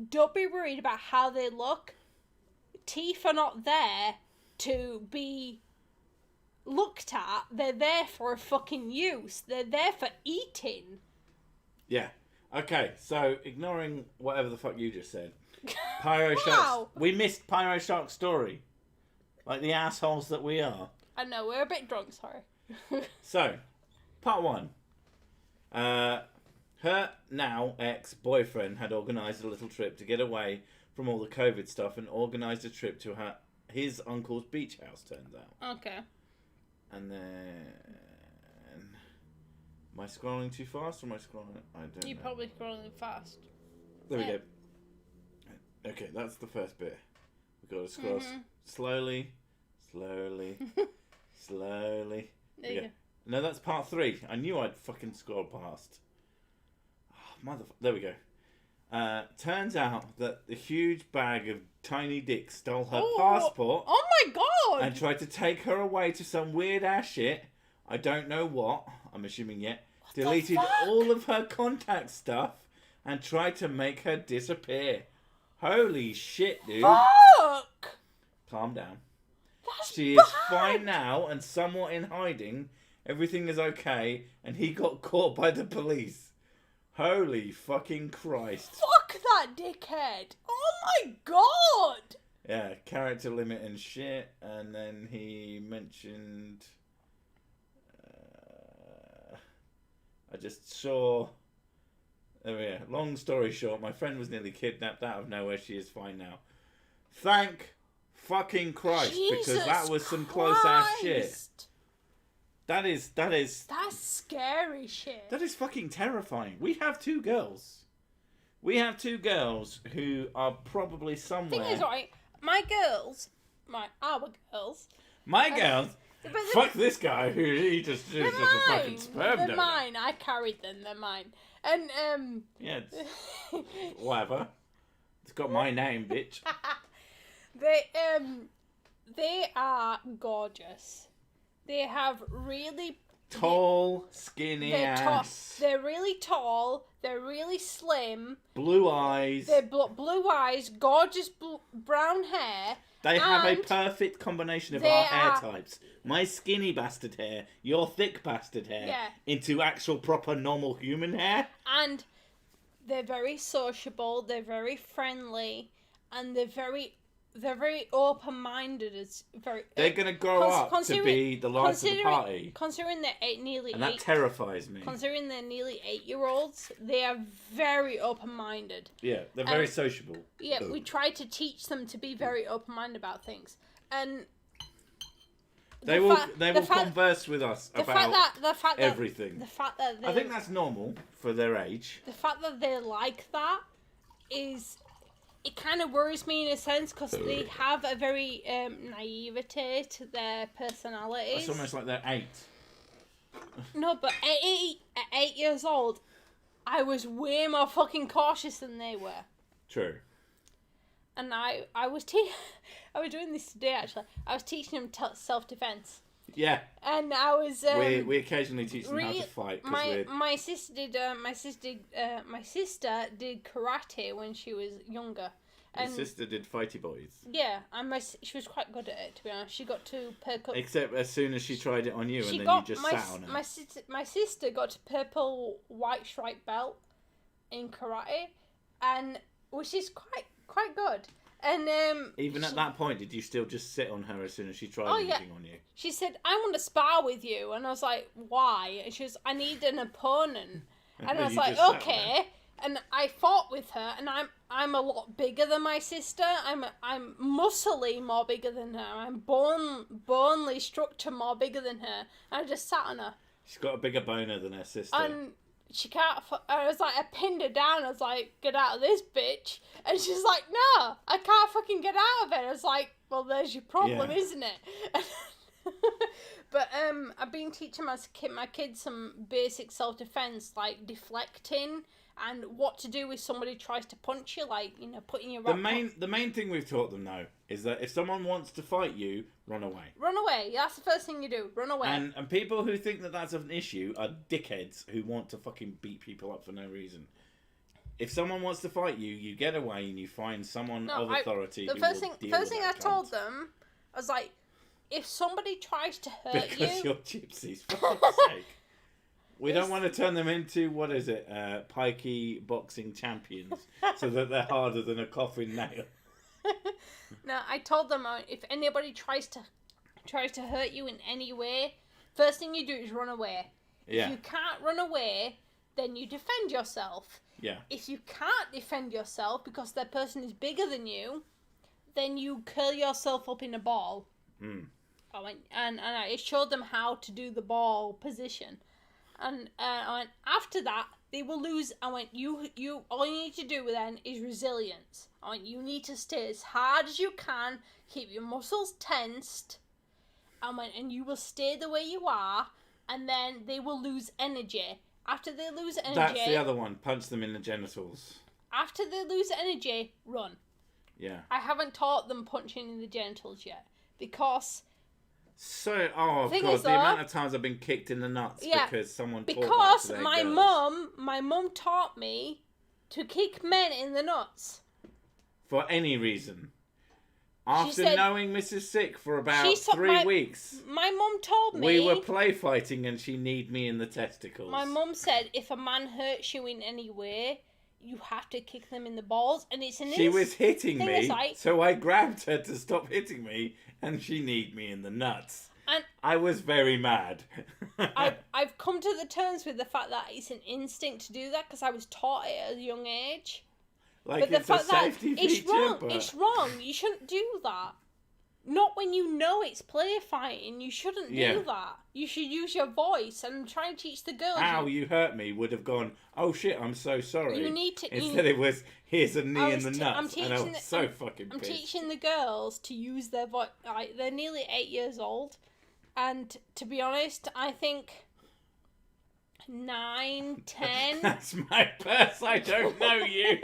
don't be worried about how they look. Teeth are not there to be looked at. They're there for a fucking use. They're there for eating. Yeah. Okay, so ignoring whatever the fuck you just said. Pyro Shark's... We missed Pyro Shark's story. Like the assholes that we are. I know, we're a bit drunk, sorry. So, part 1. Her now ex-boyfriend had organised a little trip to get away from all the COVID stuff and organised a trip to his uncle's beach house, turns out. Okay. And then... Am I scrolling too fast or am I scrolling... I don't know. You're probably scrolling fast. There we go. Okay, that's the first bit. We've got to scroll slowly. Slowly. There you go. No, that's part 3. I knew I'd fucking scroll past. Oh, there we go. Turns out that the huge bag of tiny dicks stole her passport. Oh my god! And tried to take her away to some weird ass shit. I don't know what. I'm assuming yet. Deleted all of her contact stuff and tried to make her disappear. Holy shit, dude. Fuck! Calm down. That's She bad. is fine now and somewhat in hiding. Everything is okay, and he got caught by the police. Holy fucking Christ. Fuck that dickhead! Oh my god! Yeah, character limit and shit. And then he mentioned... I just saw... Oh yeah, long story short, my friend was nearly kidnapped out of nowhere. She is fine now. Thank fucking Christ, because that was some close ass shit. That is That's scary shit. that is fucking terrifying. We have 2 girls. We have 2 girls who are probably somewhere. Thing is, right, our girls. My girls. But Fuck this guy who he just is just a fucking sperm They're donor. mine. I carried them. They're mine. And Yeah, whatever. It's got my name, bitch. they are gorgeous. They have really Tall, skinny ass. They're really tall. They're really slim. Blue eyes. They're blue eyes, gorgeous brown hair. They have a and perfect combination of they our hair are- types. My skinny bastard hair, your thick bastard hair, Yeah. into actual proper normal human hair. And they're very sociable. They're very friendly, and they're very open-minded. They're gonna grow up to be the life of the party, Considering they're nearly and that 8, terrifies me. considering they're nearly 8-year-olds, they are very open-minded. Yeah, they're very sociable. Yeah, we try to teach them to be very open-minded about things, and They will converse with us about the fact that everything. The fact that I think that's normal for their age. the fact that they're like that is. It kind of worries me in a sense because they have a very naivete to their personalities. It's almost like they're 8. No, but at 8 years old, I was way more fucking cautious than they were. True. And I was doing this today actually. I was teaching them self-defense. Yeah. And I was we occasionally teach them how to fight. My sister did karate when she was younger. My And sister did Fighty Boys. yeah, and she was quite good at it, to be honest. She got to purple. Except as soon as she tried it on you, and then you just sat on her. My sister got to purple white stripe belt in karate, and which is quite good. And Even at that point, did you still just sit on her as soon as she tried anything on you? She said, "I want to spar with you," and I was like, "Why?" And she was, "I need an opponent," and I was like, "Okay." And I fought with her, and I'm a lot bigger than my sister. I'm muscly more bigger than her. I'm bonely structure more bigger than her. And I just sat on her. She's got a bigger boner than her sister. And she can't. I was like, I pinned her down. I was like, "Get out of this, bitch!" And she's like, "No, I can't fucking get out of it." I was like, "Well, there's your problem, isn't it?" But I've been teaching my kids some basic self-defense, like deflecting and what to do if somebody tries to punch you, like, you know, putting your the main thing we've taught them though is that if someone wants to fight you, run away. Run away. That's the first thing you do. Run away. And people who think that that's an issue are dickheads who want to fucking beat people up for no reason. If someone wants to fight you, you get away and you find someone of authority. The first thing I told them, I was like, if somebody tries to hurt you, because you're gypsies, for fuck's sake. We don't want to turn them into, what is it, pikey boxing champions, so that they're harder than a coffin nail. No, I told them if anybody tries to hurt you in any way, first thing you do is run away. Yeah. If you can't run away, then you defend yourself. Yeah. If you can't defend yourself because that person is bigger than you, then you curl yourself up in a ball. I went, and I showed them how to do the ball position. And I went, after that, they will lose. I went, you all you need to do then is resilience. I went, you need to stay as hard as you can, keep your muscles tensed. I went, and you will stay the way you are, and then they will lose energy. After they lose energy... That's the other one. Punch them in the genitals. After they lose energy, run. Yeah. I haven't taught them punching in the genitals yet, because... So, oh god, the amount of times I've been kicked in the nuts because someone taught that to their girls. my mum taught me to kick men in the nuts. For any reason. After knowing Mrs. Sick for about 3 weeks. My mum told me... We were play fighting and she kneed me in the testicles. My mum said if a man hurts you in any way, you have to kick them in the balls, and it's an... She was hitting me, so I grabbed her to stop hitting me, and she kneed me in the nuts. And I was very mad. I've come to the terms with the fact that it's an instinct to do that, because I was taught it at a young age. Like, but it's a safety feature, it's wrong. You shouldn't do that. Not when you know it's play fighting. You shouldn't do that. You should use your voice and try and teach the girls. Ow, you hurt me would have gone, oh shit, I'm so sorry. You need to... Instead it was, here's a knee in the nuts. And I was so fucking pissed. I'm teaching the girls to use their voice. Like, they're nearly 8 years old. And to be honest, I think 9, 10... That's my purse, I don't know you.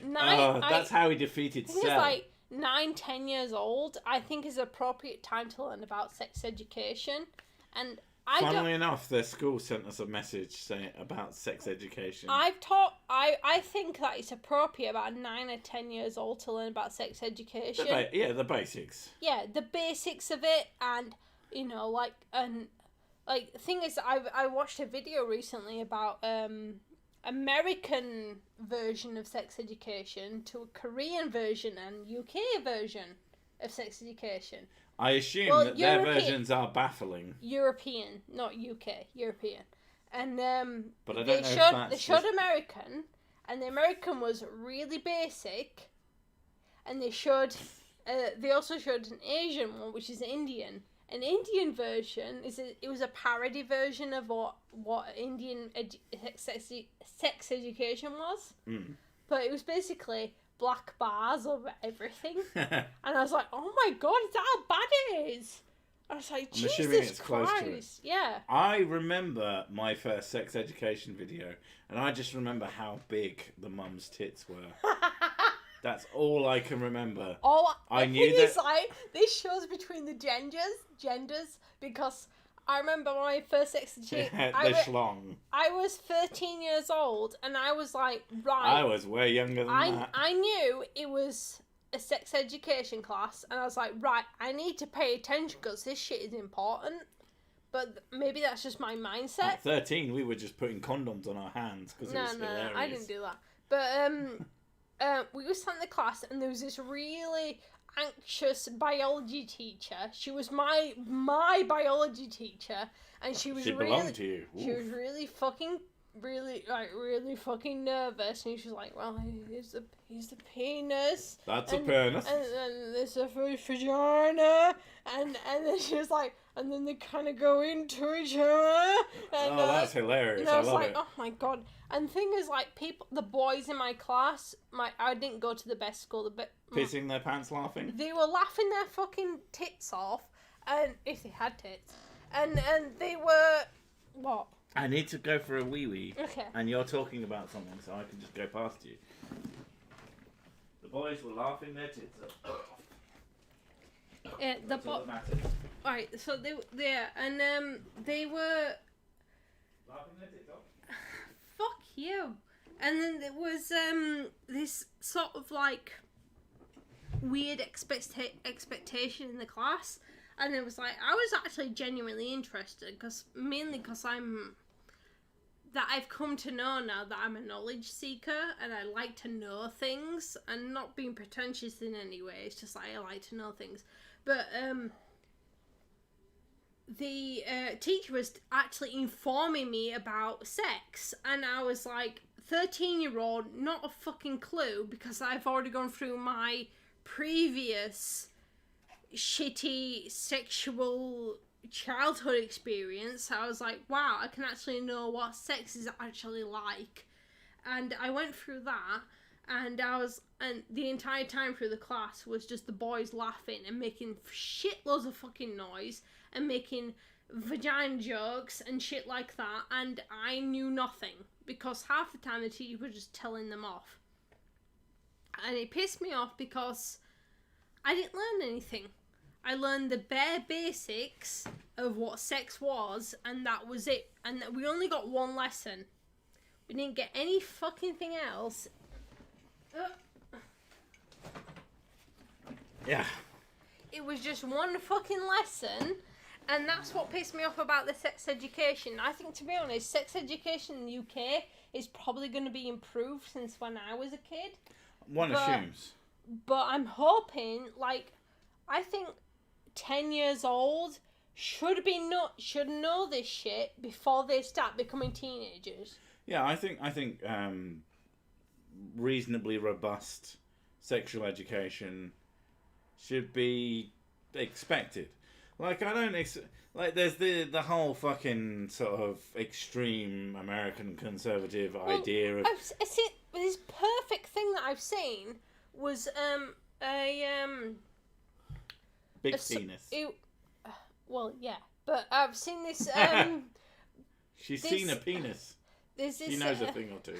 That's how he defeated Cell. It's like 9, 10 years old, I think is appropriate time to learn about sex education. And funnily enough, their school sent us a message saying about sex education. I think that it's appropriate about 9 or 10 years old to learn about sex education. The basics. Yeah, the basics of it, and the thing is, I watched a video recently about American version of sex education to a Korean version and UK version of sex education. I assume that their versions are baffling. European, not UK, European. And but I don't know if they showed American, and the American was really basic, and they also showed an Asian one, which is Indian. An Indian version it was a parody version of what Indian sex education was, but it was basically black bars over everything, and I was like, oh my god, is that how bad it is? I was like, Jesus Christ, yeah. I remember my first sex education video, and I just remember how big the mum's tits were. That's all I can remember. I knew that. Like, this shows between the genders, because I remember my first sex education. Schlong. I was 13 years old, and I was like, right. I was way younger than that. I knew it was a sex education class, and I was like, right, I need to pay attention because this shit is important. But maybe that's just my mindset. At 13, we were just putting condoms on our hands because it was hilarious. No, I didn't do that. But we were sat in the class, and there was this really anxious biology teacher. She was my biology teacher, and she belonged to you. She was really fucking nervous, and she was like, "Well, here's the penis. That's a penis. And there's a vagina, and then she was like, and then they kind of go into each other. And, that's hilarious. And I was like, oh my god. And the thing is, like, the boys in my class, I didn't go to the best school, pissing their pants laughing. They were laughing their fucking tits off, and if they had tits, and they were what? I need to go for a wee-wee. Okay. And you're talking about something, so I can just go past you. The boys were laughing their tits off. That's all that matters. Right, so they were laughing their tits off. Fuck you. And then there was this sort of like weird expectation in the class, and it was like I was actually genuinely interested mainly because I've come to know now that I'm a knowledge seeker, and I like to know things, and not being pretentious in any way. It's just like I like to know things. But the teacher was actually informing me about sex, and I was like, 13-year-old, not a fucking clue, because I've already gone through my previous shitty sexual childhood experience. I was like, wow, I can actually know what sex is actually like. And I went through that, and the entire time through the class was just the boys laughing and making shitloads of fucking noise and making vagina jokes and shit like that, and I knew nothing, because half the time the teacher was just telling them off. And it pissed me off because I didn't learn anything. I learned the bare basics of what sex was, and that was it. And we only got one lesson. We didn't get any fucking thing else. Yeah. It was just one fucking lesson, and that's what pissed me off about the sex education. I think, to be honest, sex education in the UK is probably going to be improved since when I was a kid. One assumes. But I'm hoping, like, I think 10 years old should know this shit before they start becoming teenagers. Yeah, I think reasonably robust sexual education should be expected. Like, I don't like, there's the whole fucking sort of extreme American conservative idea of... I see, this perfect thing that I've seen was big penis. Well, yeah, but I've seen this. She's seen a penis. She knows a thing or two.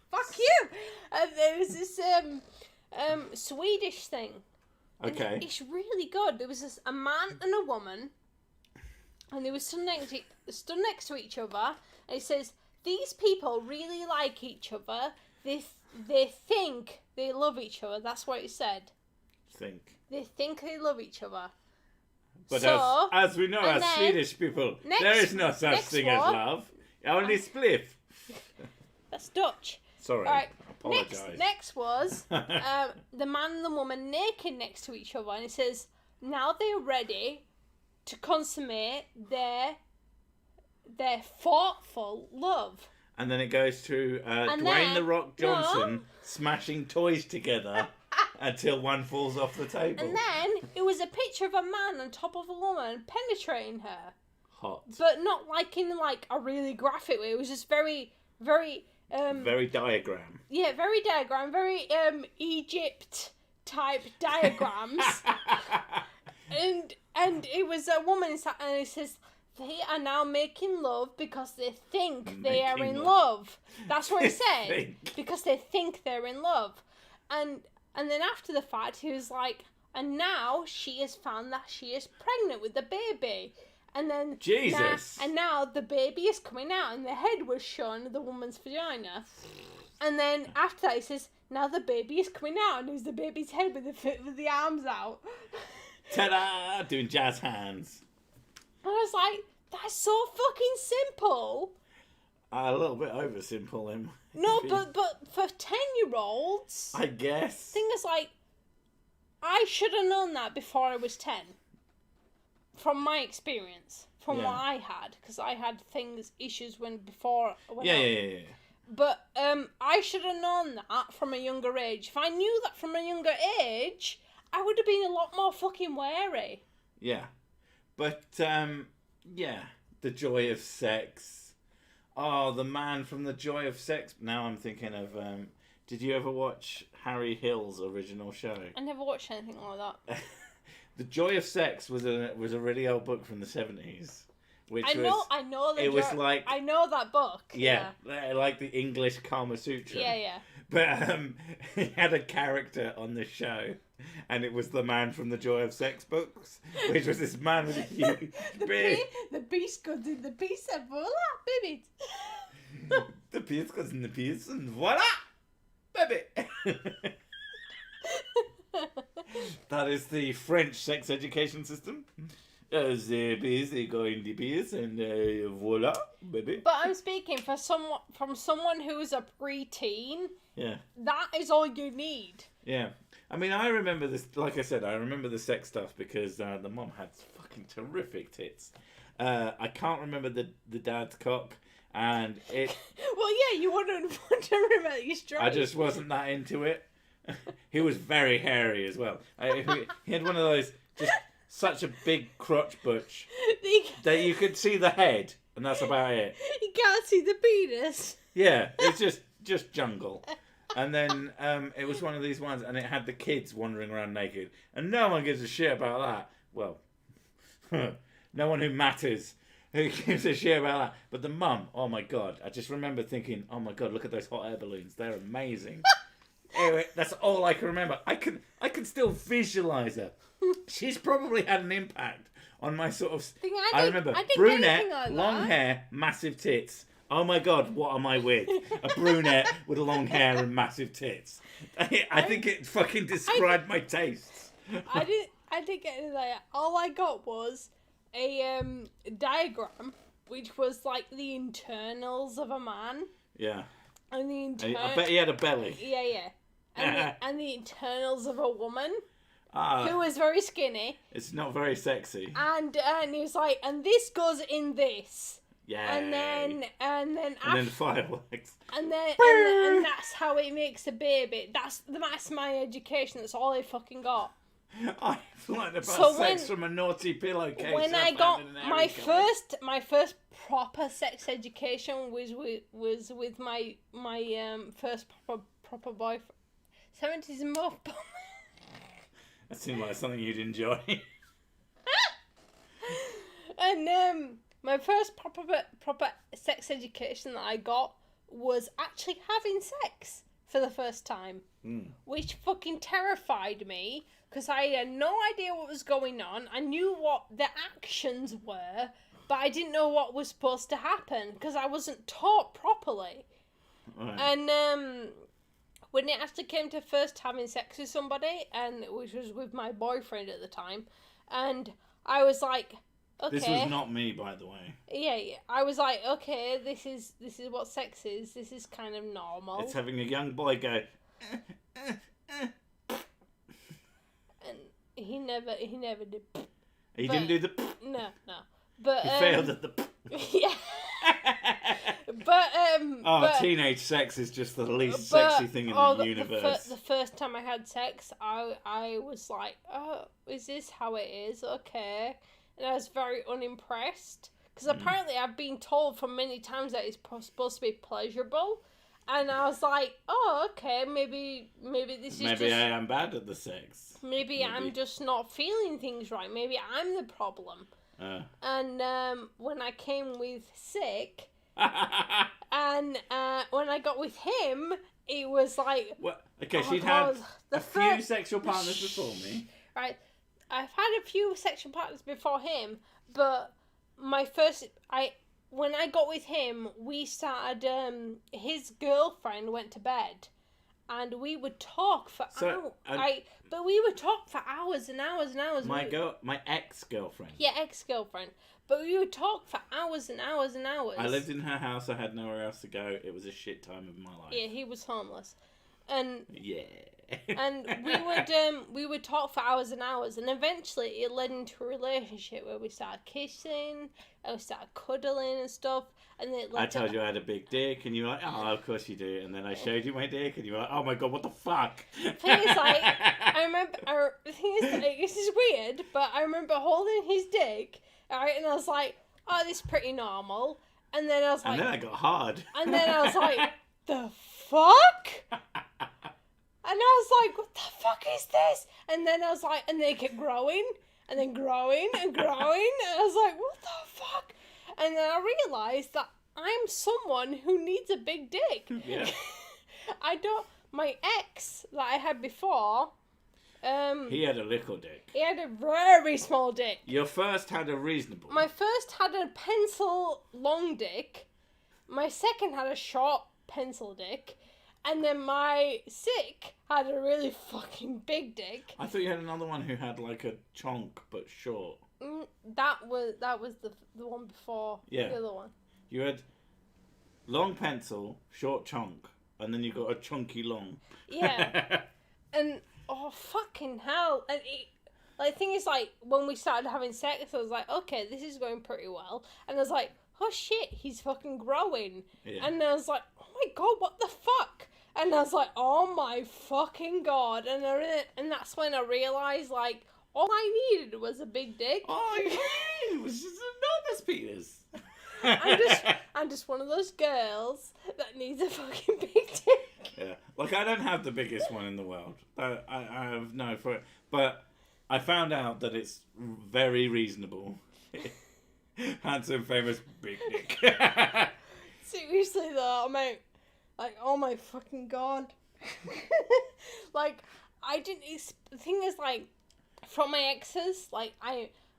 Fuck you! There was this Swedish thing. Okay. It's really good. There was a man and a woman, and they were stood next to each other, and it says, these people really like each other. They think they love each other. That's what it said. They think they love each other. But so, as we know, as Swedish people, there is no such thing as love. Only spliff. That's Dutch. Sorry. All right. Apologise. Next was the man and the woman naked next to each other, and it says, now they're ready to consummate their thoughtful love. And then it goes to Dwayne "The Rock" Johnson smashing toys together until one falls off the table. And then it was a picture of a man on top of a woman penetrating her. Hot. But not like in like a really graphic way. It was just very, very... very diagram. Yeah, very diagram. Very Egypt type diagrams. and it was a woman, and it says, they are now making love because they think they are in love. That's what it said. Because they think they're in love. And then after the fact, he was like, and now she has found that she is pregnant with the baby. And then Jesus. Now the baby is coming out, and the head was shown of the woman's vagina. And then after that, he says, now the baby is coming out, and there's the baby's head with the arms out. Ta-da! Doing jazz hands. I was like, that's so fucking simple. A little bit over simple, then. No, but for 10-year-olds, I guess. Thing is, like, I should have known that before I was 10. From my experience, from what I had, because I had issues when. Yeah. But I should have known that from a younger age. If I knew that from a younger age, I would have been a lot more fucking wary. Yeah, but the joy of sex. Oh, the man from The Joy of Sex. Now I'm thinking of. Did you ever watch Harry Hill's original show? I never watched anything like that. The Joy of Sex was a really old book from the 70s. I know that book. Yeah, like the English Kama Sutra. Yeah. But he had a character on the show, and it was the man from the Joy of Sex books, which was this man with a huge beard. The beast goes in the piece and voila, baby. The piece goes in the piece and voila, baby. That is the French sex education system. The bees, they go in the bees, and voila, baby. But I'm speaking from someone who's a preteen. Yeah. That is all you need. Yeah. I mean, I remember this, like I said, I remember the sex stuff because the mom had fucking fucking terrific tits. I can't remember the dad's cock, and it. Well, yeah, you wouldn't want to remember he's straight. I just wasn't that into it. He was very hairy as well. He had one of those, just such a big crotch butch that you could see the head, and that's about it. You can't see the penis. Yeah, it's just jungle. And then it was one of these ones, and it had the kids wandering around naked, and no one gives a shit about that. Well, no one who matters who gives a shit about that. But the mum, oh my god, I just remember thinking, oh my god, look at those hot air balloons, they're amazing. Anyway, that's all I can remember. I can still visualise her. She's probably had an impact on my sort of. I remember brunette, like long hair, massive tits. Oh my god, what am I with? A brunette with long hair and massive tits. I think it fucking described my tastes. I didn't get any of that. All I got was a diagram, which was like the internals of a man. Yeah. And the I bet he had a belly. Yeah. And the internals of a woman Ah, who was very skinny. it's not very sexy. And he was like, and this goes in this. Yeah. And then fireworks. and that's how it makes a baby. That's my education. That's all I fucking got. I've learned about So sex from a naughty pillowcase. When I got my first proper sex education was with my first proper boyfriend. 70s and more. That seemed like something you'd enjoy. And my first proper sex education that I got was actually having sex for the first time, which fucking terrified me because I had no idea what was going on. I knew what the actions were, but I didn't know what was supposed to happen because I wasn't taught properly. Right. And when it actually came to first having sex with somebody, and which was with my boyfriend at the time, and I was like, okay. This was not me, by the way. Yeah. I was like, okay, this is what sex is. This is kind of normal. It's having a young boy go. And he never did. He didn't do the. No. But He failed at the. yeah. But teenage sex is just the least sexy thing in the universe. The first time I had sex, I was like, oh, is this how it is? Okay. And I was very unimpressed. Because apparently I've been told for many times that it's supposed to be pleasurable. And I was like, oh, okay, maybe this is Maybe I am bad at the sex. Maybe I'm just not feeling things right. Maybe I'm the problem. And when I came with Sick, and when I got with him, it was like... Well, okay, she'd had a few sexual partners before me. Right. I've had a few sexual partners before him, but when I got with him, we started, his girlfriend went to bed, and we would talk for hours. But we would talk for hours and hours and hours. My ex-girlfriend. Yeah, ex-girlfriend. But we would talk for hours and hours and hours. I lived in her house. I had nowhere else to go. It was a shit time of my life. Yeah, he was homeless, and yeah. and we would talk for hours and hours, and eventually it led into a relationship where we started kissing and we started cuddling and stuff. And then I told you I had a big dick, and you were like, "Oh, of course you do." And then I showed you my dick, and you were like, "Oh my god, what the fuck?" The thing is, like, the thing is, like, this is weird, but I remember holding his dick, alright, and I was like, "Oh, this is pretty normal." And then I was like, and then I got hard. And then I was like, "The fuck?" And I was like, what the fuck is this? And then I was like, and they kept growing, and then growing, and growing. And I was like, what the fuck? And then I realised that I'm someone who needs a big dick. Yeah. My ex that I had before, he had a little dick. he had a very small dick. Your first had a reasonable. My first had a pencil long dick. My second had a short pencil dick. And then my Sick had a really fucking big dick. I thought you had another one who had like a chonk but short. That was the one before the other one. You had long pencil, short chonk, and then you got a chunky long. Yeah. And oh fucking hell! And Like, the thing is, like, when we started having sex, I was like, okay, this is going pretty well. And I was like, oh shit, he's fucking growing. Yeah. And I was like, oh my god, what the fuck? And I was like, oh my fucking god. And that's when I realised, like, all I needed was a big dick. Oh, yeah, it was just enormous penis. I'm just one of those girls that needs a fucking big dick. Yeah, like I don't have the biggest one in the world. I have no for it, but I found out that it's very reasonable. Handsome, famous, big dick. Seriously though, mate. Like, oh my fucking god. Like, I didn't. The thing is, like, from my exes, like,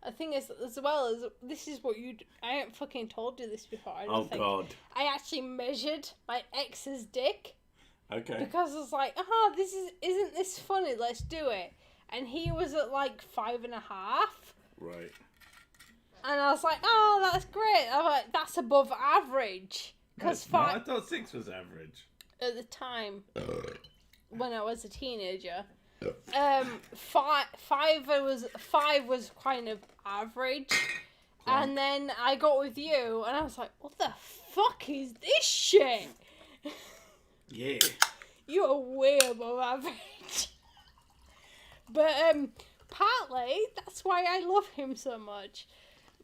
the thing is, as well as, this is what I haven't fucking told you this before, I don't think. God. I actually measured my ex's dick. Okay. Because I was like, isn't this funny? Let's do it. And he was at, like, 5.5. Right. And I was like, oh, that's great. I'm like, that's above average. Because I thought 6 was average. At the time, when I was a teenager, 5 was kind of average. And then I got with you, and I was like, what the fuck is this shit? Yeah. You are way above average. But partly that's why I love him so much.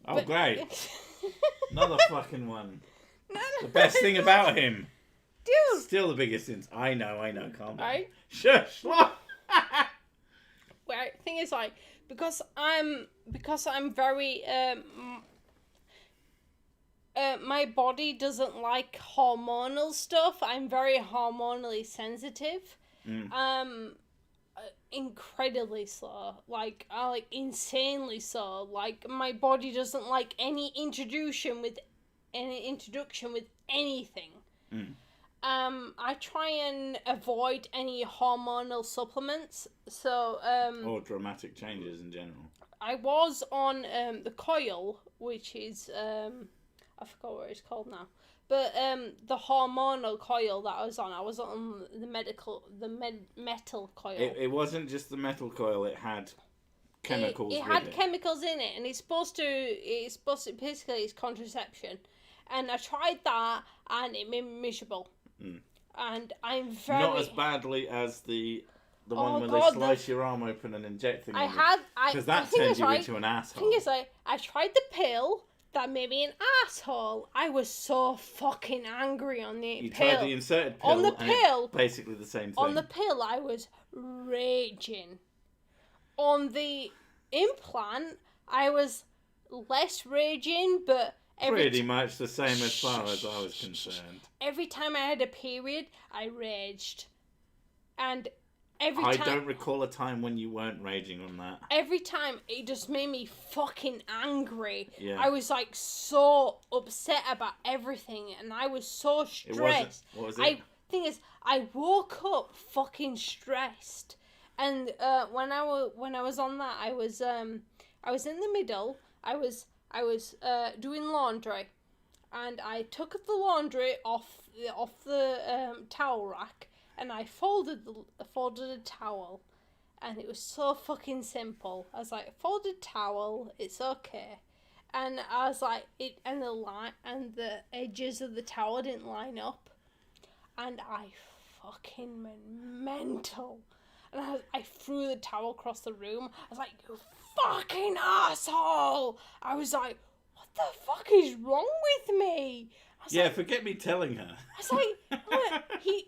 Oh, But... great. Another fucking one. The best thing about him. Dude. Still the biggest sins. I know, calm down. Right? Shush. Well, thing is, like, because I'm very my body doesn't like hormonal stuff. I'm very hormonally sensitive. Incredibly so. Like insanely so. Like, my body doesn't like any introduction with anything. I try and avoid any hormonal supplements. So or dramatic changes in general. I was on the coil, which is I forgot what it's called now. But the hormonal coil that I was on the metal coil. It wasn't just the metal coil, it had chemicals. It had chemicals in it, and it's supposed to basically it's contraception. And I tried that, and it made me miserable. And I'm very... Not as badly as the one where they slice your arm open and inject things. Because that turns you into an asshole. The thing is, I tried the pill that made me an asshole. I was so fucking angry on the pill. You tried the inserted pill, on the pill, it's basically the same thing. On the pill, I was raging. On the implant, I was less raging, but... Pretty much the same as far as I was concerned. Every time I had a period, I raged. And every time... I don't recall a time when you weren't raging on that. Every time, it just made me fucking angry. Yeah. I was, like, so upset about everything, and I was so stressed. What was it? Thing is, I woke up fucking stressed. And when I was on that, I was in the middle. I was doing laundry, and I took the laundry off the towel rack, and I folded a towel, and it was so fucking simple. I was like, folded towel, it's okay, and I was like, the edges of the towel didn't line up, and I fucking went mental, and I threw the towel across the room. I was like, you fucking asshole! I was like, what the fuck is wrong with me? Forget me telling her. I was like,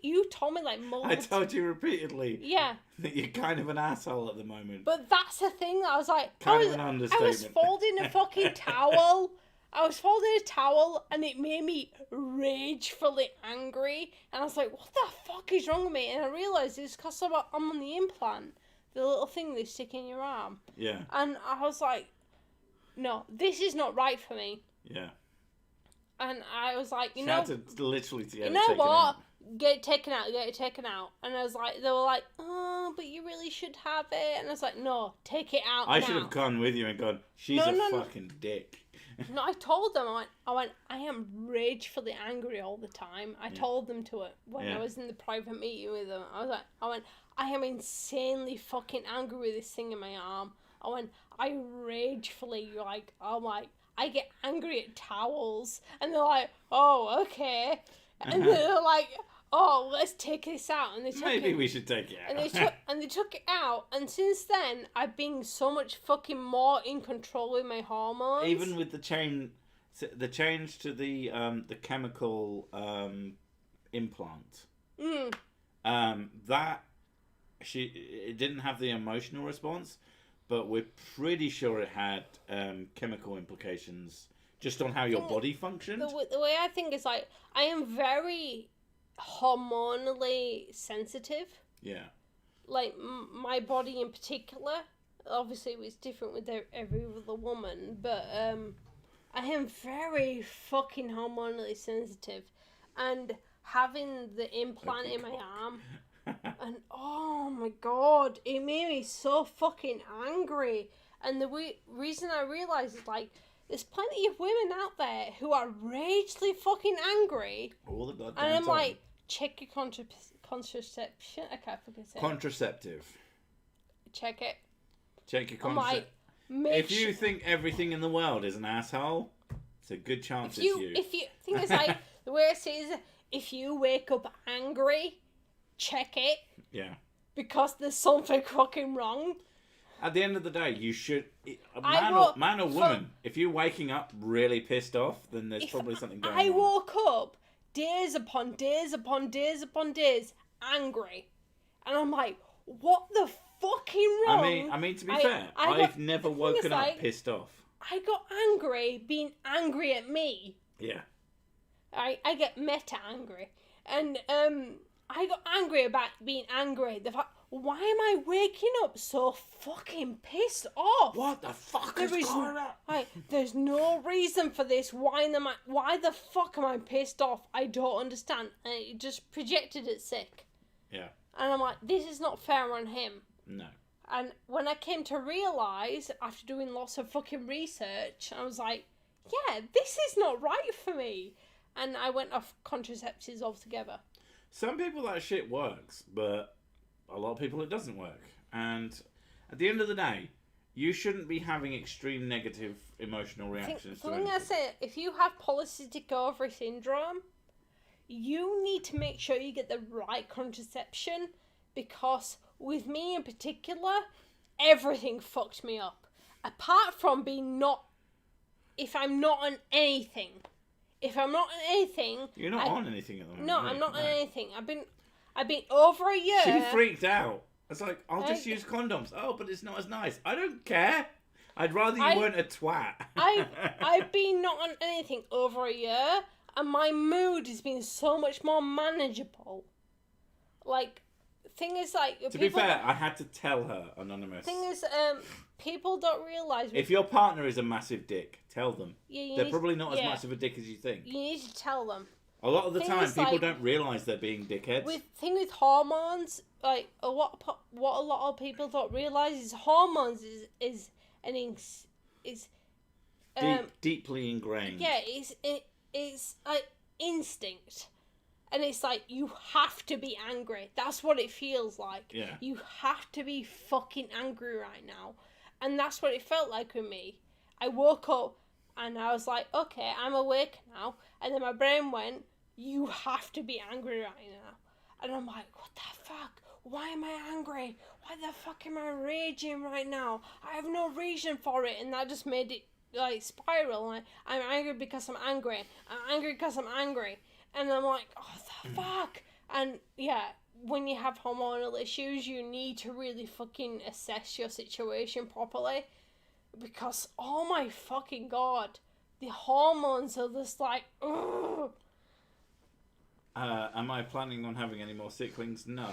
you told me like multiple... I told you repeatedly. Yeah. That you're kind of an asshole at the moment. But that's the thing. I was like, an understatement. I was folding a fucking towel. And it made me ragefully angry. And I was like, what the fuck is wrong with me? And I realised it's because I'm on the implant. The little thing they stick in your arm. Yeah. And I was like, no, this is not right for me. Yeah. And I was like, you had to literally get you know what? Get it taken out. And I was like, they were like, oh, but you really should have it. And I was like, no, take it out I should have gone with you and gone, she's fucking dick. No, I told them, I went, I am ragefully angry all the time. I told them to it when I was in the private meeting with them. I went, I am insanely fucking angry with this thing in my arm. And when I ragefully, like, I get angry at towels. And they're like, oh, okay. And they're like, oh, let's take this out. And they took Maybe we should take it out. And they took it out. And since then, I've been so much fucking more in control with my hormones. Even with the change to the chemical implant. It didn't have the emotional response, but we're pretty sure it had chemical implications just on how your body functioned. The way I think is, like, I am very hormonally sensitive. Yeah. Like, my body in particular, obviously it was different with every other woman, but I am very fucking hormonally sensitive. And having the implant in my arm, and oh my god, it made me so fucking angry. And the reason I realised is, like, there's plenty of women out there who are ragely fucking angry. All the goddamn and I'm time. like, check your contraception. I can't fucking say Contraceptive. Check it. Check your Like, if you think everything in the world is an asshole, it's a good chance it's you. If you think it's like, the way I say is, if you wake up angry, check it. Yeah. Because there's something fucking wrong. At the end of the day, you should... Man or woman, if you're waking up really pissed off, then there's probably something going on. I woke up days upon days upon days upon days angry. And I'm like, what the fucking wrong? I mean, to be fair, I've never woken up pissed off. I got angry being angry at me. Yeah. I get meta angry. And I got angry about being angry. The fact, why am I waking up so fucking pissed off? What the fuck is going on? Like, there's no reason for this. Why the fuck am I pissed off? I don't understand. And it just projected it sick. Yeah. And I'm like, this is not fair on him. No. And when I came to realise, after doing lots of fucking research, I was like, yeah, this is not right for me. And I went off contraceptives altogether. Some people that shit works, but a lot of people it doesn't work. And at the end of the day, you shouldn't be having extreme negative emotional reactions to anything. I say, if you have polycystic ovary syndrome, you need to make sure you get the right contraception, because with me in particular, everything fucked me up. Apart from being if I'm not on anything. If I'm not on anything... You're not on anything at the moment. No, I'm not on anything. I've been over a year... She freaked out. It's like, I'll just use condoms. Oh, but it's not as nice. I don't care. I'd rather you weren't a twat. I've been not on anything over a year, and my mood has been so much more manageable. Like, thing is, like... To be fair, I had to tell her, Anonymous. Thing is, people don't realise... If your partner is a massive dick, tell them. Yeah, they're probably not as much of a dick as you think. You need to tell them. A lot of the time, people don't realise they're being dickheads. With hormones, like, what a lot of people don't realise is hormones is deeply ingrained. Yeah, it's like instinct. And it's like, you have to be angry. That's what it feels like. Yeah. You have to be fucking angry right now. And that's what it felt like with me. I woke up and I was like, okay, I'm awake now. And then my brain went, you have to be angry right now. And I'm like, what the fuck? Why am I angry? Why the fuck am I raging right now? I have no reason for it. And that just made it like spiral. Like, I'm angry because I'm angry. I'm angry because I'm angry. And I'm like, oh, the fuck? And yeah, when you have hormonal issues, you need to really fucking assess your situation properly. Because, oh my fucking god, the hormones are just like, ugh. Am I planning on having any more sicklings? No.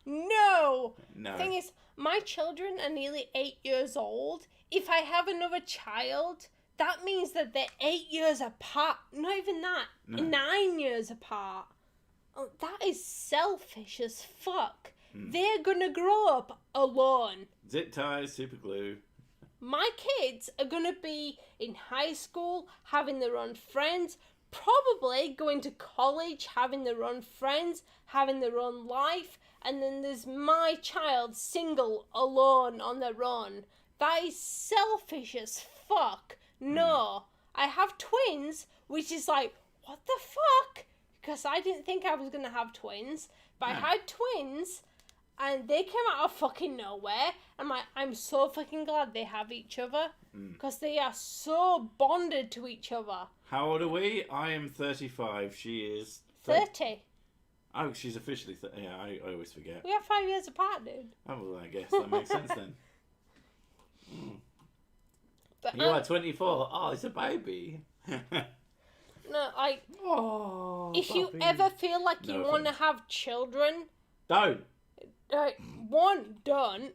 No. Thing is, my children are nearly 8 years old. If I have another child, that means that they're 8 years apart. Not even that. No. 9 years apart. Oh, that is selfish as fuck. They're gonna grow up alone. Zip ties, super glue. My kids are gonna be in high school, having their own friends, probably going to college, having their own friends, having their own life, and then there's my child single, alone, on their own. That is selfish as fuck. No. I have twins, which is like, what the fuck? Because I didn't think I was going to have twins, but I had twins, and they came out of fucking nowhere. I'm like, I'm so fucking glad they have each other, because they are so bonded to each other. How old are we? I am 35. She is 30. Oh, she's officially 30. Yeah, I always forget. We are 5 years apart, dude. Oh, well, I guess that makes sense then. But, You are 24. Oh, it's a baby. no, like, if puppy. you ever feel like you No want to offense. have children, Don't. one, don't,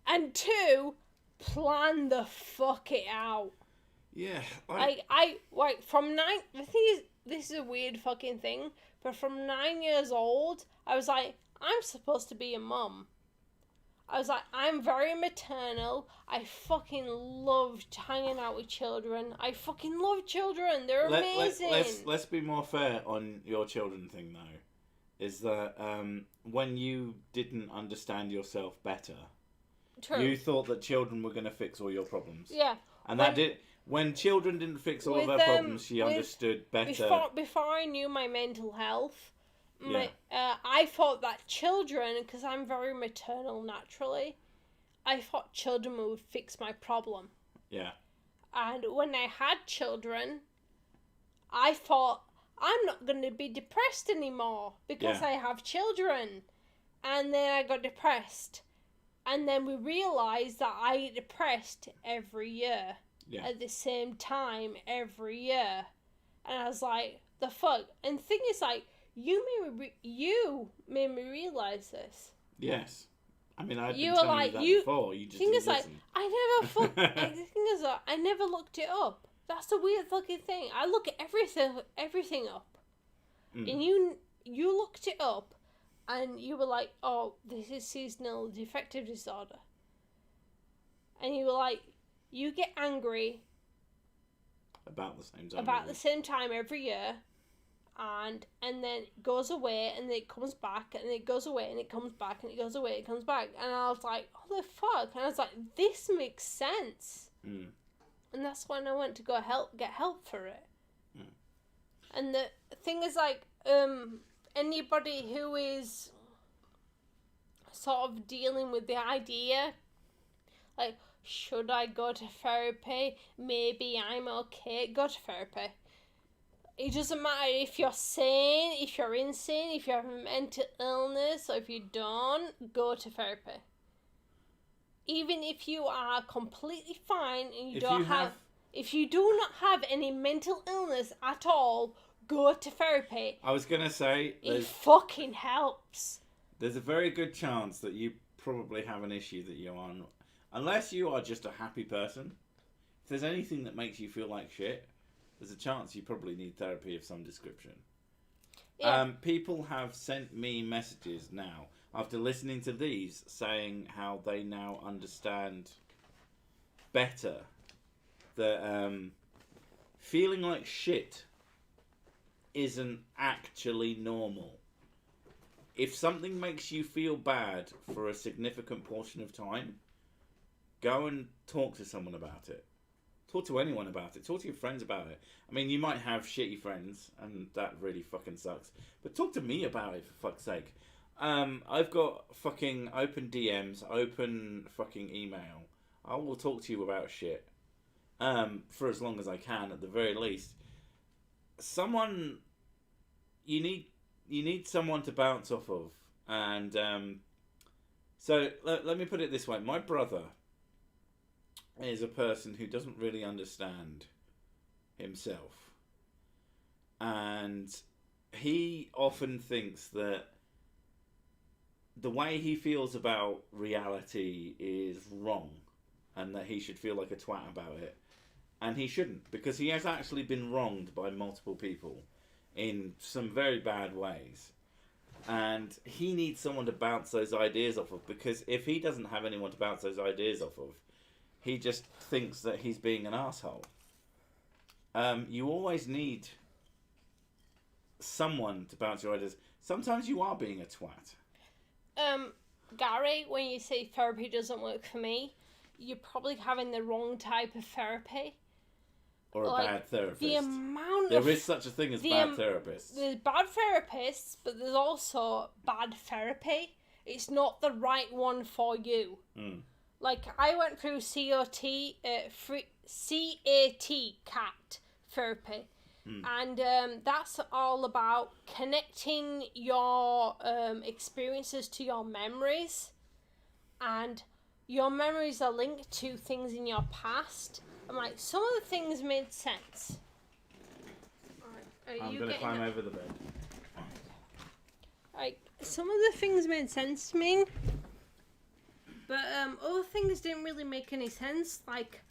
and two, plan the fuck it out. Yeah. Like, from 9, the thing is, this is a weird fucking thing, but from 9 years old, I was like, I'm supposed to be a mum. I was like, I'm very maternal. I fucking loved hanging out with children. I fucking love children. They're amazing. Let's be more fair on your children thing, though. Is that when you didn't understand yourself better, True. you thought that children were going to fix all your problems. Yeah. And that did. When children didn't fix all of her problems, she understood better. Before I knew my mental health, I thought that children, because I'm very maternal naturally, I thought children would fix my problem. Yeah. And when I had children, I thought, I'm not going to be depressed anymore because I have children. And then I got depressed. And then we realised that I get depressed every year. Yeah. At the same time every year. And I was like, the fuck? And the thing is, like, you made me realise this. Yes. I mean, I've You been were telling like, you that you- before. You just Thing didn't is, like, listen. the thing is, I never looked it up. That's the weird fucking thing. I look at everything up. And you looked it up, and you were like, oh, this is seasonal affective disorder. And you were like, you get angry About the same time. about the same time every year, and then it goes away, and then it comes back, and it goes away, and it comes back, and it goes away, it comes back. And I was like, oh, the fuck? And I was like, this makes sense. And that's when I went to get help for it. And the thing is, like, anybody who is sort of dealing with the idea, like, should I go to therapy? Maybe I'm okay. Go to therapy. It doesn't matter if you're sane, if you're insane, if you have a mental illness, or if you don't, go to therapy. Even if you are completely fine and if you do not have any mental illness at all, go to therapy. I was going to say... It fucking helps. There's a very good chance that you probably have an issue that you're on. Unless you are just a happy person. If there's anything that makes you feel like shit, there's a chance you probably need therapy of some description. Yeah. People have sent me messages now, after listening to these, saying how they now understand better that feeling like shit isn't actually normal. If something makes you feel bad for a significant portion of time, go and talk to someone about it. Talk to anyone about it. Talk to your friends about it. I mean, you might have shitty friends, and that really fucking sucks. But talk to me about it, for fuck's sake. I've got fucking open DMs, open fucking email. I will talk to you about shit. For as long as I can, at the very least. You need someone to bounce off of. And, so, let me put it this way. My brother is a person who doesn't really understand himself. And he often thinks that the way he feels about reality is wrong, and that he should feel like a twat about it. And he shouldn't, because he has actually been wronged by multiple people in some very bad ways. And he needs someone to bounce those ideas off of, because if he doesn't have anyone to bounce those ideas off of, he just thinks that he's being an asshole. You always need someone to bounce your ideas, sometimes you are being a twat. Gary, when you say therapy doesn't work for me, you're probably having the wrong type of therapy. Or a bad therapist. The amount there is such a thing as bad therapists. There's bad therapists, but there's also bad therapy. It's not the right one for you. Like, I went through CAT therapy. And that's all about connecting your experiences to your memories. And your memories are linked to things in your past. And, like, some of the things made sense. I'm going to climb over the bed. Like, some of the things made sense to me. But other things didn't really make any sense. Like,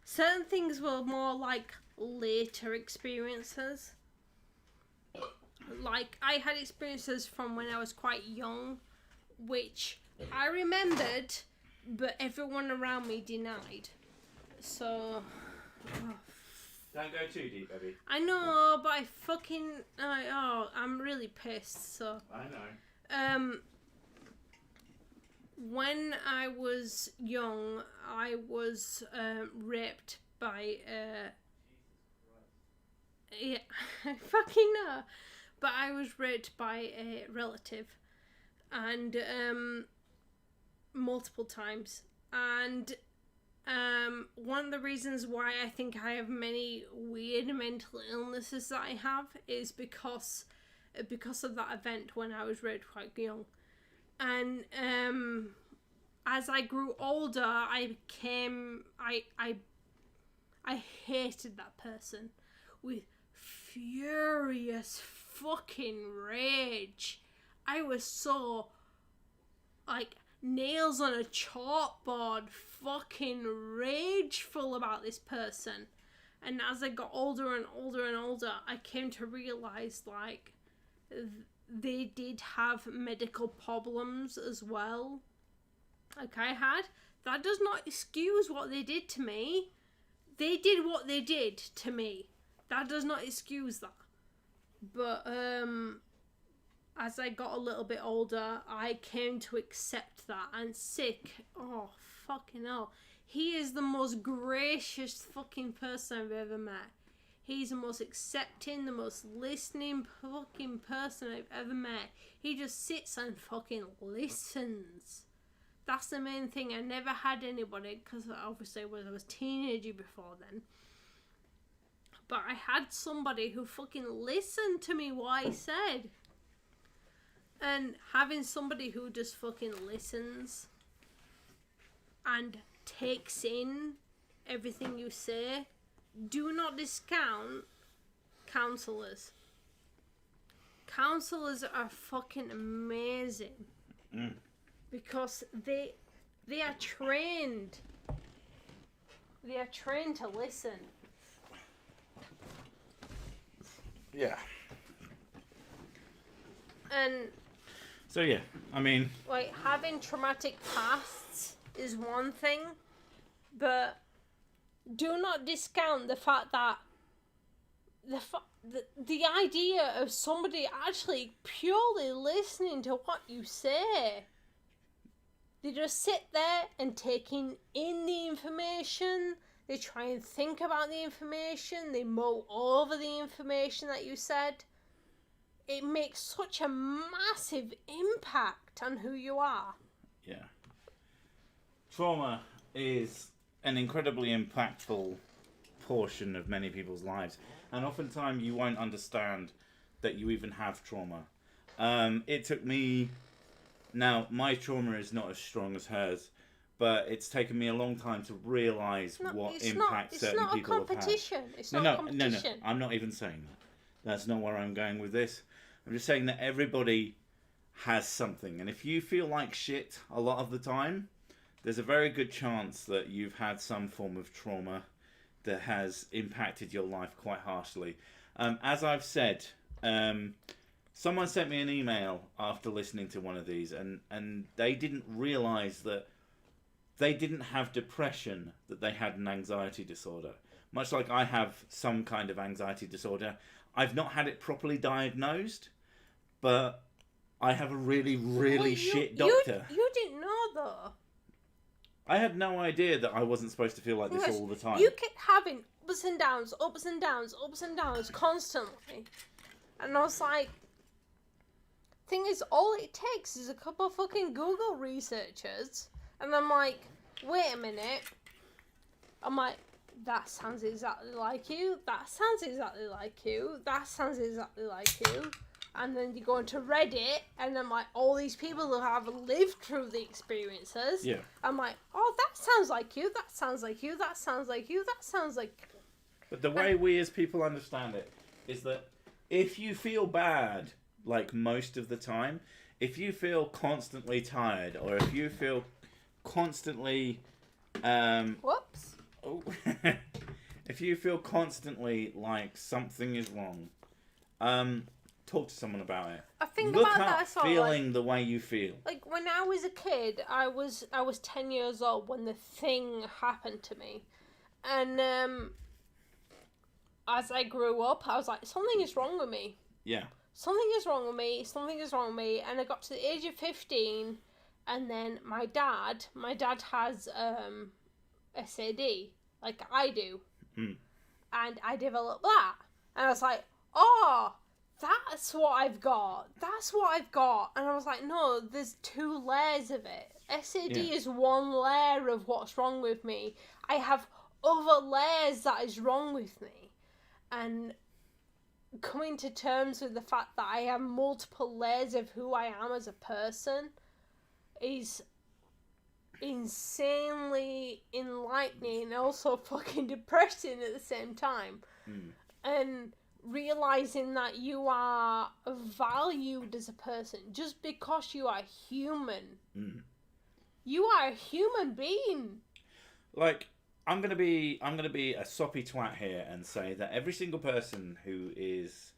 certain things were more like later experiences. Like, I had experiences from when I was quite young, which I remembered, but everyone around me denied. So... Don't go too deep, baby. I know, but I'm really pissed, so... I know. When I was young, I was raped by yeah, I fucking know. But I was raped by a relative, and multiple times. And one of the reasons why I think I have many weird mental illnesses that I have is because of that event when I was raped quite young. And as I grew older, I hated that person with furious fucking rage. I was so, like, nails on a chalkboard, fucking rageful about this person. And as I got older and older and older, I came to realize, like, they did have medical problems as well. Like I had. That does not excuse what they did to me. They did what they did to me. That does not excuse that. But as I got a little bit older, I came to accept that. And sick. Oh, fucking hell. He is the most gracious fucking person I've ever met. He's the most accepting, the most listening fucking person I've ever met. He just sits and fucking listens. That's the main thing. I never had anybody, because obviously I was a teenager before then. But I had somebody who fucking listened to me what I said. And having somebody who just fucking listens and takes in everything you say. Do not discount counsellors. Counsellors are fucking amazing. Because they are trained. They are trained to listen. Yeah. And so yeah, I mean, like, having traumatic pasts is one thing, but do not discount the fact that the idea of somebody actually purely listening to what you say. They just sit there and taking in the information. They try and think about the information. They mull over the information that you said. It makes such a massive impact on who you are. Yeah. Trauma is an incredibly impactful portion of many people's lives. And oftentimes you won't understand that you even have trauma. It took me... Now, my trauma is not as strong as hers, but it's taken me a long time to realise what impact certain people have had. It's not a competition. No, I'm not even saying that. That's not where I'm going with this. I'm just saying that everybody has something. And if you feel like shit a lot of the time, there's a very good chance that you've had some form of trauma that has impacted your life quite harshly. As I've said, someone sent me an email after listening to one of these, and they didn't realise that they didn't have depression, that they had an anxiety disorder. Much like I have some kind of anxiety disorder, I've not had it properly diagnosed, but I have a really, really shit doctor. You didn't know, though. I had no idea that I wasn't supposed to feel like this all the time. You kept having ups and downs, ups and downs, ups and downs constantly. And I was like, thing is, all it takes is a couple of fucking Google researchers. And I'm like, wait a minute. I'm like, that sounds exactly like you. That sounds exactly like you. That sounds exactly like you. And then you go into Reddit, and then like all these people who have lived through the experiences. Yeah. I'm like, oh, that sounds like you. That sounds like you. That sounds like you. That sounds like. But the way we as people understand it is that if you feel bad, like most of the time, if you feel constantly tired, or if you feel constantly, Whoops. oh, if you feel constantly like something is wrong, talk to someone about it. I think Look about up that sort feeling of the way you feel. like when I was a kid, I was 10 years old when the thing happened to me, and as I grew up, I was like, something is wrong with me. Yeah. Something is wrong with me. Something is wrong with me. And I got to the age of 15, and then my dad has SAD, like I do, and I developed that, and I was like, oh. That's what I've got. That's what I've got. And I was like, no, there's 2 layers of it. SAD is one layer of what's wrong with me. I have other layers that is wrong with me. And coming to terms with the fact that I have multiple layers of who I am as a person is insanely enlightening and also fucking depressing at the same time. And realizing that you are valued as a person just because you are human. You are a human being. Like, I'm gonna be a soppy twat here and say that every single person who is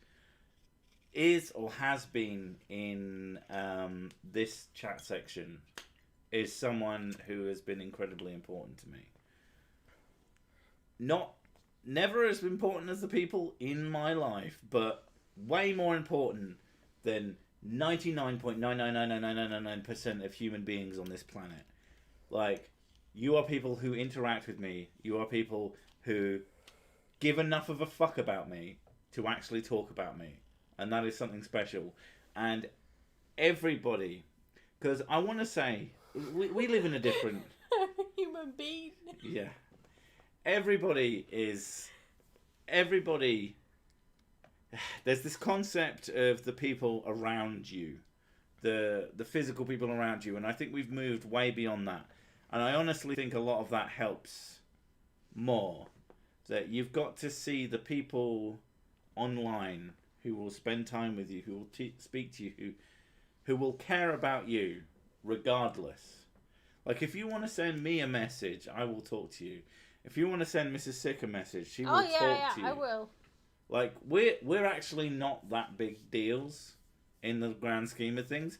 or has been in this chat section is someone who has been incredibly important to me. Never as important as the people in my life, but way more important than 99.9999999% of human beings on this planet. Like, you are people who interact with me. You are people who give enough of a fuck about me to actually talk about me. And that is something special. And everybody, because I want to say, we live in a different... human being. Yeah. Everybody, there's this concept of the people around you, the physical people around you, and I think we've moved way beyond that. And I honestly think a lot of that helps more. That you've got to see the people online who will spend time with you, who will speak to you, who will care about you regardless. Like, if you want to send me a message, I will talk to you. If you want to send Mrs. Sick a message, she will talk to you. I will. Like, we're actually not that big deals in the grand scheme of things.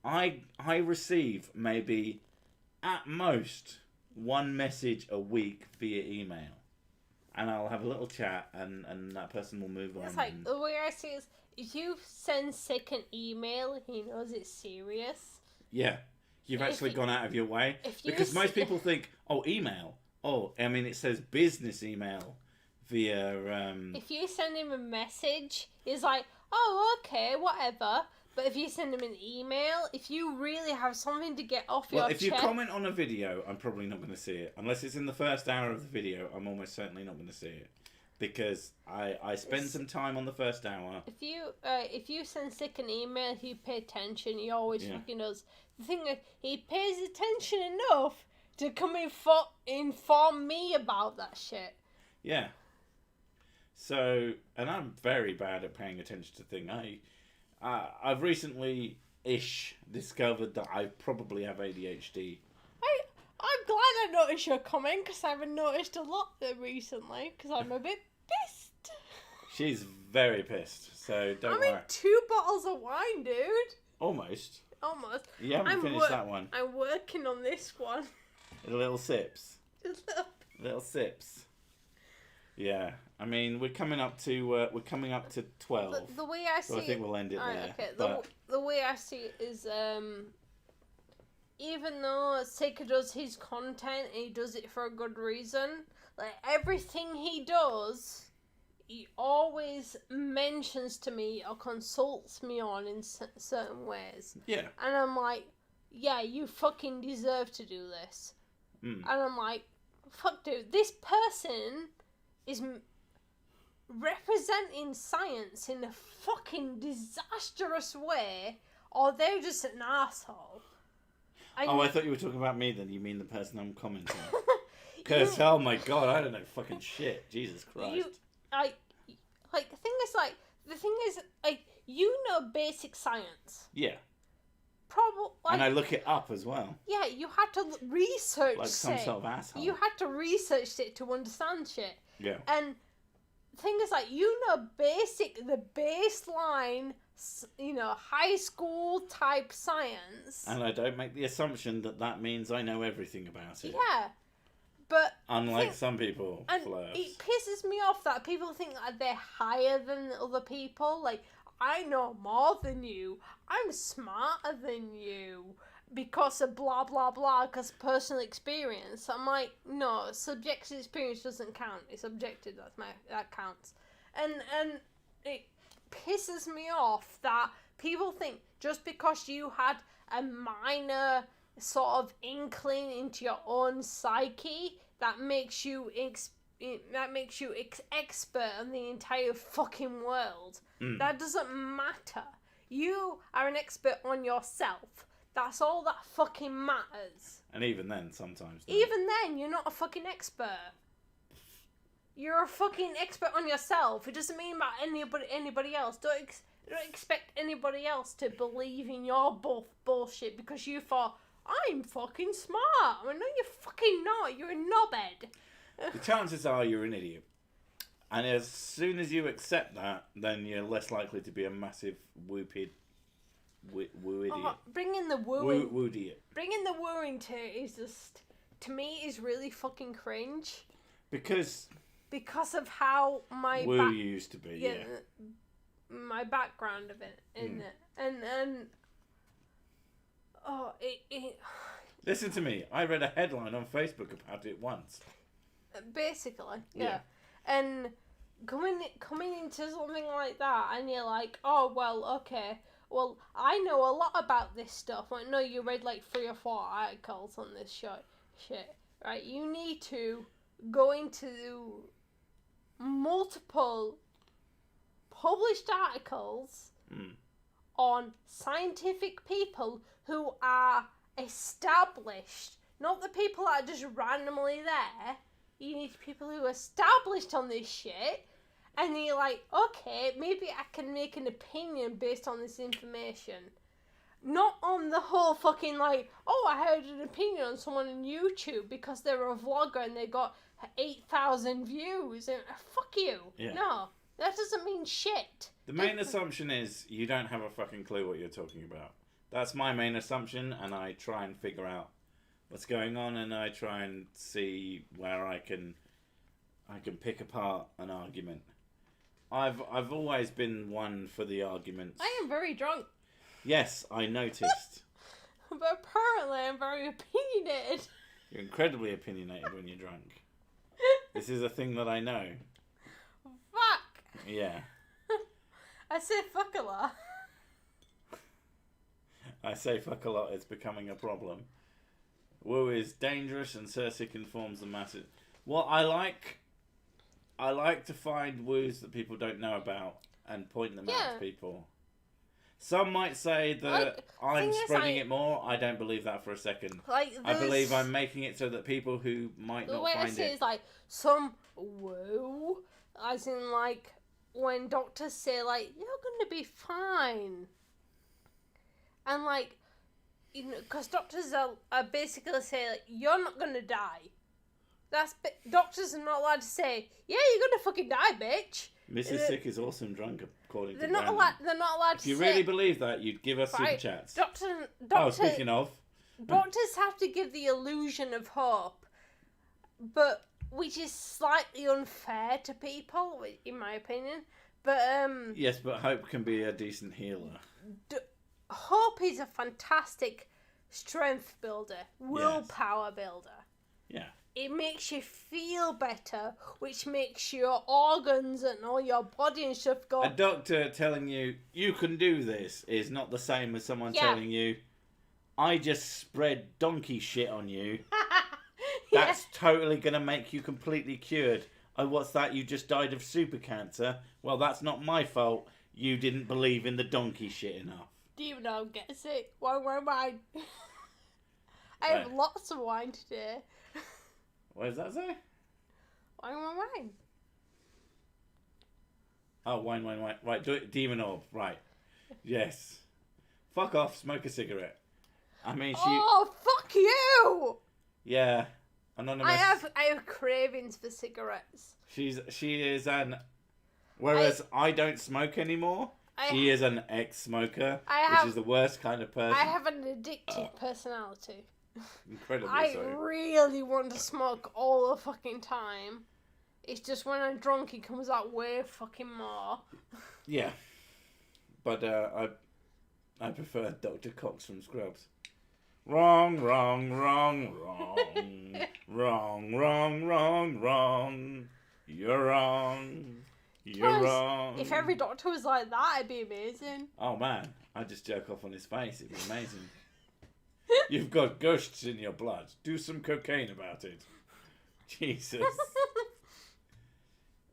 I receive maybe at most 1 message a week via email, and I'll have a little chat, and that person will move on. It's like the way I see it is, if you send Sick an email, he knows it's serious. Yeah, you've actually gone out of your way, because most people think, oh, email. Oh, I mean, it says business email via... If you send him a message, he's like, oh, okay, whatever. But if you send him an email, if you really have something to get off your chest... Well, if you comment on a video, I'm probably not going to see it. Unless it's in the first hour of the video, I'm almost certainly not going to see it. Because I spend some time on the first hour. If you send Sick an email, he pay attention, he always fucking does. The thing is, he pays attention enough to come inform me about that shit. Yeah. So, and I'm very bad at paying attention to things. I've recently-ish discovered that I probably have ADHD. I'm glad I noticed your comment, because I haven't noticed a lot recently, because I'm a bit pissed. She's very pissed, so don't worry. I'm in 2 bottles of wine, dude. Almost. You haven't I'm finished that one. I'm working on this one. Little sips. Just Little sips. Yeah. I mean, we're coming up to 12. The way I see So I think we'll end it there. Okay. But The way I see it is, even though Seeker does his content, he does it for a good reason. Like, everything he does, he always mentions to me or consults me on in certain ways. yeah. And I'm like, yeah, you fucking deserve to do this. Mm. And I'm like, fuck, dude, this person is representing science in a fucking disastrous way, or they're just an asshole. I thought you were talking about me then. You mean the person I'm commenting on? Because, oh my god, I don't know fucking shit. Jesus Christ. The thing is, you know basic science. Yeah. Probably. And I look it up as well. Yeah, you had to research Like some shit. sort of asshole. You had to research it to understand shit. Yeah. And the thing is, you know the baseline, high school type science. And I don't make the assumption that means I know everything about it. Yeah. But unlike some people, and Fleurs. it pisses me off that people think that they're higher than other people. Like, I know more than you. I'm smarter than you because of blah blah blah. Because personal experience. I'm like, no, subjective experience doesn't count. It's objective. That counts. And it pisses me off that people think just because you had a minor sort of inkling into your own psyche, that makes you expert on the entire fucking world. That doesn't matter. You are an expert on yourself. That's all that fucking matters. And even then, sometimes. Even then, you're not a fucking expert. You're a fucking expert on yourself. It doesn't mean about anybody else. Don't expect anybody else to believe in your bullshit because you thought, I'm fucking smart. I mean, no, you're fucking not. You're a knobhead. The chances are you're an idiot. And as soon as you accept that, then you're less likely to be a massive woo idiot. Bringing the wooing. Woo idiot. Bringing the wooing to me, is really fucking cringe. Because of how my woo used to be, yeah. My background of it. And oh, it. Listen to me. I read a headline on Facebook about it once. Basically, yeah. And coming into something like that, and you're like, oh well, okay. Well, I know a lot about this stuff. I know you read like 3 or 4 articles on this shit, right? You need to go into multiple published articles on scientific people who are established, not the people that are just randomly there. You need people who are established on this shit, and you're like, okay, maybe I can make an opinion based on this information. Not on the whole fucking like, oh, I heard an opinion on someone on YouTube because they're a vlogger and they got 8,000 views, and fuck you. Yeah. No, that doesn't mean shit. The main assumption is you don't have a fucking clue what you're talking about. That's my main assumption, and I try and figure out what's going on, and I try and see where I can pick apart an argument. I've always been one for the arguments. I am very drunk. Yes, I noticed. But apparently I'm very opinionated. You're incredibly opinionated when you're drunk. This is a thing that I know. Fuck. Yeah. I say fuck a lot. I say fuck a lot, it's becoming a problem. Woo is dangerous and Cersei conforms the masses. Well, I like to find woos that people don't know about and point them out to people. Some might say that I'm spreading it more. I don't believe that for a second. I believe I'm making it so that people who might not find it... The way I see it is like some woo, as in like when doctors say like, you're going to be fine. And like, you know, because doctors are basically say like, you're not going to die. Doctors are not allowed to say, yeah, you're going to fucking die, bitch. Mrs. Sick is awesome drunk, according to They're not allowed to say... If you really believe that, you'd give us super chats. Speaking of... Doctors have to give the illusion of hope. But which is slightly unfair to people, in my opinion. But Yes, but hope can be a decent healer. Hope is a fantastic strength builder, willpower builder. Yeah. It makes you feel better, which makes your organs and all your body and stuff go... A doctor telling you, you can do this, is not the same as someone telling you, I just spread donkey shit on you. That's totally going to make you completely cured. Oh, what's that? You just died of super cancer? Well, that's not my fault. You didn't believe in the donkey shit enough. Do you know, gets it? Wine. I have lots of wine today. What does that say? Wine. Oh, wine. Right, do it. Demon orb. Right. Yes. Fuck off, smoke a cigarette. I mean, she... Oh, fuck you! Yeah. Anonymous. I have cravings for cigarettes. She is an... Whereas I don't smoke anymore, she is an ex-smoker, which is the worst kind of person. I have an addictive personality. Incredibly I so. really want to smoke all the fucking time. It's just when I'm drunk, it comes out way fucking more. Yeah. But I prefer Dr. Cox from Scrubs. Wrong. Wrong. You're wrong. You're wrong. If every doctor was like that, it'd be amazing. Oh man, I'd just jerk off on his face. It'd be amazing. You've got ghosts in your blood. Do some cocaine about it. Jesus.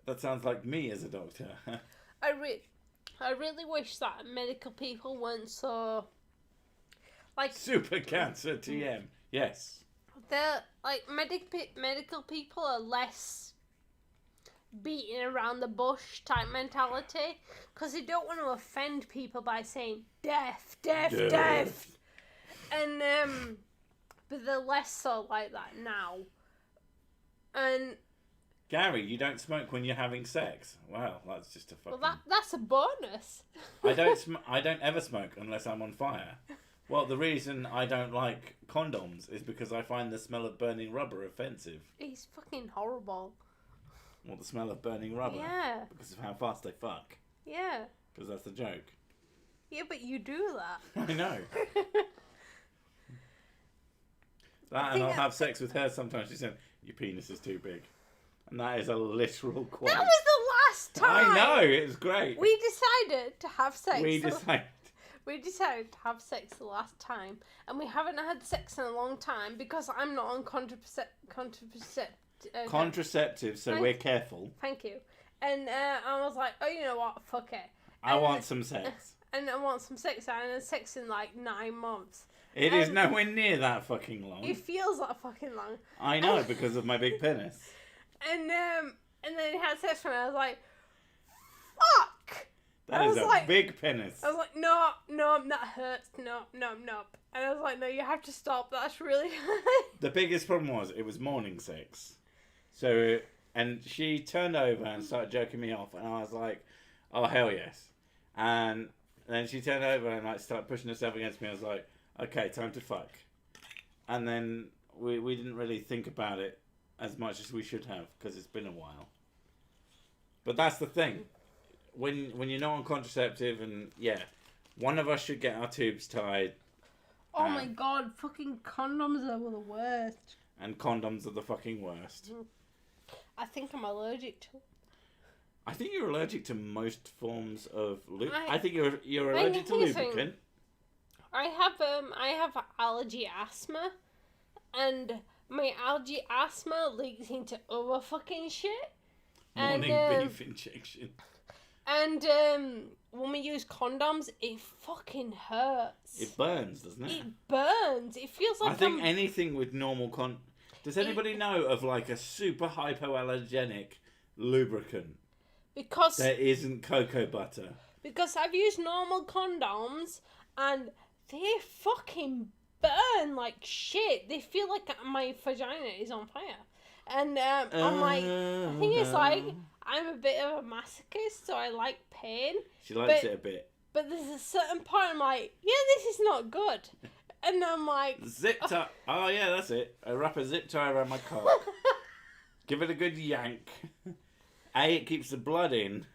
That sounds like me as a doctor. I really wish that medical people weren't so... Like... Super cancer TM. Yes. They're, like, medical people are less beating around the bush type mentality. Because they don't want to offend people by saying, death. And, but they're less so like that now. And... Gary, you don't smoke when you're having sex. Wow, that's just a fucking... Well, that's a bonus. I don't ever smoke unless I'm on fire. Well, the reason I don't like condoms is because I find the smell of burning rubber offensive. It's fucking horrible. Well, the smell of burning rubber? Yeah. Because of how fast they fuck. Yeah. Because that's the joke. Yeah, but you do that. I know. That, and I'll have sex with her sometimes. She said, your penis is too big. And that is a literal quote. That was the last time. I know, it was great. We decided to have sex. We decided to have sex the last time. And we haven't had sex in a long time because I'm not on contraceptive, so we're careful. Thank you. And I was like, oh, you know what? Fuck it. I want some sex. And I want some sex. And I had sex in like 9 months. It is nowhere near that fucking long. It feels like fucking long. I know, because of my big penis. And then he had sex with me. I was like, fuck! That is a big penis. I was like, no, that hurts. No. And I was like, no, you have to stop. That's really... The biggest problem was, it was morning sex. So, and she turned over and started jerking me off. And I was like, oh, hell yes. And then she turned over and like started pushing herself against me. I was like, okay, time to fuck. And then we didn't really think about it as much as we should have, because it's been a while. But that's the thing. When you're not on contraceptive, and yeah, one of us should get our tubes tied. Oh my god, fucking condoms are the worst. And condoms are the fucking worst. I think I'm allergic to them. I think you're allergic to most forms of lubricant. I think you're allergic to lubricant. I have allergy asthma, and my allergy asthma leaks into other fucking shit. Morning beef injection. And when we use condoms, it fucking hurts. It burns, doesn't it? It burns. It feels like I think anything with normal Does anybody know of like a super hypoallergenic lubricant? Because there isn't cocoa butter. Because I've used normal condoms and they fucking burn like shit. They feel like my vagina is on fire. And I'm like, I think it's like, I'm a bit of a masochist, so I like pain. She likes it a bit. But there's a certain part I'm like, yeah, this is not good. And I'm like... Zip tie. Oh, yeah, that's it. I wrap a zip tie around my cock. Give it a good yank. A, it keeps the blood in.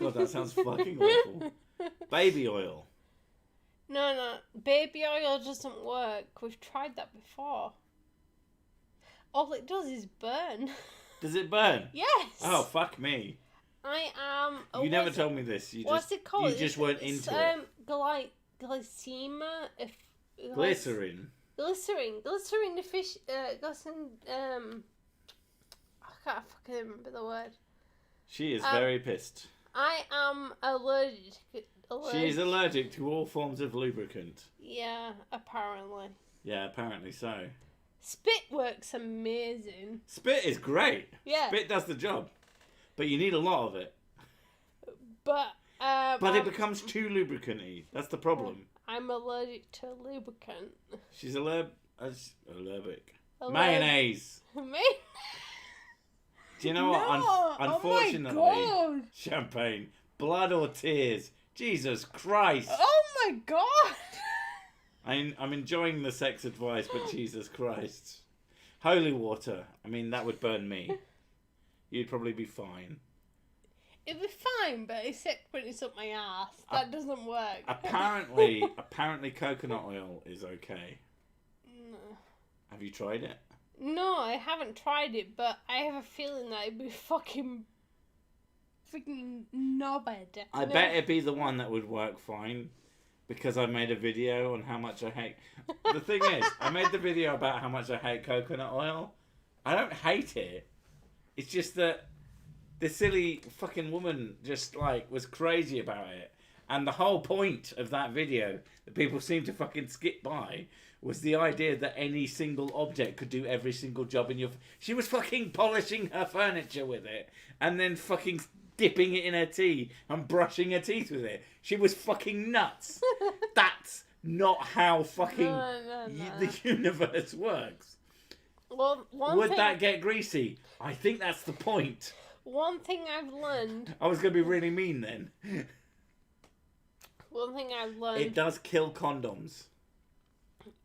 God, that sounds fucking awful. Baby oil. No. Baby oil doesn't work. We've tried that before. All it does is burn. Does it burn? Yes. Oh, fuck me. I am. You never told me this. What's it called? You just weren't into it. Glycema. Glycerin. Glycerin fish. I can't fucking remember the word. She is very pissed. I am allergic. She is allergic to all forms of lubricant. Yeah, apparently. Yeah, apparently so. Spit works amazing. Spit is great. Yeah. Spit does the job. But you need a lot of it. But it becomes too lubricant-y. That's the problem. I'm allergic to lubricant. She's allergic. Mayonnaise. Do you know what? Unfortunately, oh my God. Champagne. Blood or tears. Jesus Christ. Oh my God. I'm enjoying the sex advice, but Jesus Christ. Holy water. I mean, that would burn me. You'd probably be fine. It'd be fine, but except when it's up my ass. That doesn't work. Apparently coconut oil is okay. No. Have you tried it? No, I haven't tried it, but I have a feeling that it'd be freaking knobhead. I bet it'd be the one that would work fine, because I made a video on how much I hate... The thing is, I made the video about how much I hate coconut oil. I don't hate it. It's just that this silly fucking woman just, was crazy about it. And the whole point of that video that people seem to fucking skip by was the idea that any single object could do every single job in your... She was fucking polishing her furniture with it and then fucking dipping it in her tea and brushing her teeth with it. She was fucking nuts. That's not how fucking the universe works. Well, Would that get greasy? I think that's the point. One thing I've learned... I was going to be really mean then. One thing I've learned... It does kill condoms.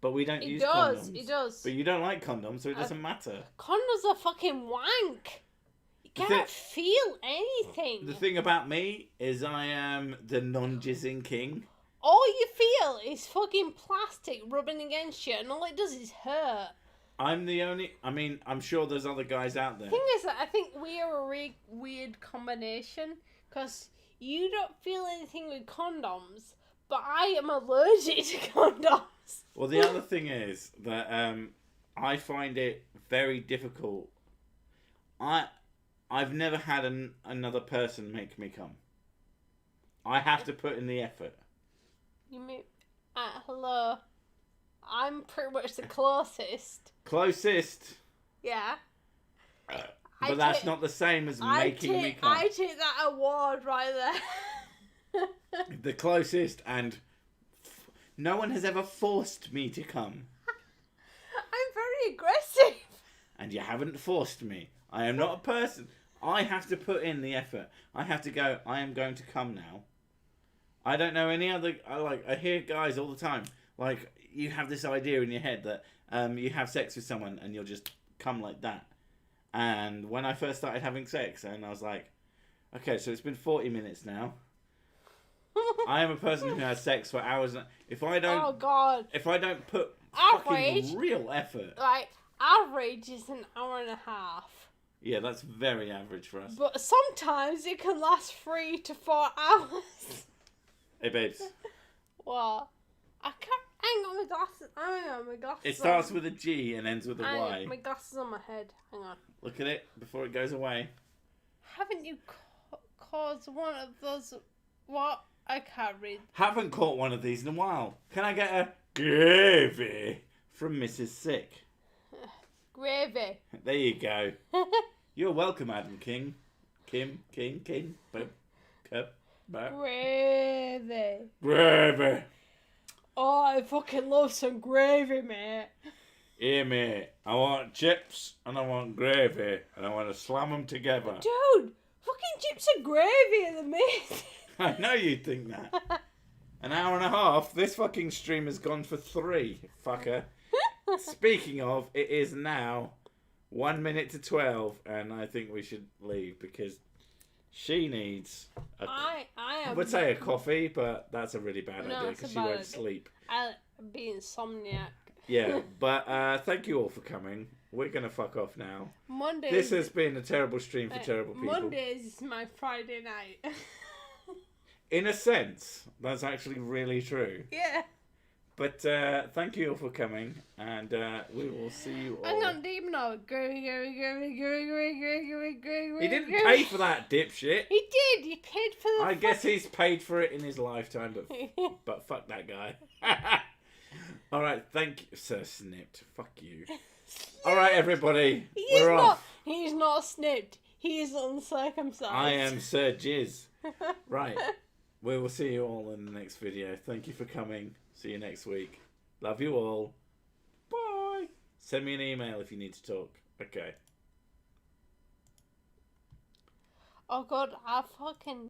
But we don't use condoms. It does. But you don't like condoms, so it doesn't matter. Condoms are fucking wank. You can't feel anything. The thing about me is I am the non-jizzing king. All you feel is fucking plastic rubbing against you, and all it does is hurt. I'm the only... I mean, I'm sure there's other guys out there. The thing is that I think we are a weird combination, because you don't feel anything with condoms, but I am allergic to condoms. Well, the other thing is that I find it very difficult. I've never had another person make me come. I have to put in the effort. You mean... hello. I'm pretty much the closest. Closest? Yeah. But that's not the same as making me come. I take that award right there. The closest, and no one has ever forced me to come. I'm very aggressive. And you haven't forced me. I am not a person. I have to put in the effort. I have to go, I am going to come now. I don't know any other... I hear guys all the time, you have this idea in your head that you have sex with someone and you'll just come like that. And when I first started having sex, and I was like, okay, so it's been 40 minutes now. I am a person who has sex for hours. If I don't... Oh, God. If I don't put fucking real effort... Average is an hour and a half. Yeah, that's very average for us. But sometimes it can last 3 to 4 hours. Hey, babes. What? I can't... Hang on, my glasses. It starts with a G and ends with a Y. My glasses on my head. Hang on. Look at it before it goes away. Haven't you caused one of those... What? I can't read. Haven't caught one of these in a while. Can I get a gravy from Mrs. Sick? Gravy. There you go. You're welcome, Adam King. King. Gravy. Gravy. Oh, I fucking love some gravy, mate. Here, mate. I want chips and I want gravy and I want to slam them together. Dude, fucking chips and gravy are amazing. I know you'd think that. An hour and a half. This fucking stream has gone for 3, fucker. Speaking of, it is now 1 minute to 12, and I think we should leave because she needs. I am. I would say a coffee, but that's a really bad No, idea it's because a she bad won't idea. sleep. I'll be insomniac. Yeah, but thank you all for coming. We're gonna fuck off now. Mondays. This has been a terrible stream for terrible people. Mondays is my Friday night. In a sense, that's actually really true. Yeah. But thank you all for coming, and we will see you all. Hang on, do you know? He didn't pay for that, dipshit. He did. He paid for the. I guess he's paid for it in his lifetime, but fuck that guy. All right, thank you, Sir Snipped. Fuck you. All right, everybody, we're off. He's not snipped. He is uncircumcised. I am Sir Jizz. Right, we will see you all in the next video. Thank you for coming. See you next week. Love you all. Bye. Send me an email if you need to talk. Okay. Oh God, I fucking.